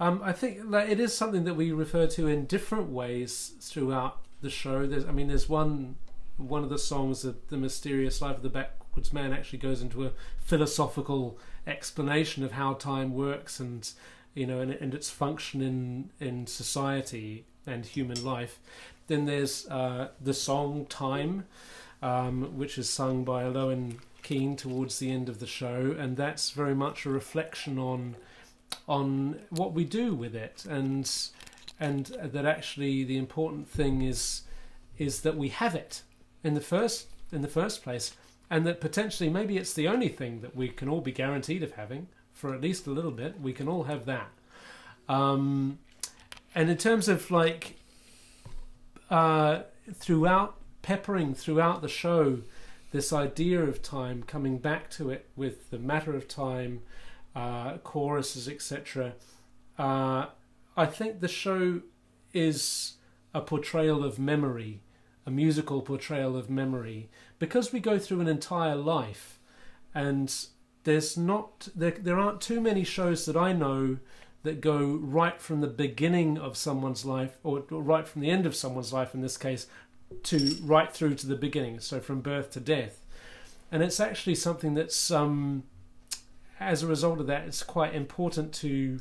I think that it is something that we refer to in different ways throughout the show. There's one of the songs, The Mysterious Life of the Backwoods Man, actually goes into a philosophical explanation of how time works and its function in society and human life. Then there's the song Time, which is sung by Lowen Keane towards the end of the show, and that's very much a reflection on what we do with it, and that actually the important thing is that we have it in the first place, and that potentially maybe it's the only thing that we can all be guaranteed of having for at least a little bit. We can all have that. And in terms of peppering throughout the show, this idea of time, coming back to it with the matter of time, choruses, etc. I think the show is a portrayal of memory musical portrayal of memory, because we go through an entire life, and there aren't too many shows that I know that go right from the beginning of someone's life, or right from the end of someone's life in this case, to right through to the beginning, so from birth to death. And it's actually something that's, as a result of that, it's quite important to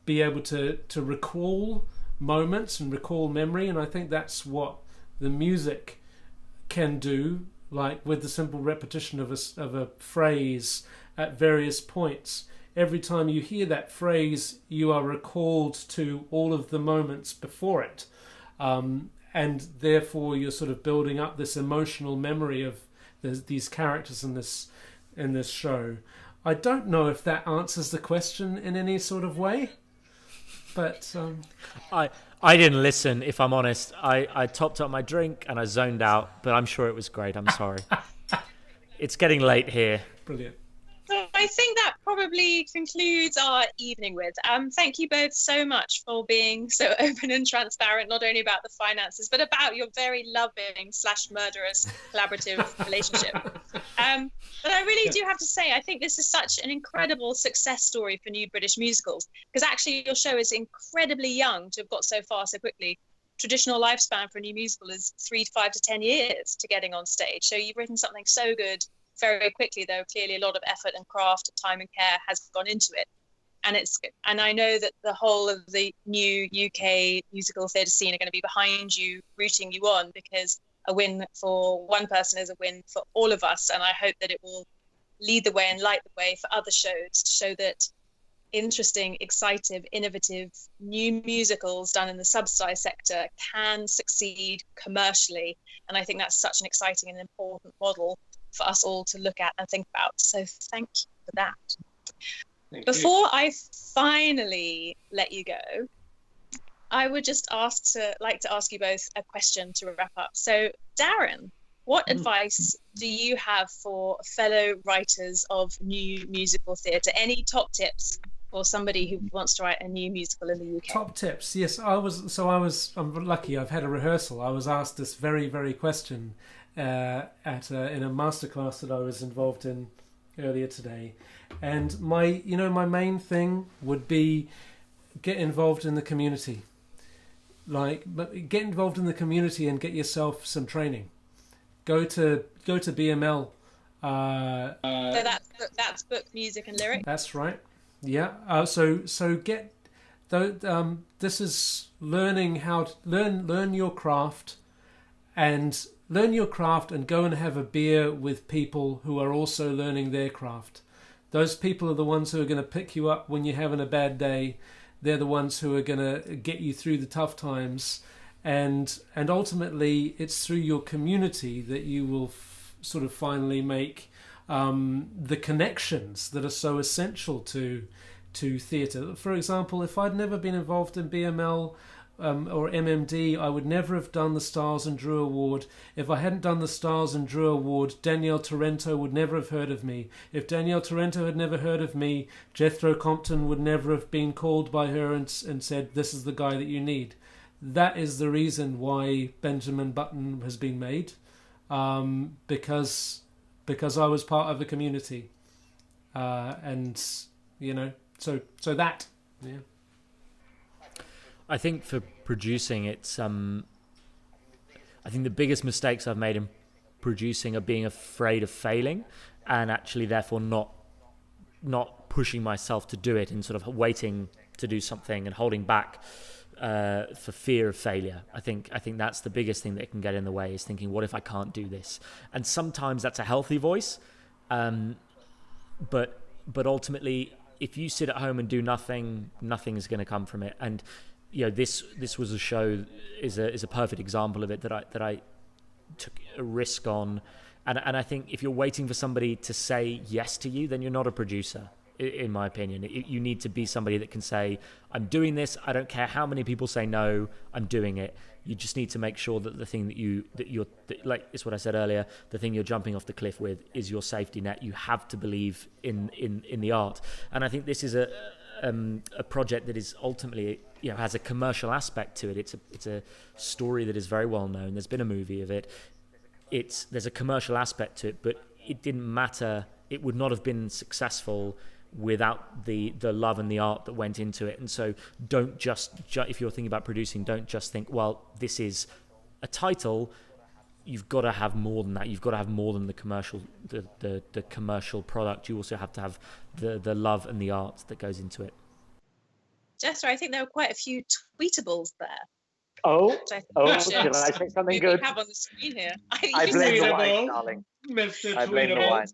be able to recall moments and recall memory. And I think that's what the music can do, like with the simple repetition of a phrase at various points. Every time you hear that phrase, you are recalled to all of the moments before it. And therefore you're sort of building up this emotional memory of these characters in this show. I don't know if that answers the question in any sort of way, but I didn't listen, if I'm honest. I topped up my drink and I zoned out, but I'm sure it was great. I'm sorry. It's getting late here. Brilliant. So I think that probably concludes our evening with. Thank you both so much for being so open and transparent, not only about the finances, but about your very loving / murderous collaborative relationship. But I really do have to say, I think this is such an incredible success story for new British musicals, because actually your show is incredibly young to have got so far so quickly. Traditional lifespan for a new musical is 3 to 5 to 10 years to getting on stage. So you've written something so good very quickly, though clearly a lot of effort and craft, time and care has gone into it. And I know that the whole of the new UK musical theatre scene are going to be behind you, rooting you on, because a win for one person is a win for all of us. And I hope that it will lead the way and light the way for other shows to show that interesting, exciting, innovative new musicals done in the subsidised sector can succeed commercially. And I think that's such an exciting and important model for us all to look at and think about. So thank you for that. Before I finally let you go, I would just like to ask you both a question to wrap up. So Darren, what advice do you have for fellow writers of new musical theatre? Any top tips for somebody who wants to write a new musical in the UK? Top tips, yes. I'm lucky. I've had a rehearsal. I was asked this very, very question in a masterclass that I was involved in earlier today, and my main thing would be get involved in the community. Get involved in the community and get yourself some training. Go to BML. So that's book, music, and lyric. That's right. Yeah. So get. This is learning how to learn your craft, and learn your craft and go and have a beer with people who are also learning their craft. Those people are the ones who are going to pick you up when you're having a bad day. They're the ones who are going to get you through the tough times. And ultimately, it's through your community that you will sort of finally make the connections that are so essential to theatre. For example, if I'd never been involved in BML or MMD, I would never have done the Stars and Drew Award. If I hadn't done the Stars and Drew Award, Danielle Torrento would never have heard of me. If Danielle Torrento had never heard of me, Jethro Compton would never have been called by her and said, this is the guy that you need. That is the reason why Benjamin Button has been made, because I was part of a community, and so that, yeah. I think for producing, it's I think the biggest mistakes I've made in producing are being afraid of failing, and actually therefore not pushing myself to do it, and sort of waiting to do something and holding back for fear of failure. I think that's the biggest thing that can get in the way, is thinking, what if I can't do this? And sometimes that's a healthy voice, but ultimately, if you sit at home and do nothing is going to come from it. And this was a show is a perfect example of it, that I took a risk on, and I think if you're waiting for somebody to say yes to you, then you're not a producer, in my opinion. You need to be somebody that can say, I'm doing this, I don't care how many people say no, I'm doing it. You just need to make sure that the thing that you're like, it's what I said earlier, the thing you're jumping off the cliff with is your safety net. You have to believe in the art. And I think this is a project that is ultimately has a commercial aspect to it. It's a story that is very well known. There's been a movie of it. There's a commercial aspect to it, but it didn't matter. It would not have been successful without the love and the art that went into it. And so don't just, if you're thinking about producing, don't just think, well, this is a title. You've got to have more than that. You've got to have more than the commercial, the commercial product. You also have to have the love and the art that goes into it. Jethro, I think there were quite a few tweetables there. Should I say something good? We have on the screen here. I blame the wine, darling. Mr. I blame the Tweetable. wine.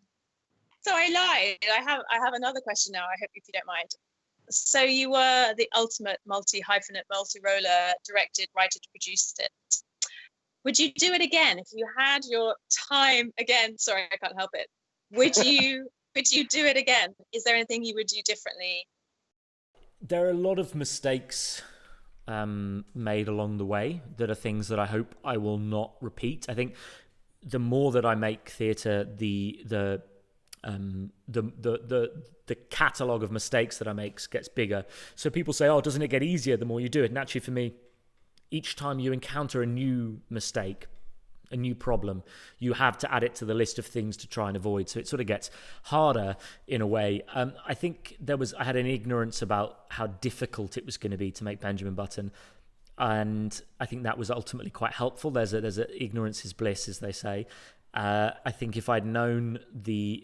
So I lied. I have another question now. I hope if you don't mind. So you were the ultimate multi-hyphenate, multi-roller, directed, writer, produced it. Would you do it again if you had your time again? Sorry, I can't help it. Would you do it again? Is there anything you would do differently? There are a lot of mistakes made along the way that are things that I hope I will not repeat. I think the more that I make theatre, the catalogue of mistakes that I make gets bigger. So people say, oh, doesn't it get easier the more you do it? And actually for me, each time you encounter a new mistake, a new problem, you have to add it to the list of things to try and avoid. So it sort of gets harder in a way. I think I had an ignorance about how difficult it was going to be to make Benjamin Button. And I think that was ultimately quite helpful. There's a ignorance is bliss, as they say. I think if I'd known the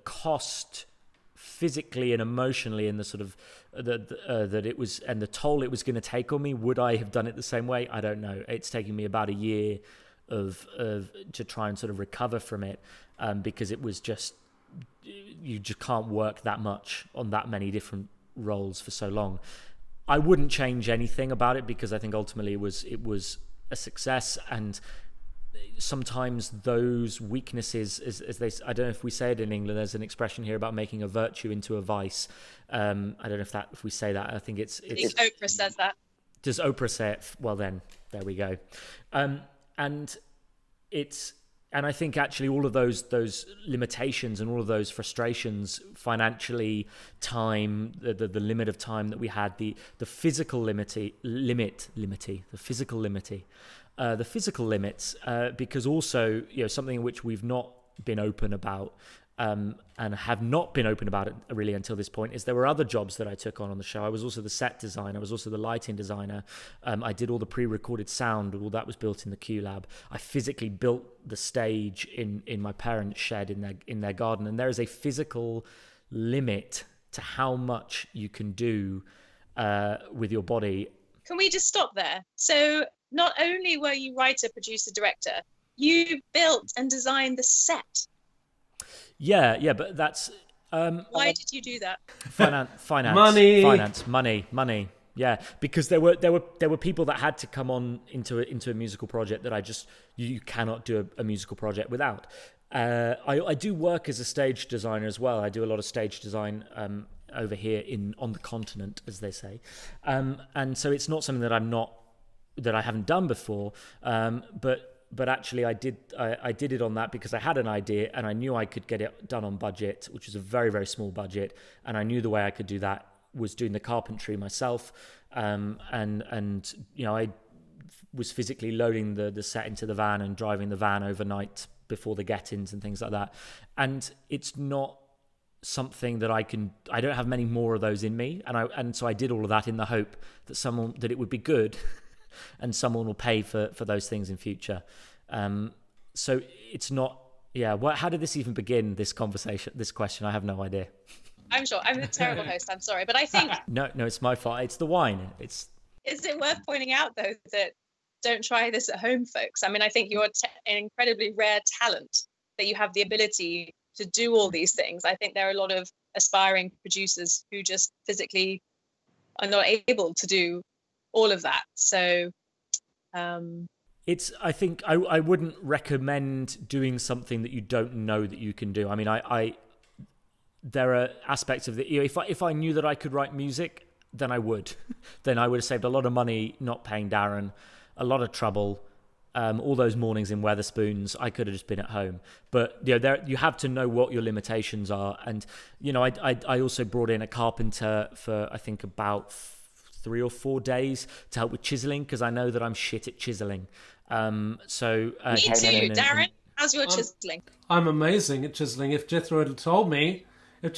cost physically and emotionally and the sort of that it was and the toll it was going to take on me, would I have done it the same way? I don't know. It's taken me about a year of to try and sort of recover from it, because it was just, you just can't work that much on that many different roles for so long. I wouldn't change anything about it because I think ultimately it was a success. And sometimes those weaknesses, as they, I don't know if we say it in England, there's an expression here about making a virtue into a vice. I don't know if we say that. I think it's I think Oprah says that. Does Oprah say it? Well, then there we go. And I think actually all of those limitations and all of those frustrations, financially, time, the limit of time that we had, the physical the physical limits, because also, something which we've not been open about, and have not been open about it really until this point, is there were other jobs that I took on the show. I was also the set designer. I was also the lighting designer. I did all the pre-recorded sound. All that was built in the Q Lab. I physically built the stage in my parents' shed in their garden. And there is a physical limit to how much you can do with your body. Can we just stop there? So not only were you writer, producer, director, you built and designed the set. Yeah, but that's why did you do that? Finance, money. Yeah, because there were people that had to come on into a musical project that you cannot do a musical project without. I do work as a stage designer as well. I do a lot of stage design over here on the continent, as they say, and so it's not something that I haven't done before, but actually I did it on that because I had an idea and I knew I could get it done on budget, which was a very, very small budget, and I knew the way I could do that was doing the carpentry myself, and I was physically loading the set into the van and driving the van overnight before the get-ins and things like that. And it's not something that I don't have many more of those in me, and so I did all of that in the hope that it would be good and someone will pay for those things in future. So it's not, how did this even begin, this conversation, this question? I have no idea. I'm sure. I'm a terrible host. I'm sorry. But I think... No, it's my fault. It's the wine. Is it worth pointing out, though, that don't try this at home, folks? I mean, I think you're an incredibly rare talent that you have the ability to do all these things. I think there are a lot of aspiring producers who just physically are not able to do all of that. So I think I wouldn't recommend doing something that you don't know that you can do. I mean, there are aspects of if I knew that I could write music, then I would. Then I would have saved a lot of money not paying Darren, a lot of trouble, all those mornings in Wetherspoons. I could have just been at home. But you have to know what your limitations are. And I also brought in a carpenter for I think about 3 or 4 days to help with chiseling, because I know that I'm shit at chiseling. Me too, Darren. How's your chiseling? I'm amazing at chiseling. If Jethro had told me, I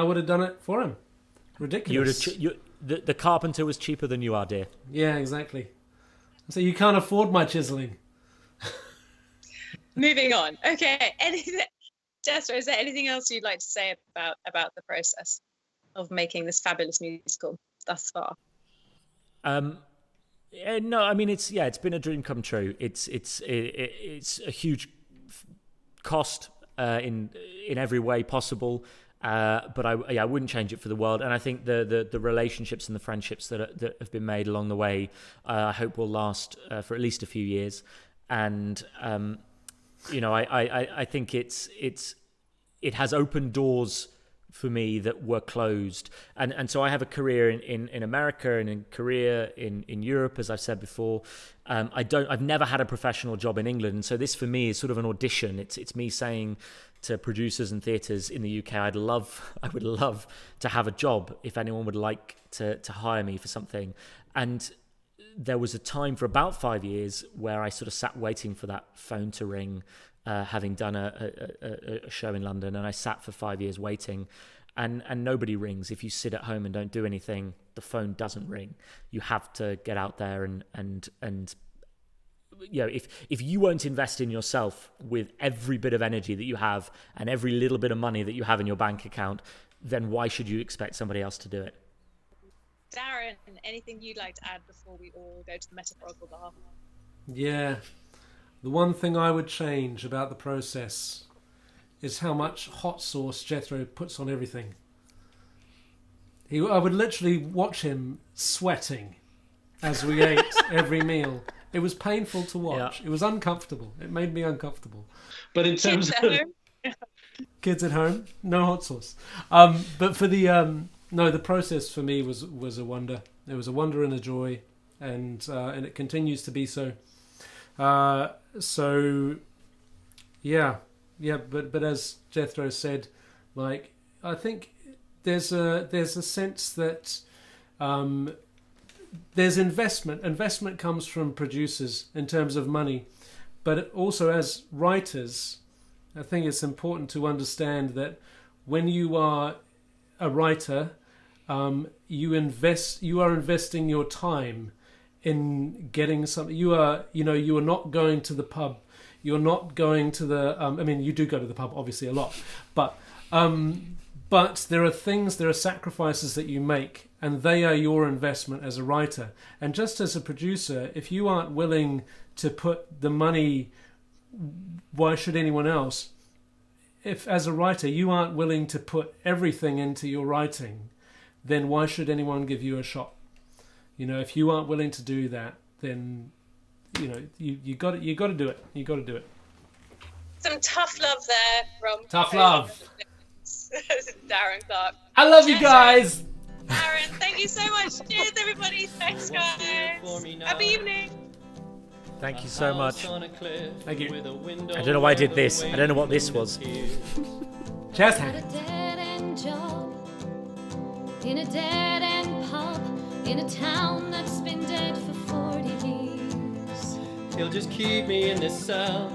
would have done it for him. Ridiculous. The carpenter was cheaper than you are, dear. Yeah, exactly. So you can't afford my chiseling. Moving on. Okay. Jethro, is there anything else you'd like to say about the process of making this fabulous musical thus far? No, I mean it's been a dream come true. It's a huge cost in every way possible. But I wouldn't change it for the world. And I think the relationships and the friendships that have been made along the way, I hope will last for at least a few years. And I think it has opened doors for me that were closed. And so I have a career in America and in Korea, in Europe, as I've said before. I've never had a professional job in England. And so this for me is sort of an audition. It's me saying to producers and theatres in the UK, I would love to have a job if anyone would like to hire me for something. And there was a time for about 5 years where I sort of sat waiting for that phone to ring, having done a show in London, and I sat for 5 years waiting, and nobody rings. If you sit at home and don't do anything, the phone doesn't ring. You have to get out there and if you won't invest in yourself with every bit of energy that you have and every little bit of money that you have in your bank account, then why should you expect somebody else to do it? Darren, anything you'd like to add before we all go to the metaphorical bar? Yeah. The one thing I would change about the process is how much hot sauce Jethro puts on everything. I would literally watch him sweating as we ate every meal. It was painful to watch. Yeah. It was uncomfortable. It made me uncomfortable. But in terms of kids at home, no hot sauce. But for the process for me was a wonder. It was a wonder and a joy, and it continues to be so. But as Jethro said, like, I think there's a sense that there's investment. Investment comes from producers in terms of money, but also as writers, I think it's important to understand that when you are a writer, you are investing your time in getting something. You are not going to the pub. You're not going to the. You do go to the pub, obviously, a lot, but there are sacrifices that you make, and they are your investment as a writer. And just as a producer, if you aren't willing to put the money, why should anyone else? If as a writer you aren't willing to put everything into your writing, then why should anyone give you a shot? If you aren't willing to do that, then you got to do it. You got to do it. Some tough love there from tough love. Darren Clark. I love you guys. Darren, thank you so much. Cheers, everybody. Thanks, guys. Happy evening. Thank you so much. Thank you. I don't know why I did this. I don't know what this was. Cheers. A dead-end job in a dead-end pub in a town that's been dead for 40 years. He'll just keep me in this cell